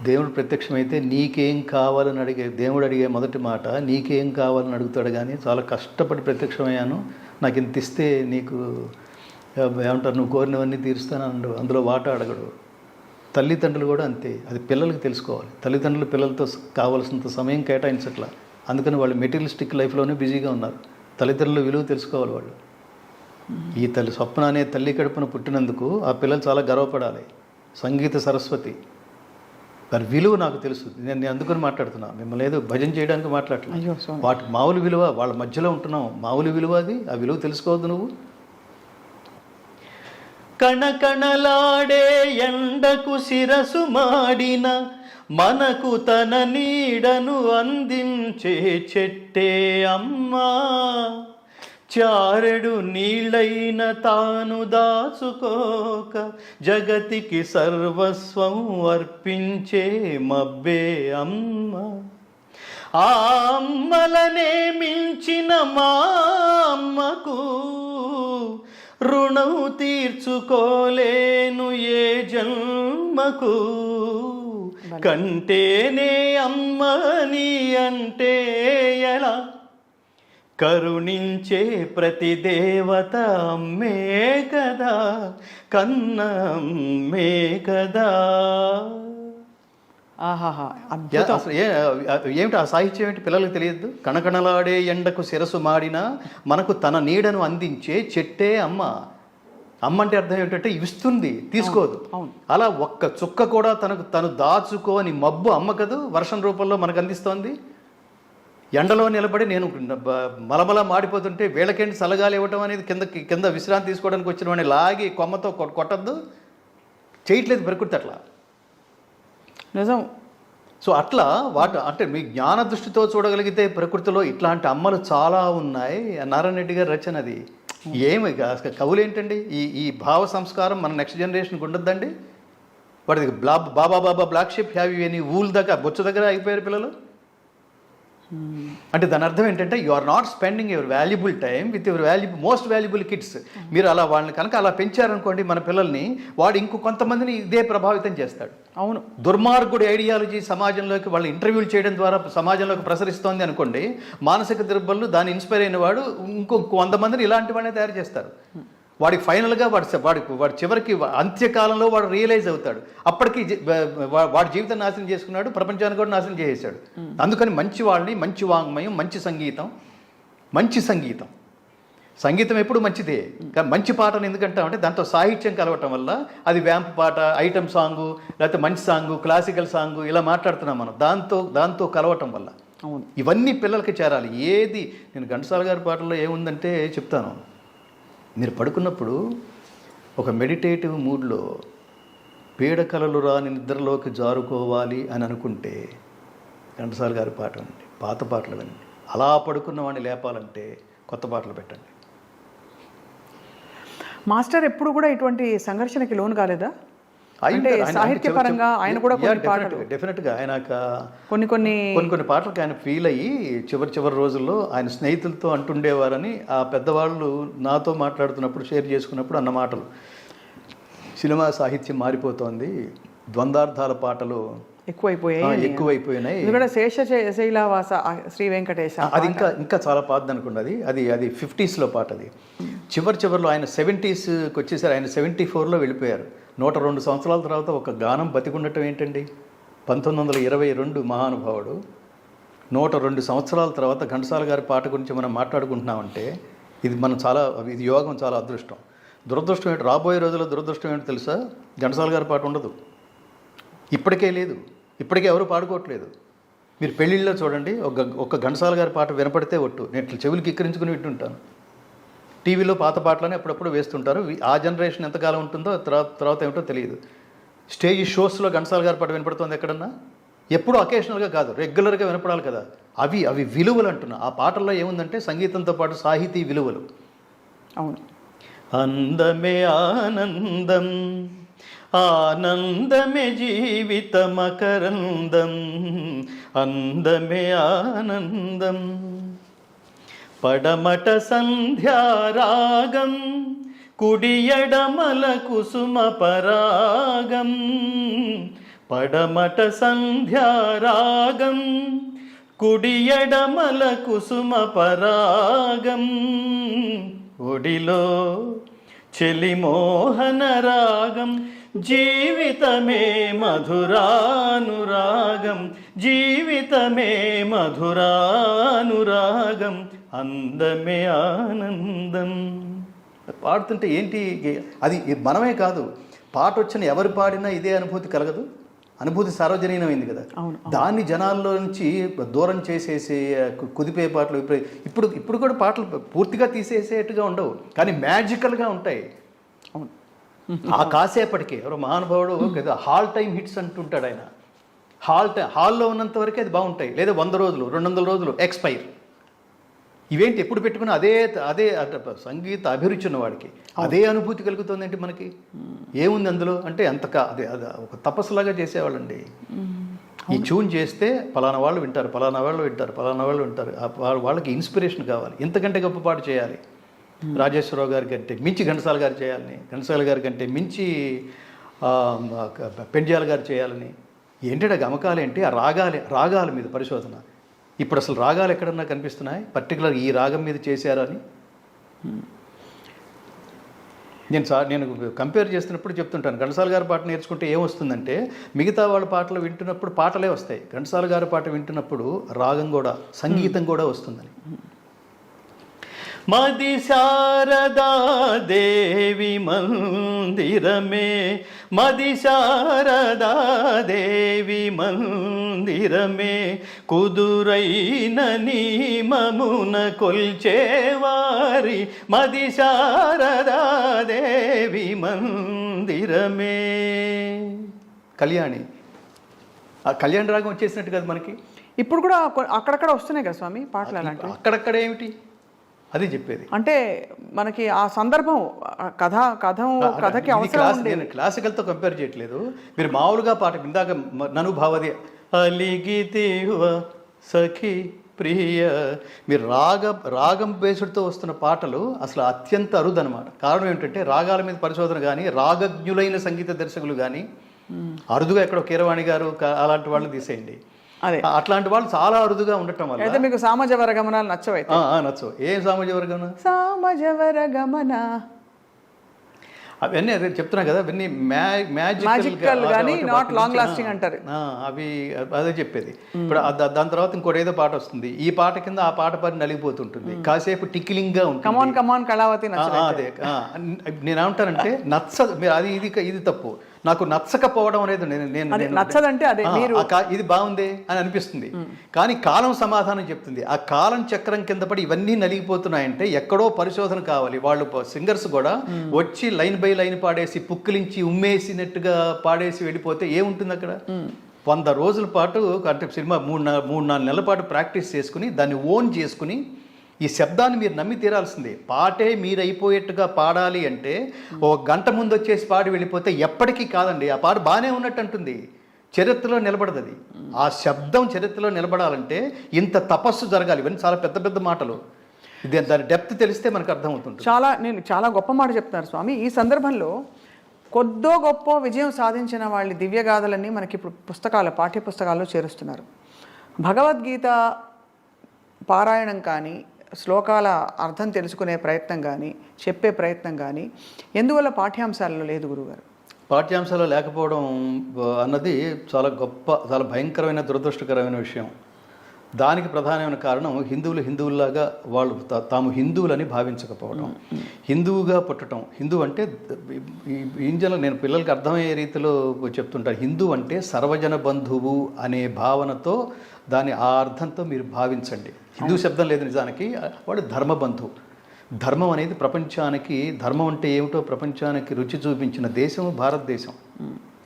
దేవుడు ప్రత్యక్షమైతే నీకేం కావాలని దేవుడు అడిగే మొదటి మాట నీకేం కావాలని అడుగుతాడు. కానీ చాలా కష్టపడి ప్రత్యక్షమయ్యాను, నాకు ఇంత ఇస్తే నీకు ఏమంటారు, నువ్వు కోరినవన్నీ తీరుస్తాను, అందులో వాటా అడగడు. తల్లిదండ్రులు కూడా అంతే. అది పిల్లలకి తెలుసుకోవాలి. తల్లిదండ్రులు పిల్లలతో కావాల్సినంత సమయం కేటాయించట్లా, అందుకని వాళ్ళు మెటీరియలిస్టిక్ లైఫ్లోనే బిజీగా ఉన్నారు. తల్లిదండ్రుల విలువ తెలుసుకోవాలి వాళ్ళు. ఈ తల్లి స్వప్న అనే తల్లి కడుపున పుట్టినందుకు ఆ పిల్లలు చాలా గర్వపడాలి. సంగీత సరస్వతి వారి విలువ నాకు తెలుసు. నేను అందుకని మాట్లాడుతున్నా, మిమ్మల్ని ఏదో భజన చేయడానికి మాట్లాడలేదు. వాటి మామూలు విలువ, వాళ్ళ మధ్యలో ఉంటున్నాం, మామూలు విలువ అది. ఆ విలువ తెలుసుకోవద్దు నువ్వు. కణకణలాడే ఎండకు శిరసు మాడిన మనకు తన నీడను అందించే చెట్టే అమ్మా, చారెడు నీళ్ళైన తాను దాచుకోక జగతికి సర్వస్వం అర్పించే మబ్బే అమ్మ. ఆ అమ్మలనే మించిన మా అమ్మకు రుణం తీర్చుకోలేను ఏ జన్మకు. కంటేనే అమ్మని అంటే ఎలా, కరుణించే ప్రతి దేవత అమ్మే కదా, కన్న అమ్మే కదా. ఆహాహా, ఏమిటి ఆ సాహిత్యం ఏంటి పిల్లలకు తెలియదు? కణకణలాడే ఎండకు శిరసు మాడిన మనకు తన నీడను అందించే చెట్టే అమ్మ. అమ్మ అంటే అర్థం ఏమిటంటే ఇస్తుంది, తీసుకోదు. అలా ఒక్క చుక్క కూడా తను దాచుకోని మబ్బు అమ్మ కదూ వర్షం రూపంలో మనకు అందిస్తోంది. ఎండలో నిలబడి నేను మలమల మాడిపోతుంటే వీళ్ళకేంటి చల్లగాలి ఇవ్వటం అనేది కింద విశ్రాంతి తీసుకోవడానికి వచ్చిన వాడిని లాగి కొమ్మతో కొట్టద్దు, చేయట్లేదు ప్రకృతి అట్లా. నిజం. సో అట్లా అంటే మీ జ్ఞాన దృష్టితో చూడగలిగితే ప్రకృతిలో ఇట్లాంటి అమ్మలు చాలా ఉన్నాయి. నారాయణ రెడ్డి గారి రచన అది. ఏమి కవులు ఏంటండి, ఈ భావ సంస్కారం మన నెక్స్ట్ జనరేషన్కి ఉండద్దండి? వాటికి baa baa black sheep have you any wool దగ్గర బొచ్చు దగ్గర అయిపోయారు పిల్లలు. అంటే దాని అర్థం ఏంటంటే you are not spending your valuable time with your most valuable kids. మీరు అలా వాళ్ళని కనుక అలా పెంచారనుకోండి మన పిల్లల్ని, వాడు కొంతమందిని ఇదే ప్రభావితం చేస్తాడు. అవును, దుర్మార్గుడి ఐడియాలజీ సమాజంలోకి వాళ్ళు ఇంటర్వ్యూలు చేయడం ద్వారా సమాజంలోకి ప్రసరిస్తోంది అనుకోండి, మానసిక దుర్బలు దాన్ని ఇన్స్పైర్ అయిన వాడు ఇంకో 100 మందిని ఇలాంటి వాడినే తయారు చేస్తారు. వాడికి ఫైనల్గా వాడి చివరికి అంత్యకాలంలో వాడు రియలైజ్ అవుతాడు. అప్పటికి వాడి జీవితం నాశనం చేసుకున్నాడు, ప్రపంచాన్ని కూడా నాశనం చేసేసాడు. అందుకని మంచి వాళ్ళని, మంచి వాంగ్మయం, మంచి సంగీతం ఎప్పుడు మంచిదే. కానీ మంచి పాటను ఎందుకంటామంటే దాంతో సాహిత్యం కలవటం వల్ల అది వ్యాంప్ పాట, ఐటమ్ సాంగు, లేకపోతే మంచి సాంగు, క్లాసికల్ సాంగు ఇలా మాట్లాడుతున్నాం మనం. దాంతో కలవటం వల్ల ఇవన్నీ పిల్లలకి చేరాలి. ఏది నేను ఘంటసాల గారి పాటల్లో ఏముందంటే చెప్తాను. మీరు పడుకున్నప్పుడు ఒక మెడిటేటివ్ మూడ్లో పీడకలలు రాని నిద్రలోకి జారుకోవాలి అని అనుకుంటే ఘంటసాల గారి పాట అండి, పాత పాటలు వినండి. అలా పడుకున్న వాడిని లేపాలంటే కొత్త పాటలు పెట్టండి. మాస్టర్ ఎప్పుడు కూడా ఇటువంటి సంఘర్షణకి లోను కాలేదా? అంటే సాహిత్యపరంగా ఆయన కూడా డెఫినెట్గా ఆయన కొన్ని పాటలకు ఆయన ఫీల్ అయ్యి చివరి రోజుల్లో ఆయన స్నేహితులతో అంటుండేవారని ఆ పెద్దవాళ్ళు నాతో మాట్లాడుతున్నప్పుడు షేర్ చేసుకున్నప్పుడు అన్న మాటలు. సినిమా సాహిత్యం మారిపోతోంది, ద్వంద్వార్థాల పాటలు ఎక్కువైపోయినాయి. శేషశైలవాస శ్రీ వెంకటేశ అది ఇంకా చాలా పాతది అనుకోండి. అది 50s పాట. అది చివరిలో ఆయన 70sకి వచ్చేసారు. ఆయన 74లో వెళ్ళిపోయారు. 102 సంవత్సరాల తర్వాత ఒక గానం బతికుండటం ఏంటండి? 1922 మహానుభావుడు 102 సంవత్సరాల తర్వాత ఘంటసాల గారి పాట గురించి మనం మాట్లాడుకుంటున్నామంటే ఇది యోగం, చాలా అదృష్టం. దురదృష్టం ఏంటి, రాబోయే రోజుల్లో దురదృష్టం ఏంటో తెలుసా? ఘంటసాల గారి పాట ఉండదు, ఇప్పటికే లేదు, ఇప్పటికే ఎవరు పాడుకోవట్లేదు. మీరు పెళ్ళిళ్ళలో చూడండి, ఒక ఘంటసాల గారి పాట వినపడితే ఒట్టు నేను చెవులకి ఎక్కిరించుకుని వింటుంటాను. టీవీలో పాత పాటలని అప్పుడప్పుడు వేస్తుంటారు. ఆ జనరేషన్ ఎంతకాలం ఉంటుందో తర్వాత ఏమిటో తెలియదు. స్టేజ్ షోస్లో ఘంటసాల గారి పాట వినపడుతుంది ఎక్కడన్నా? ఎప్పుడు అకేషనల్గా కాదు, రెగ్యులర్గా వినపడాలి కదా. అవి విలువలు అంటున్నా. ఆ పాటల్లో ఏముందంటే సంగీతంతో పాటు సాహితీ విలువలు. అవును. అందమే ఆనందం, ఆనందమే జీవితమకరందం, అందమే ఆనందం. పడమట సంధ్యారాగం, కుడియడమల కుసుమ పరాగం. పడమట సంధ్యారాగం, కుడియడమల కుసుమ పరాగం. ఒడిలో చెలిమోహన రాగం, జీవితమే మధురానురాగం, జీవితమే మధురానురాగం, అందమే ఆనందం. పాడుతుంటే ఏంటి అది మనమే కాదు, పాట వచ్చిన ఎవరు పాడినా ఇదే అనుభూతి కలగదు. అనుభూతి సార్వజనీనమైంది కదా. దాన్ని జనాల్లో నుంచి దూరం చేసేసి కుదిపే పాటలు ఇప్పుడు కూడా పాటలు పూర్తిగా తీసేసేట్టుగా ఉండవు, కానీ మ్యాజికల్గా ఉంటాయి. ఆ కాసేపటికి ఎవరో మహానుభావుడు కదా హాల్ టైం హిట్స్ అంటుంటాడు ఆయన. హాల్లో ఉన్నంత వరకే అది బాగుంటాయి, లేదా 100 రోజులు 200 రోజులు ఎక్స్పైర్. ఇవేంటి ఎప్పుడు పెట్టుకున్నా అదే అదే సంగీత అభిరుచి ఉన్నవాడికి అదే అనుభూతి కలుగుతుంది. అంటే మనకి ఏముంది అందులో అంటే అదే ఒక తపస్సులాగా చేసేవాళ్ళండి. ఈ ట్యూన్ చేస్తే పలానా వాళ్ళు వింటారు, పలానా వాళ్ళు వింటారు, పలానా వాళ్ళు వింటారు. వాళ్ళకి ఇన్స్పిరేషన్ కావాలి, ఇంతకంటే గొప్ప పాట చేయాలి. రాజేశ్వరరావు గారి కంటే మించి ఘంటసాల గారు చేయాలని, ఘంటసాల గారి కంటే మించి పెండ్యాల గారు చేయాలని. ఏంటంటే గమకాలు ఏంటి, ఆ రాగాల మీద పరిశోధన. ఇప్పుడు అసలు రాగాలు ఎక్కడన్నా కనిపిస్తున్నాయి పర్టికులర్ ఈ రాగం మీద చేశారని? నేను కంపేర్ చేస్తున్నప్పుడు చెప్తుంటాను, ఘంటసాల గారి పాట నేర్చుకుంటే ఏమొస్తుందంటే మిగతా వాళ్ళ పాటలు వింటున్నప్పుడు పాటలే వస్తాయి, ఘంటసాల గారి పాట వింటున్నప్పుడు రాగం కూడా సంగీతం కూడా వస్తుందని. మది శారదా దేవి మందిరమే, మది శారదా దేవి మందిరమే, కుదురైన నియమమున కొల్చేవారి మది శారదా దేవి మందిరమే. కళ్యాణి, ఆ కళ్యాణ రాగం వచ్చేసినట్టు కదా మనకి. ఇప్పుడు కూడా అక్కడక్కడ వస్తున్నాయి కదా స్వామి పాటలు అలాంటివి. అక్కడక్కడ ఏమిటి అది చెప్పేది అంటే మనకి ఆ సందర్భం కథకి అవసరం. నేను క్లాసికల్తో కంపేర్ చేయట్లేదు, మీరు మామూలుగా పాట ఇందాక నను భావది అలిగితివ సఖి ప్రియ, మీరు రాగం బేసుడితో వస్తున్న పాటలు అసలు అత్యంత అరుదనమాట. కారణం ఏమిటంటే రాగాల మీద పరిశోధన కానీ రాగజ్ఞులైన సంగీత దర్శకులు కానీ అరుదుగా ఎక్కడో కీరవాణి గారు అలాంటి వాళ్ళు తీసేయండి, అదే అట్లాంటి వాళ్ళు చాలా అరుదుగా ఉండటం వల్ల. అయితే మీకు సామజవర గమనాలు నచ్చవైతే? నచ్చవు. ఏం సామజవర గమన? సామజవర గమన అవన్నీ అదే చెప్తున్నా కదా, అవన్నీ మ్యాజికల్ కానీ నాట్ లాంగ్ లాస్టింగ్ అంటారు అవి. అదే చెప్పేది. ఇప్పుడు దాని తర్వాత ఇంకోటి ఏదో పాట వస్తుంది, ఈ పాట కింద ఆ పాట పని నలిగిపోతుంటుంది, కాసేపు టిక్లింగ్ గా ఉంటుంది. కమాన్ కళావతి. అదే నేనేమంటానంటే నచ్చదు. మీరు అది ఇది తప్పు. నాకు నచ్చకపోవడం అనేది నచ్చదంటే అదే ఇది బాగుంది అని అనిపిస్తుంది, కానీ కాలం సమాధానం చెప్తుంది. ఆ కాలం చక్రం కింద పడి ఇవన్నీ నలిగిపోతున్నాయంటే ఎక్కడో పరిశోధన కావాలి. వాళ్ళు సింగర్స్ కూడా వచ్చి లైన్ బై లైన్ పాడేసి పుక్కిలించి ఉమ్మేసినట్టుగా పాడేసి వెళ్ళిపోతే ఏముంటుంది అక్కడ? 100 రోజుల పాటు అంటే సినిమా 3-4 నెలల పాటు ప్రాక్టీస్ చేసుకుని దాన్ని ఓన్ చేసుకుని ఈ శబ్దాన్ని మీరు నమ్మి తీరాల్సిందే. పాటే మీరు అయిపోయేట్టుగా పాడాలి అంటే 1 గంట ముందు వచ్చేసి పాడి వెళ్ళిపోతే ఎప్పటికీ కాదండి. ఆ పాట బాగానే ఉన్నట్టు అంటుంది, చరిత్రలో నిలబడదు. అది ఆ శబ్దం చరిత్రలో నిలబడాలంటే ఇంత తపస్సు జరగాలి. ఇవన్నీ చాలా పెద్ద పెద్ద మాటలు. దాని డెప్త్ తెలిస్తే మనకు అర్థమవుతుంది. చాలా గొప్ప మాట చెప్తున్నారు స్వామి. ఈ సందర్భంలో కొద్దో గొప్ప విజయం సాధించిన వాళ్ళ దివ్యగాథలన్నీ మనకి ఇప్పుడు పాఠ్య పుస్తకాల్లో చేరుస్తున్నారు. భగవద్గీత పారాయణం కానీ శ్లోకాల అర్థం తెలుసుకునే ప్రయత్నం కానీ చెప్పే ప్రయత్నం కానీ ఎందువల్ల పాఠ్యాంశాలలో లేదు గురుగారు? పాఠ్యాంశాలు లేకపోవడం అన్నది చాలా చాలా భయంకరమైన దురదృష్టకరమైన విషయం. దానికి ప్రధానమైన కారణం హిందువుల్లాగా వాళ్ళు తాము హిందువులని భావించకపోవడం, హిందువుగా పుట్టడం. హిందూ అంటే ఇంజలో నేను పిల్లలకి అర్థమయ్యే రీతిలో చెప్తుంటాను, హిందూ అంటే సర్వజన బంధువు అనే భావనతో దాని ఆ అర్థంతో మీరు భావించండి. హిందూ శబ్దం లేదు నిజానికి, వాడు ధర్మబంధువు. ధర్మం అనేది ప్రపంచానికి, ధర్మం అంటే ఏమిటో ప్రపంచానికి రుచి చూపించిన దేశం భారతదేశం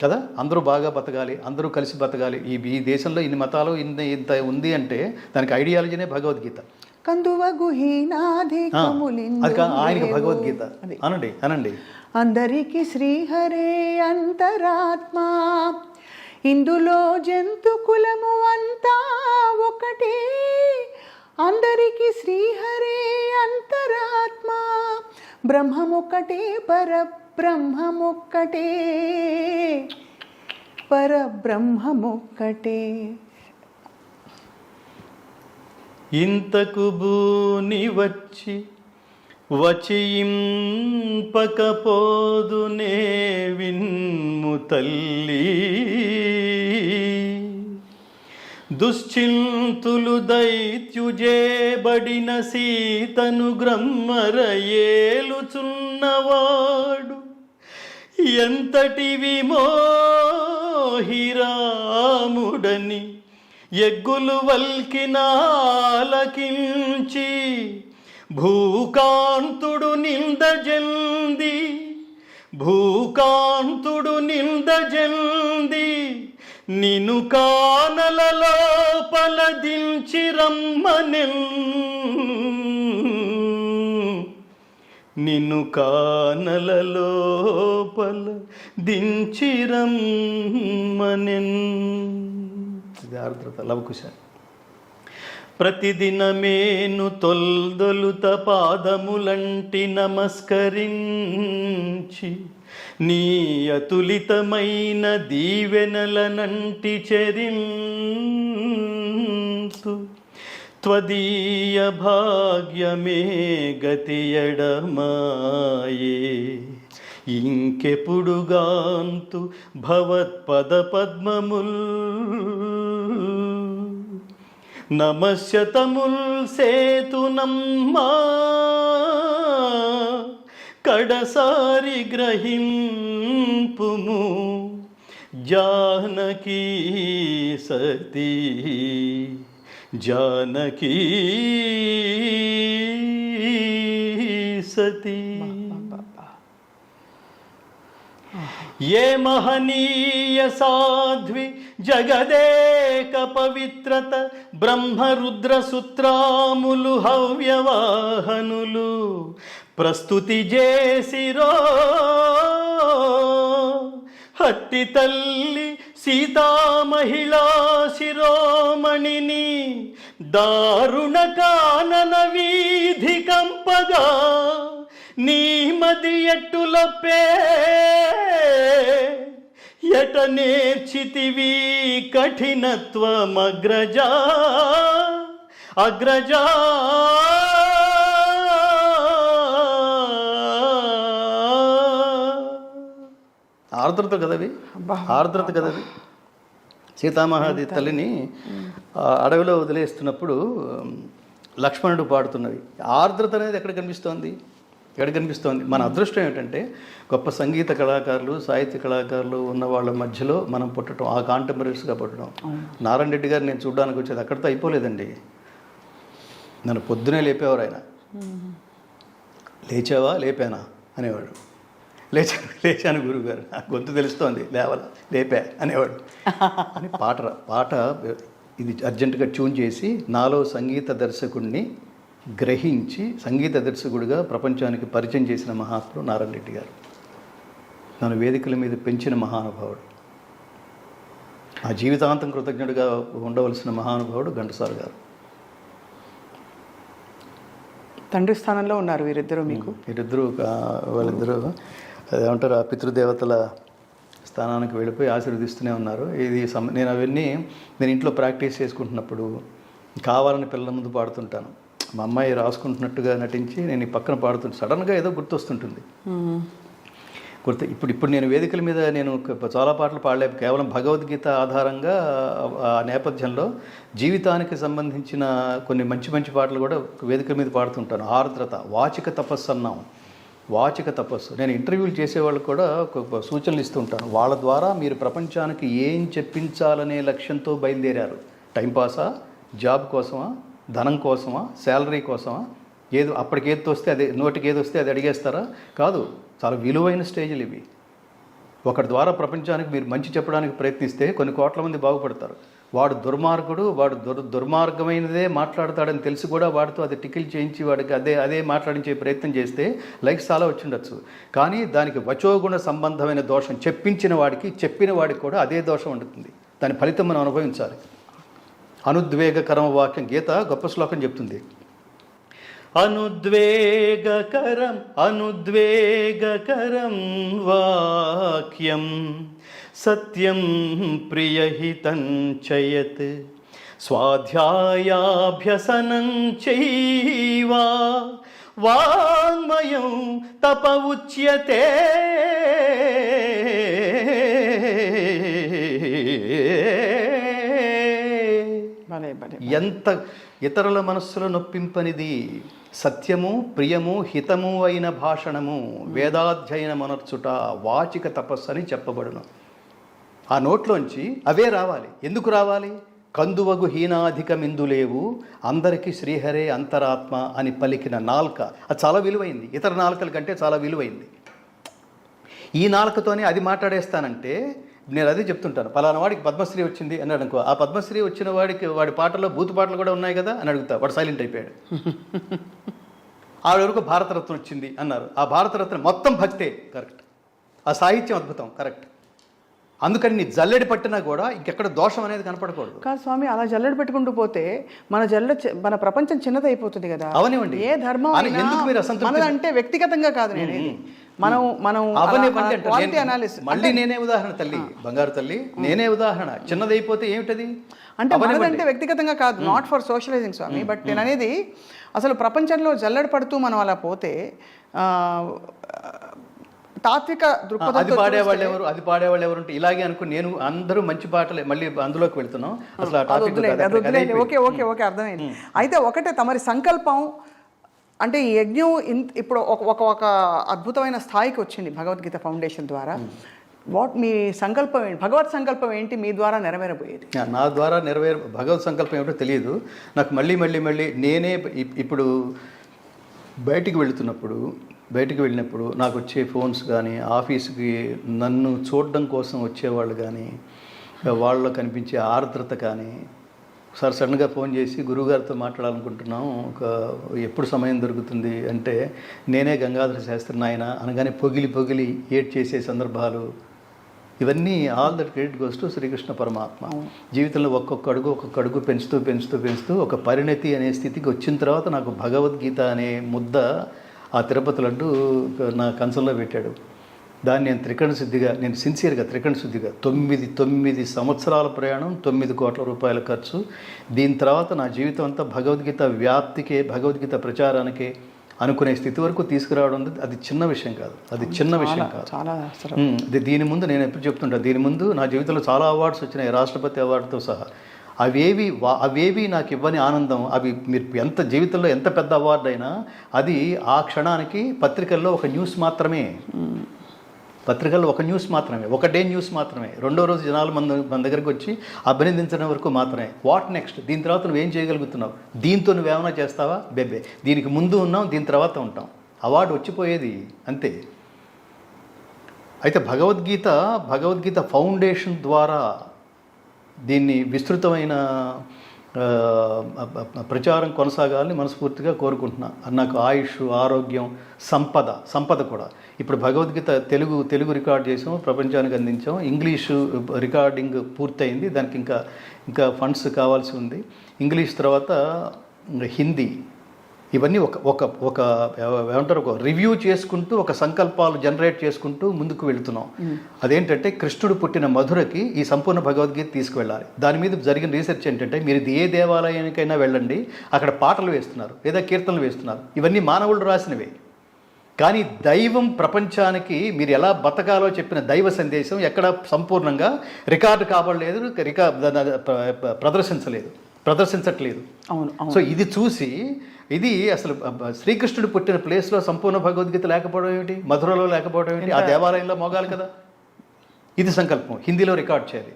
కదా. అందరూ బాగా బతకాలి, అందరూ కలిసి బతకాలి. ఈ దేశంలో ఇన్ని మతాలు ఇంత ఉంది అంటే దానికి ఐడియాలజీనే భగవద్గీత. అది ఆయనకి భగవద్గీత అనండి. అందరికీ శ్రీహరే అంతరాత్మ, ఇందులో జంతు కులము అంతా ఒకటే, అందరికీ శ్రీహరే అంతరాత్మ, బ్రహ్మమొక్కటే పరబ్రహ్మమొక్కటే, పరబ్రహ్మమొక్కటే. ఇంతకు భూని వచియింపకపోదునే విన్ము తల్లి, దుశ్చింతులు దైత్యుజేబడిన సీతను గ్రమ్మర ఏలుచున్న ఉన్నవాడు ఎంతటి విమోహిరాముడని ఎగ్గులు వల్కినాలకించి భూకాంతుడు నిందజల్ది నిన్ను కానల లోపల దించి రమ్మనెన్ నిన్ను కానల లోపల దించి రమ్మనెన్. ఇది ఆర్ద్రత లవకుశ. ప్రతిదినమేను తొల్దొలుత పాదములంటి నమస్కరించి నీ అతులితమైన దీవెనలనంటి చరింతు త్వదీయ భాగ్యమే గతియడమాయే ఇంకెప్పుడుగాంతు భవత్పద పద్మముల్ నమస్యతముల్ సేతునమ్మా కడసారి గ్రహింపుము జానకీ సతీ జానకీ సతీ. ఏ మహనీయ సాధ్వి జగదేక పవిత్రత బ్రహ్మరుద్ర సూత్రాములు హవ్యవాహనులు ప్రస్తుతి చేసిరో హట్టి తల్లి సీతా మహిళా శిరోమణిని దారుణ కానన వీధి కంపగా నీ మది ఎట్టులపే ఎట నేర్చితివి కఠినత్వమగ్రజా అగ్రజా. ఆర్ద్రత కదవి, ఆర్ద్రత కదవి. సీతామహాది తల్లిని అడవిలో వదిలేస్తున్నప్పుడు లక్ష్మణుడు పాడుతున్నవి. ఆర్ద్రత అనేది ఎక్కడ కనిపిస్తోంది? మన అదృష్టం ఏమిటంటే గొప్ప సంగీత కళాకారులు, సాహిత్య కళాకారులు ఉన్న వాళ్ళ మధ్యలో మనం పుట్టడం, ఆ కాంటెంపరీస్గా పుట్టడం. నారాయణ రెడ్డి గారు నేను చూడడానికి వచ్చేది అక్కడితో అయిపోలేదండి. నన్ను పొద్దునే లేపేవారు ఆయన. లేచావా లేపానా అనేవాడు. లేచాను గురువుగారు, గొంతు తెలుస్తోంది, లేపా అనేవాడు అని పాట ఇది అర్జెంటుగా ట్యూన్ చేసి నాలో సంగీత దర్శకుడిని గ్రహించి సంగీత దర్శకుడిగా ప్రపంచానికి పరిచయం చేసిన మహాత్ముడు నారాయణ రెడ్డి గారు. నన్ను వేదికల మీద పెంచిన మహానుభావుడు, ఆ జీవితాంతం కృతజ్ఞుడిగా ఉండవలసిన మహానుభావుడు ఘంటసాల గారు. తండ్రి స్థానంలో ఉన్నారు వీరిద్దరూ మీకు. వాళ్ళిద్దరూ అదేమంటారు, ఆ పితృదేవతల స్థానానికి వెళ్ళిపోయి ఆశీర్వదిస్తూనే ఉన్నారు. నేను ఇంట్లో ప్రాక్టీస్ చేసుకుంటున్నప్పుడు కావాలని పిల్లల ముందు పాడుతుంటాను. మా అమ్మాయి రాసుకుంటున్నట్టుగా నటించి నేను ఈ పక్కన పాడుతుంటాను. సడన్గా ఏదో గుర్తొస్తుంటుంది. ఇప్పుడు నేను వేదికల మీద నేను చాలా పాటలు పాడలేవు. కేవలం భగవద్గీత ఆధారంగా ఆ నేపథ్యంలో జీవితానికి సంబంధించిన కొన్ని మంచి మంచి పాటలు కూడా వేదికల మీద పాడుతుంటాను. ఆర్ద్రత, వాచిక తపస్సు అన్నాం. వాచిక తపస్సు నేను ఇంటర్వ్యూలు చేసేవాళ్ళు కూడా సూచనలు ఇస్తూ ఉంటాను. వాళ్ళ ద్వారా మీరు ప్రపంచానికి ఏం చెప్పించాలనే లక్ష్యంతో బయలుదేరారు. టైంపాసా, జాబ్ కోసమా, ధనం కోసమా, శాలరీ కోసమా, ఏదో అప్పటికి ఏది వస్తే అదే, నోటికి ఏది వస్తే అది అడిగేస్తారా? కాదు, చాలా విలువైన స్టేజ్లు ఇవి. ఒకటి ద్వారా ప్రపంచానికి మీరు మంచి చెప్పడానికి ప్రయత్నిస్తే కొన్ని కోట్ల మంది బాగుపడతారు. వాడు దుర్మార్గుడు, వాడు దుర్మార్గమైనదే మాట్లాడతాడని తెలిసి కూడా వాడితో అది టికిల్ చేయించి వాడికి అదే మాట్లాడించే ప్రయత్నం చేస్తే లైక్స్ చాలా వచ్చిండొచ్చు. కానీ దానికి వచోగుణ సంబంధమైన దోషం చెప్పించిన వాడికి, చెప్పిన వాడికి కూడా అదే దోషం ఉంటుంది. దాని ఫలితం మనం అనుభవించాలి. అనుద్వేగకరం వాక్యం, గీత గొప్ప శ్లోకం చెప్తుంది. అనుద్వేగకరం వాక్యం సత్యం ప్రియహితం చయత్ స్వాధ్యాయాభ్యసనం చైవ వాంగ్మయం తప ఉచ్యతే. ఎంత ఇతరుల మనస్సులో నొప్పింపనిది సత్యము ప్రియము హితము అయిన భాషణము వేదాధ్యయన మనర్చుట వాచిక తపస్సు అని చెప్పబడును. ఆ నోట్లోంచి అవే రావాలి. ఎందుకు రావాలి? కందువగు హీనాధికమిందులేవు అందరికీ శ్రీహరే అంతరాత్మ అని పలికిన నాల్క అది చాలా విలువైంది. ఇతర నాలుకల కంటే చాలా విలువైంది. ఈ నాలుకతోనే అది మాట్లాడేస్తానంటే నేను అదే చెప్తుంటాను. పలానా వాడికి పద్మశ్రీ వచ్చింది అని అనుకో, ఆ పద్మశ్రీ వచ్చిన వాడి పాటల్లో బూతు పాటలు కూడా ఉన్నాయి కదా అని అడుగుతా, వాడు సైలెంట్ అయిపోయాడు. ఆవిడ వరకు భారతరత్న వచ్చింది అన్నారు, ఆ భారతరత్న మొత్తం భక్తే, కరెక్ట్. ఆ సాహిత్యం అద్భుతం, కరెక్ట్. అందుకని నీ జల్లెడి పట్టినా కూడా ఇంకెక్కడ దోషం అనేది కనపడకూడదు. కాదు స్వామి, అలా జల్లెడి పెట్టుకుంటూ పోతే మన ప్రపంచం చిన్నదైపోతుంది కదా. అవనివ్వండి, ఏ ధర్మం ఎందుకు మీరు అసంతృప్తి అంటే వ్యక్తిగతంగా కాదు. మనం మళ్ళీ నేనే ఉదాహరణ తల్లి, బంగారు తల్లి, నేనే ఉదాహరణ. చిన్నదైపోతే ఏమిటది అంటే మనదంటే వ్యక్తిగతంగా కాదు, నాట్ ఫర్ సోషలైజింగ్ స్వామి. బట్ నేను అనేది అసలు ప్రపంచంలో జల్లెడ పడుతూ మనం అలా పోతే తాత్విక దృక్పథం అది పాడేవాళ్ళు ఎవరు ఉంటే ఇలాగే అనుకుని నేను అందరూ మంచి పాటలే మళ్ళీ అందులోకి వెళ్తున్నాం. అసలు ఓకే ఓకే ఓకే అర్థమైంది. అయితే ఒకటే తమరి సంకల్పం అంటే ఈ యజ్ఞం ఇప్పుడు ఒక అద్భుతమైన స్థాయికి వచ్చింది భగవద్గీత ఫౌండేషన్ ద్వారా. మీ సంకల్పం ఏంటి? భగవత్ సంకల్పం ఏంటి మీ ద్వారా నెరవేరబోయేది? నా ద్వారా భగవత్ సంకల్పం ఏమిటో తెలియదు నాకు. మళ్ళీ నేనే ఇప్పుడు బయటికి వెళ్ళినప్పుడు నాకు వచ్చే ఫోన్స్ కానీ, ఆఫీస్కి నన్ను చూడడం కోసం వచ్చేవాళ్ళు కానీ, వాళ్ళలో కనిపించే ఆర్ద్రత కానీ, సడన్గా ఫోన్ చేసి గురువుగారితో మాట్లాడాలనుకుంటున్నాం, ఎప్పుడు సమయం దొరుకుతుంది అంటే నేనే గంగాధర శాస్త్రి నాయన అనగానే పొగిలి ఏడ్ చేసే సందర్భాలు, ఇవన్నీ all that credit goes to Sri Krishna పరమాత్మ. జీవితంలో ఒక్కొక్క అడుగు పెంచుతూ ఒక పరిణతి అనే స్థితికి వచ్చిన తర్వాత నాకు భగవద్గీత అనే ముద్ద ఆ తిరుపతి లడ్డు నా కంచంలో పెట్టాడు. దాన్ని నేను సిన్సియర్గా త్రికరణ శుద్ధిగా 9 సంవత్సరాల ప్రయాణం, 9 కోట్ల రూపాయల ఖర్చు. దీని తర్వాత నా జీవితం అంతా భగవద్గీత వ్యాప్తికే, భగవద్గీత ప్రచారానికే అనుకునే స్థితి వరకు తీసుకురావడం అది చిన్న విషయం కాదు. దీని ముందు నేను ఎప్పుడు చెప్తుంటా, దీని ముందు నా జీవితంలో చాలా అవార్డ్స్ వచ్చినాయి, రాష్ట్రపతి అవార్డుతో సహా. అవేవి నాకు ఇవ్వని ఆనందం. అవి మీరు జీవితంలో ఎంత పెద్ద అవార్డు అయినా అది ఆ క్షణానికి పత్రికల్లో ఒక న్యూస్ మాత్రమే. ఒక డే న్యూస్ మాత్రమే. రెండో రోజు జనాలు మన దగ్గరికి వచ్చి అభినందించడం వరకు మాత్రమే. What next? దీని తర్వాత నువ్వేం చేయగలుగుతున్నావు? దీంతో నువ్వేమైనా చేస్తావా? బెబ్బే. దీనికి ముందు ఉన్నాం, దీని తర్వాత ఉంటాం. అవార్డు వచ్చిపోయేది అంతే. అయితే భగవద్గీత ఫౌండేషన్ ద్వారా దీన్ని విస్తృతమైన ప్రచారం కొనసాగాలని మనస్ఫూర్తిగా కోరుకుంటున్నా. నాకు ఆయుష్, ఆరోగ్యం, సంపద కూడా. ఇప్పుడు భగవద్గీత తెలుగు రికార్డ్ చేసాం, ప్రపంచానికి అందించాం. ఇంగ్లీషు రికార్డింగ్ పూర్తయింది, దానికి ఇంకా ఫండ్స్ కావాల్సి ఉంది. ఇంగ్లీష్ తర్వాత హిందీ, ఇవన్నీ ఒక ఏమంటారు, ఒక రివ్యూ చేసుకుంటూ, ఒక సంకల్పాలు జనరేట్ చేసుకుంటూ ముందుకు వెళుతున్నాం. అదేంటంటే కృష్ణుడు పుట్టిన మధురకి ఈ సంపూర్ణ భగవద్గీత తీసుకువెళ్ళాలి. దాని మీద జరిగిన రీసెర్చ్ ఏంటంటే, మీరు ఏ దేవాలయానికైనా వెళ్ళండి, అక్కడ పాటలు వేస్తున్నారు లేదా కీర్తనలు వేస్తున్నారు. ఇవన్నీ మానవులు రాసినవే. కానీ దైవం ప్రపంచానికి మీరు ఎలా బతకాలో చెప్పిన దైవ సందేశం ఎక్కడ సంపూర్ణంగా రికార్డు కాబడలేదు, ప్రదర్శించట్లేదు. సో ఇది చూసి, ఇది అసలు శ్రీకృష్ణుడు పుట్టిన ప్లేస్లో సంపూర్ణ భగవద్గీత లేకపోవడం ఏమిటి, మధురలో లేకపోవడం ఏమిటి, ఆ దేవాలయంలో మోగాలి కదా. ఇది సంకల్పం, హిందీలో రికార్డ్ చేయాలి.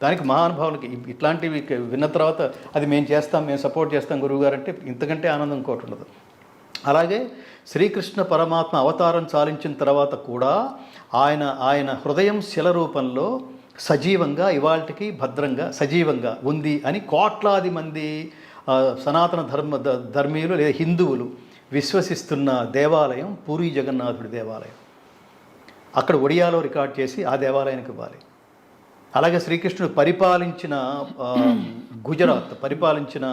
దానికి మహానుభావులకి ఇట్లాంటివి విన్న తర్వాత అది మేము సపోర్ట్ చేస్తాం గురువుగారు అంటే ఇంతకంటే ఆనందం ఇంకోటి ఉండదు. అలాగే శ్రీకృష్ణ పరమాత్మ అవతారం చాలించిన తర్వాత కూడా ఆయన హృదయం శిల రూపంలో సజీవంగా ఇవాళకి భద్రంగా సజీవంగా ఉంది అని కోట్లాది మంది సనాతన ధర్మీయులు లేదా హిందువులు విశ్వసిస్తున్న దేవాలయం పూరీ జగన్నాథుడి దేవాలయం. అక్కడ ఒడియాలో రికార్డ్ చేసి ఆ దేవాలయానికి ఇవ్వాలి. అలాగే శ్రీకృష్ణుడు పరిపాలించిన గుజరాత్, పరిపాలించిన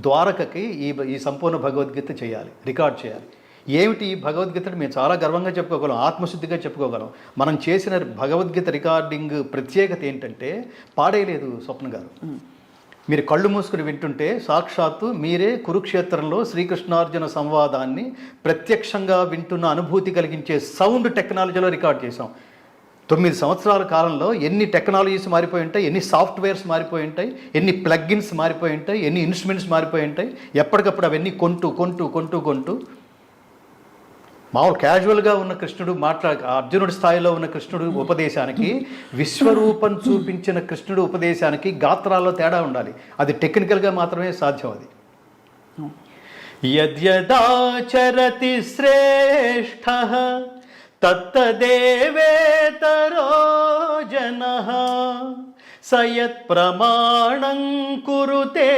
ద్వారకకి ఈ సంపూర్ణ భగవద్గీత చేయాలి, రికార్డ్ చేయాలి. ఏమిటి భగవద్గీతని మేము చాలా గర్వంగా చెప్పుకోగలం, ఆత్మశుద్ధిగా చెప్పుకోగలం. మనం చేసిన భగవద్గీత రికార్డింగ్ ప్రత్యేకత ఏంటంటే పాడేయలేదు స్వప్న గారు. మీరు కళ్ళు మూసుకుని వింటుంటే సాక్షాత్తు మీరే కురుక్షేత్రంలో శ్రీకృష్ణార్జున సంవాదాన్ని ప్రత్యక్షంగా వింటున్న అనుభూతి కలిగించే సౌండ్ టెక్నాలజీలో రికార్డ్ చేసాం. 9 సంవత్సరాల కాలంలో ఎన్ని టెక్నాలజీస్ మారిపోయి ఉంటాయి, ఎన్ని సాఫ్ట్వేర్స్ మారిపోయి ఉంటాయి, ఎన్ని ప్లగ్గిన్స్ మారిపోయి ఉంటాయి, ఎన్ని ఇన్స్ట్రుమెంట్స్ మారిపోయి ఉంటాయి. ఎప్పటికప్పుడు అవన్నీ కొంటూ మామూలు క్యాజువల్గా ఉన్న కృష్ణుడు అర్జునుడి స్థాయిలో ఉన్న కృష్ణుడు ఉపదేశానికి, విశ్వరూపం చూపించిన కృష్ణుడు ఉపదేశానికి గాత్రాల్లో తేడా ఉండాలి. అది టెక్నికల్గా మాత్రమే సాధ్యం. అది యద్యదాచరతి శ్రేష్ఠః తత్తదేవేతరో జనః సయత్ ప్రమాణం కురుతే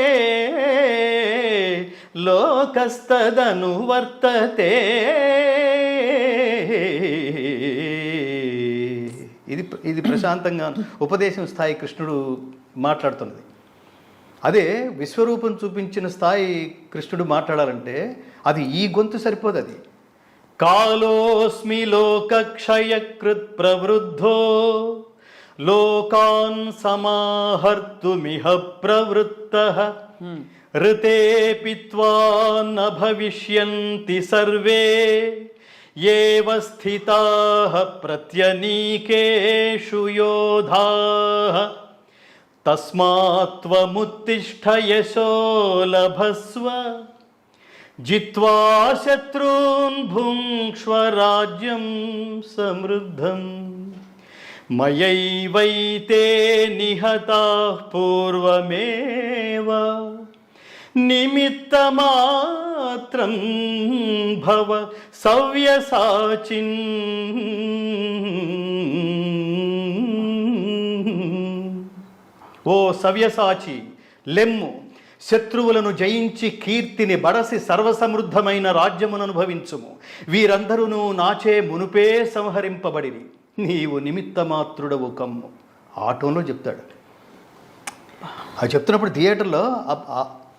లోకస్తదనువర్తతే. ఇది ప్రశాంతంగా ఉపదేశం స్థాయి కృష్ణుడు మాట్లాడుతున్నది. అదే విశ్వరూపం చూపించిన స్థాయి కృష్ణుడు మాట్లాడాలంటే అది ఈ గొంతు సరిపోదు. అది కాలోస్మి లోకక్షయకృత్ ప్రవృద్ధో లోకాన్ సమాహర్తుమిహ ప్రవృత్తః ఋతే పిత్వా న భవిష్యంతి సర్వే ఏవ స్థితాః ప్రత్యనీకేషు యోధాః తస్మాత్త్వముత్తిష్ఠ యశో లభస్వ జిత్వా శత్రూన్ భుంక్ష్వ రాజ్యం సమృద్ధం మయైవైతే నిహతాః పూర్వమేవ నిమిత్తమాత్రం భవ సవ్యసాచిన్. ఓ సవ్యసాచి, లెమ్ము, శత్రువులను జయించి కీర్తిని బడసి సర్వసమృద్ధమైన రాజ్యమును అనుభవించుము. వీరందరూ నాచే మునుపే సంహరింపబడిరి, నీవు నిమిత్తమాత్రుడవు కమ్ము. ఆటోలో చెప్తాడు. అది చెప్తున్నప్పుడు థియేటర్లో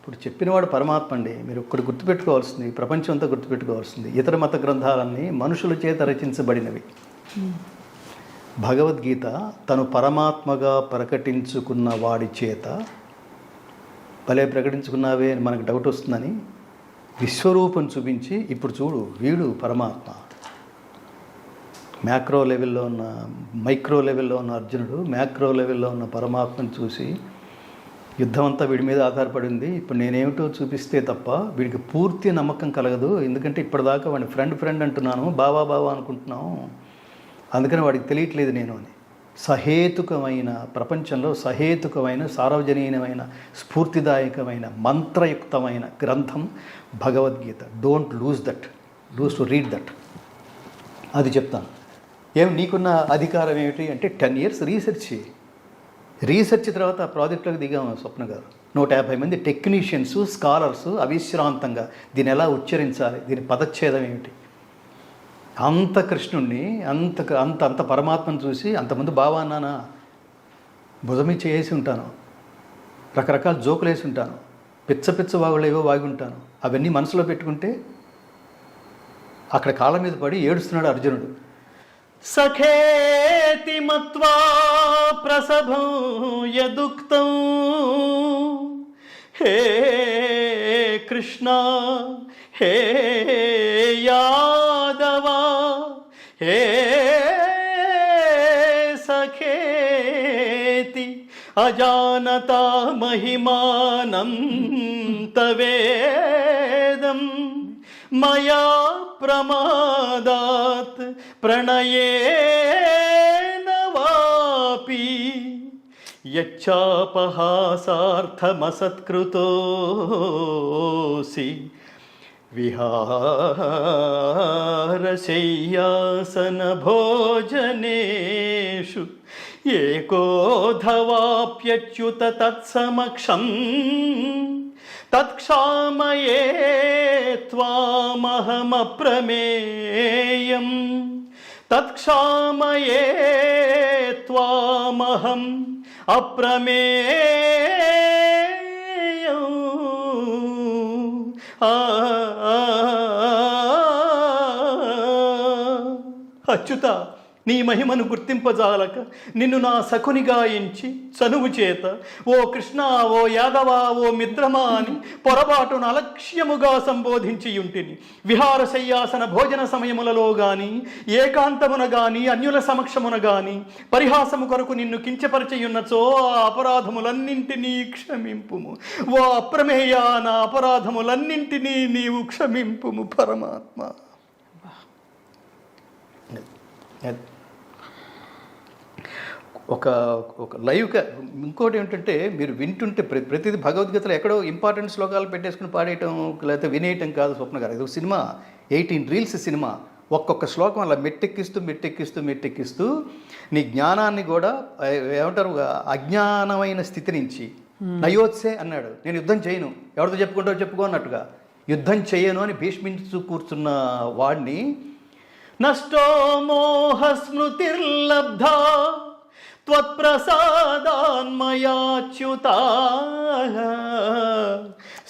ఇప్పుడు చెప్పినవాడు పరమాత్మ అండి. మీరు ఒక్కటి గుర్తుపెట్టుకోవాల్సింది, ప్రపంచం అంతా గుర్తుపెట్టుకోవాల్సింది, ఇతర మత గ్రంథాలన్నీ మనుషుల చేత రచించబడినవి. భగవద్గీత తను పరమాత్మగా ప్రకటించుకున్న వాడి చేత, భలే ప్రకటించుకున్నావే అని మనకు డౌట్ వస్తుందని విశ్వరూపం చూపించి, ఇప్పుడు చూడు వీడు పరమాత్మ, మైక్రో లెవెల్లో ఉన్న అర్జునుడు మ్యాక్రో లెవెల్లో ఉన్న పరమాత్మను చూసి, యుద్ధం అంతా వీడి మీద ఆధారపడింది, ఇప్పుడు నేనేమిటో చూపిస్తే తప్ప వీడికి పూర్తి నమ్మకం కలగదు. ఎందుకంటే ఇప్పటిదాకా వాడిని ఫ్రెండ్ అంటున్నాను, బావా అనుకుంటున్నాను, అందుకని వాడికి తెలియట్లేదు నేను అని. సహేతుకమైన ప్రపంచంలో సహేతుకమైన సార్వజనీయమైన స్ఫూర్తిదాయకమైన మంత్రయుక్తమైన గ్రంథం Bhagavad Gita. Don't lose to read that. అది చెప్తాను. నీకున్న అధికారం ఏమిటి అంటే 10 years రీసెర్చ్ తర్వాత ప్రాజెక్టులకు దిగాము స్వప్న గారు. 150 మంది టెక్నీషియన్స్, స్కాలర్స్ అవిశ్రాంతంగా దీన్ని ఎలా ఉచ్చరించాలి, దీని పదచ్ఛేదం ఏమిటి, అంత కృష్ణుణ్ణి అంత పరమాత్మను చూసి అంతమంది బావా అన్నానా, భుజమి చేసి ఉంటాను, రకరకాల జోకులు వేసి ఉంటాను, పిచ్చ వాగులేవో వాగి ఉంటాను. అవన్నీ మనసులో పెట్టుకుంటే అక్కడ కాళ్ళ మీద పడి ఏడుస్తున్నాడు అర్జునుడు. సఖేతి మత్వా ప్రసభం యదుక్తం హే కృష్ణ హే యాదవ హే సఖేతి అజానతా మహిమానం తవేదం మయా ప్రమాదాత్ ప్రణయేన వాపి యచ్చాపహాసార్థమసత్కృతోసి విహారశయ్యాసన భోజనేషు ఏకోధవాప్యచ్యుత తత్సమక్షం తత్క్షామయే త్వామహమప్రమేయం తత్క్షామయే త్వామహం అప్రమేయం. అచ్యుత, నీ మహిమను గుర్తింపజాలక నిన్ను నా సఖునిగా ఎంచి చనువు చేత ఓ కృష్ణ, ఓ యాదవ, ఓ మిత్రమా అని పొరపాటున అలక్ష్యముగా సంబోధించి ఉంటిని. విహార శయ్యాసన భోజన సమయములలో గాని, ఏకాంతమున గాని, అన్యుల సమక్షమున గాని పరిహాసము కొరకు నిన్ను కించపరచియున్నచో ఆ అపరాధములన్నింటినీ క్షమింపుము. ఓ అప్రమేయ, నా అపరాధములన్నింటినీ నీవు క్షమింపుము పరమాత్మ. ఒక లైవ్గా ఇంకోటి ఏమిటంటే, మీరు వింటుంటే ప్రతిదీ భగవద్గీతలో ఎక్కడో ఇంపార్టెంట్ శ్లోకాలు పెట్టేసుకుని పాడేయటం లేకపోతే వినేయటం కాదు స్వప్న గారు. ఇది ఒక సినిమా, 18 రీల్స్ సినిమా. ఒక్కొక్క శ్లోకం అలా మెట్టెక్కిస్తూ నీ జ్ఞానాన్ని కూడా ఏమంటారు, అజ్ఞానమైన స్థితి నుంచి నయోత్సే అన్నాడు. నేను యుద్ధం చేయను, ఎవరితో చెప్పుకుంటావు చెప్పుకో అన్నట్టుగా యుద్ధం చేయను అని భీష్మించు కూర్చున్న వాడిని నష్టో మోహ స్మృతిర్లబ్ధా త్వత్ప్రసాదాన్మయాచ్యుత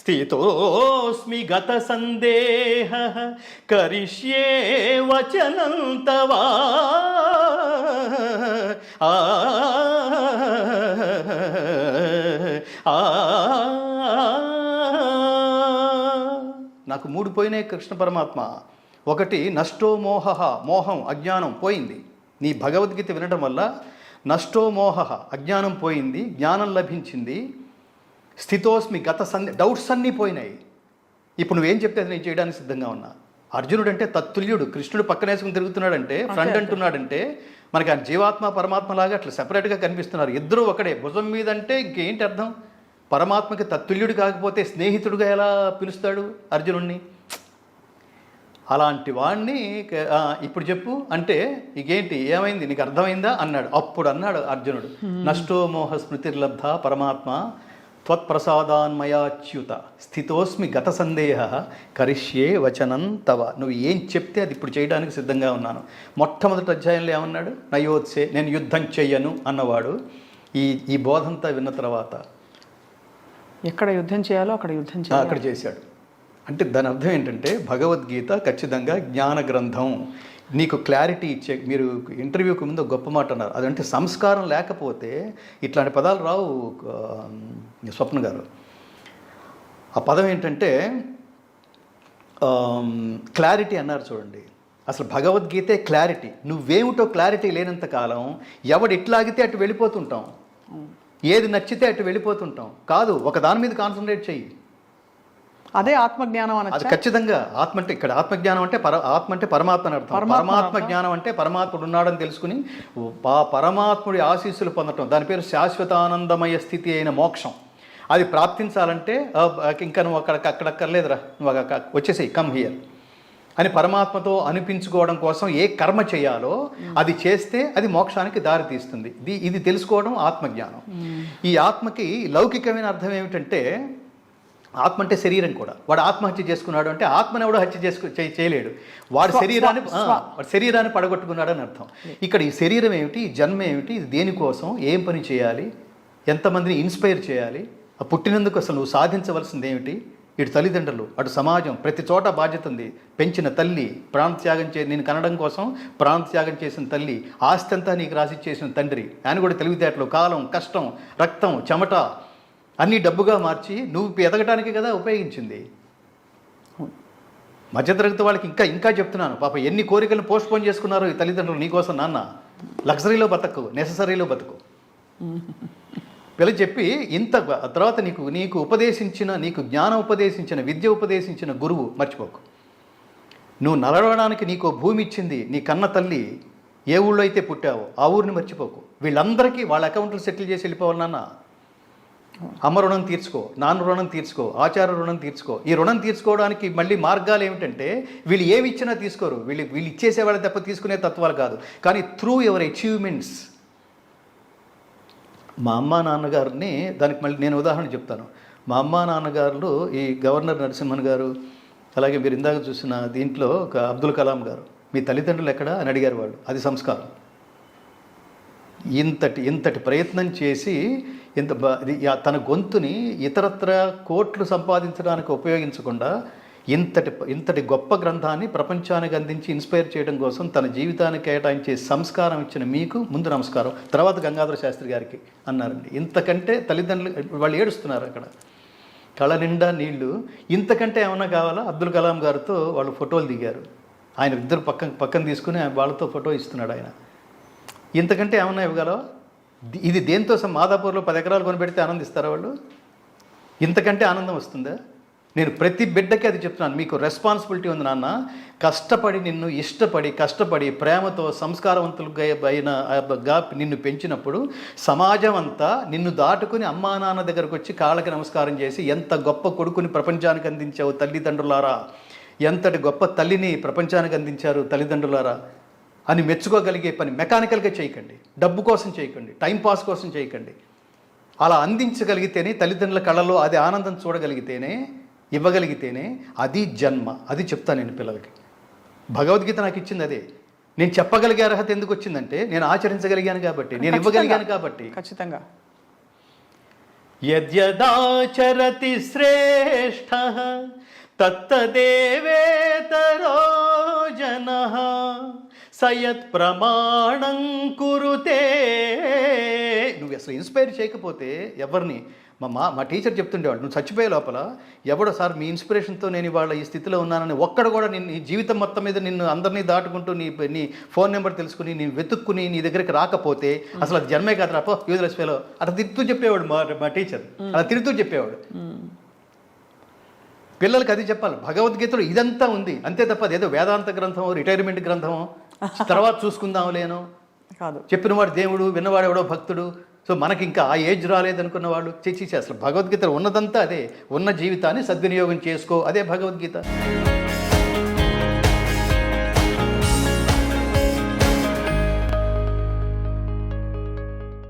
స్థితోస్మి గత సందేహ కరిష్యే వచనం తవా. నాకు 3 పోయినాయి కృష్ణ పరమాత్మ. ఒకటి నష్టో మోహ, మోహం అజ్ఞానం పోయింది. నీ భగవద్గీత వినడం వల్ల నష్టో మోహ అజ్ఞానం పోయింది, జ్ఞానం లభించింది. స్థితోస్మి గత డౌట్స్ అన్నీ పోయినాయి. ఇప్పుడు నువ్వేం చెప్తే అది నేను చేయడానికి సిద్ధంగా ఉన్నా. అర్జునుడు అంటే తత్తుల్యుడు, కృష్ణుడు పక్కనేసుకుని తిరుగుతున్నాడంటే, ఫ్రెండ్ అంటున్నాడంటే మనకి ఆ జీవాత్మ పరమాత్మలాగా అట్లా సెపరేట్గా కనిపిస్తున్నారు. ఇద్దరూ ఒకడే భుజం మీద అంటే ఇంకేంటి అర్థం? పరమాత్మకి తత్తుల్యుడు కాకపోతే స్నేహితుడుగా ఎలా పిలుస్తాడు అర్జునుడిని? అలాంటి వాడిని ఇప్పుడు చెప్పు అంటే ఇకేంటి, ఏమైంది, నీకు అర్థమైందా అన్నాడు. అప్పుడు అన్నాడు అర్జునుడు, నష్టో మోహ స్మృతిర్లబ్ధ పరమాత్మ త్వత్ప్రసాదాన్మయాచ్యుత స్థితోస్మి గత సందేహ కరిష్యే వచనం తవ. నువ్వు ఏం చెప్తే అది ఇప్పుడు చేయడానికి సిద్ధంగా ఉన్నాను. మొట్టమొదటి అధ్యాయంలో ఏమన్నాడు? నయోత్సే, నేను యుద్ధం చెయ్యను అన్నవాడు ఈ బోధంతా విన్న తర్వాత ఎక్కడ యుద్ధం చేయాలో అక్కడ యుద్ధం చేయాలి, అక్కడ చేశాడు. అంటే దాని అర్థం ఏంటంటే భగవద్గీత ఖచ్చితంగా జ్ఞాన గ్రంథం. నీకు క్లారిటీ ఇచ్చే, మీరు ఇంటర్వ్యూకి ముందు గొప్ప మాట అన్నారు, అదంటే సంస్కారం లేకపోతే ఇట్లాంటి పదాలు రావు స్వప్న గారు. ఆ పదం ఏంటంటే క్లారిటీ అన్నారు చూడండి. అసలు భగవద్గీతే క్లారిటీ. నువ్వేమిటో క్లారిటీ లేనంత కాలం ఎవడు ఎట్లాగితే అటు వెళ్ళిపోతుంటాం, ఏది నచ్చితే అటు వెళ్ళిపోతుంటాం. కాదు, ఒక దాని మీద కాన్సన్ట్రేట్ చెయ్యి. అదే ఆత్మజ్ఞానం అని. అది ఖచ్చితంగా ఆత్మ అంటే, ఇక్కడ ఆత్మజ్ఞానం అంటే ఆత్మ అంటే పరమాత్మ అని అర్థం. పరమాత్మ జ్ఞానం అంటే పరమాత్ముడు ఉన్నాడని తెలుసుకుని పరమాత్ముడి ఆశీస్సులు పొందటం. దాని పేరు శాశ్వతానందమయ స్థితి అయిన మోక్షం. అది ప్రాప్తించాలంటే ఇంకా నువ్వు అక్కడక్కర్లేదురా, నువ్వు వచ్చేసేయి, కమ్ హియర్ అని పరమాత్మతో అనిపించుకోవడం కోసం ఏ కర్మ చేయాలో అది చేస్తే అది మోక్షానికి దారి తీస్తుంది. ఇది తెలుసుకోవడం ఆత్మజ్ఞానం. ఈ ఆత్మకి లౌకికమైన అర్థం ఏమిటంటే, ఆత్మ అంటే శరీరం కూడా. వాడు ఆత్మహత్య చేసుకున్నాడు అంటే ఆత్మని ఎవడో హత్య చేయలేడు, వాడు శరీరాన్ని పడగొట్టుకున్నాడు అని అర్థం. ఇక్కడ ఈ శరీరం ఏమిటి, ఈ జన్మ ఏమిటి, ఇది దేనికోసం, ఏం పని చేయాలి, ఎంతమందిని ఇన్స్పైర్ చేయాలి, ఆ పుట్టినందుకు అసలు నువ్వు సాధించవలసింది ఏమిటి, ఇటు తల్లిదండ్రులు అటు సమాజం ప్రతి చోట బాధ్యత ఉంది. పెంచిన తల్లి, ప్రాణత్యాగం నేను కనడం కోసం ప్రాణత్యాగం చేసిన తల్లి, ఆస్తి అంతా నీకు రాసిచ్చేసిన తండ్రి, ఆయన కూడా తెలివితేటలు, కాలం, కష్టం, రక్తం, చెమట అన్నీ డబ్బుగా మార్చి నువ్వు ఎదగటానికి కదా ఉపయోగించింది. మధ్యతరగతి వాళ్ళకి ఇంకా చెప్తున్నాను, పాప ఎన్ని కోరికలను పోస్ట్పోన్ చేసుకున్నారో ఈ తల్లిదండ్రులు నీకోసం. నాన్న లగ్జరీలో బతకు, నెససరీలో బతుకు పిల్ల చెప్పి ఇంత తర్వాత నీకు ఉపదేశించిన, నీకు జ్ఞానం ఉపదేశించిన, విద్య ఉపదేశించిన గురువు మర్చిపోకు. నువ్వు నడవడానికి నీకు భూమి ఇచ్చింది నీ కన్న తల్లి, ఏ ఊళ్ళో అయితే పుట్టావో ఆ ఊరిని మర్చిపోకు. వీళ్ళందరికీ వాళ్ళ అకౌంట్లు సెటిల్ చేసి వెళ్ళిపోవాలి. నాన్న అమ్మ రుణం తీర్చుకో, నాన్న రుణం తీర్చుకో, ఆచార రుణం తీర్చుకో. ఈ రుణం తీర్చుకోవడానికి మళ్ళీ మార్గాలు ఏమిటంటే, వీళ్ళు ఏమి ఇచ్చినా తీసుకోరు, వీళ్ళు ఇచ్చేసే వాళ్ళ తప్ప తీసుకునే తత్వాలు కాదు, కానీ త్రూ యువర్ అచీవ్మెంట్స్. మా అమ్మ నాన్నగారిని, దానికి మళ్ళీ నేను ఉదాహరణ చెప్తాను. మా అమ్మ నాన్నగారు ఈ గవర్నర్ నరసింహన్ గారు, అలాగే మీరు ఇందాక చూసిన దీంట్లో ఒక అబ్దుల్ కలాం గారు, మీ తల్లిదండ్రులు ఎక్కడా అని అడిగారు వాళ్ళు. అది సంస్కారం. ఇంతటి ప్రయత్నం చేసి తన గొంతుని ఇతరత్ర కోట్లు సంపాదించడానికి ఉపయోగించకుండా ఇంతటి గొప్ప గ్రంథాన్ని ప్రపంచానికి అందించి ఇన్స్పైర్ చేయడం కోసం తన జీవితానికి కేటాయించే సంస్కారం ఇచ్చిన మీకు ముందు నమస్కారం, తర్వాత గంగాధర శాస్త్రి గారికి అన్నారండి. ఇంతకంటే తల్లిదండ్రులు వాళ్ళు ఏడుస్తున్నారు అక్కడ, కళ్ళ నిండా నీళ్లు. ఇంతకంటే ఏమన్నా కావాలా? అబ్దుల్ కలాం గారితో వాళ్ళు ఫోటోలు దిగారు, ఆయన ఇద్దరు పక్కన తీసుకుని వాళ్ళతో ఫోటో ఇస్తున్నాడు ఆయన. ఇంతకంటే ఏమన్నా ఇవ్వగలవా? ఇది దేంతో మాదాపూర్లో 10 ఎకరాలు కొనిపెడితే ఆనందిస్తారా వాళ్ళు? ఇంతకంటే ఆనందం వస్తుందా? నేను ప్రతి బిడ్డకి అది చెప్తున్నాను, మీకు రెస్పాన్సిబిలిటీ ఉంది నాన్న. కష్టపడి నిన్ను కష్టపడి ప్రేమతో సంస్కారవంతులుగా నిన్ను పెంచినప్పుడు సమాజం అంతా నిన్ను దాటుకుని అమ్మా నాన్న దగ్గరకు వచ్చి కాళ్ళకి నమస్కారం చేసి, ఎంత గొప్ప కొడుకుని ప్రపంచానికి అందించావు తల్లిదండ్రులారా, ఎంతటి గొప్ప తల్లిని ప్రపంచానికి అందించారు తల్లిదండ్రులారా అని మెచ్చుకోగలిగే పని మెకానికల్గా చేయకండి, డబ్బు కోసం చేయకండి, టైంపాస్ కోసం చేయకండి. అలా అందించగలిగితేనే, తల్లిదండ్రుల కళ్ళలో అది ఆనందం చూడగలిగితేనే, ఇవ్వగలిగితేనే అది జన్మ. అది చెప్తాను నేను పిల్లలకి. భగవద్గీత నాకు ఇచ్చింది అదే. నేను చెప్పగలిగే అర్హత ఎందుకు వచ్చిందంటే నేను ఆచరించగలిగాను కాబట్టి, నేను ఇవ్వగలిగాను కాబట్టి. ఖచ్చితంగా. యద్యదాచరతి శ్రేష్ఠ తత్తదేవేతరో జనః సయత్ ప్రమాణం కురుతే. నువ్వు అసలు ఇన్స్పైర్ చేయకపోతే ఎవరిని, మా టీచర్ చెప్తుండేవాడు, నువ్వు చచ్చిపోయే లోపల ఎవడో సార్ మీ ఇన్స్పిరేషన్తో నేను ఇవాళ ఈ స్థితిలో ఉన్నానని ఒక్కడ కూడా నీ జీవితం మొత్తం మీద నిన్ను అందరినీ దాటుకుంటూ నీ ఫోన్ నెంబర్ తెలుసుకుని నీ వెతుక్కుని నీ దగ్గరికి రాకపోతే అసలు అది జన్మే కాదు రాపో యూజ్లెస్ ఫెలో అట్లా తిరుగుతూ చెప్పేవాడు మా టీచర్. అలా తిరుగుతూ చెప్పేవాడు. పిల్లలకి అది చెప్పాలి. భగవద్గీతలో ఇదంతా ఉంది అంతే తప్ప అదేదో వేదాంత గ్రంథమో రిటైర్మెంట్ గ్రంథమో తర్వాత చూసుకుందాం లేను కాదు. చెప్పినవాడు దేవుడు, విన్నవాడు ఎవడో భక్తుడు. సో మనకి ఇంకా ఆ ఏజ్ రాలేదనుకున్న వాళ్ళు చేసి అసలు భగవద్గీత ఉన్నదంతా అదే. ఉన్న జీవితాన్ని సద్వినియోగం చేసుకో, అదే భగవద్గీత.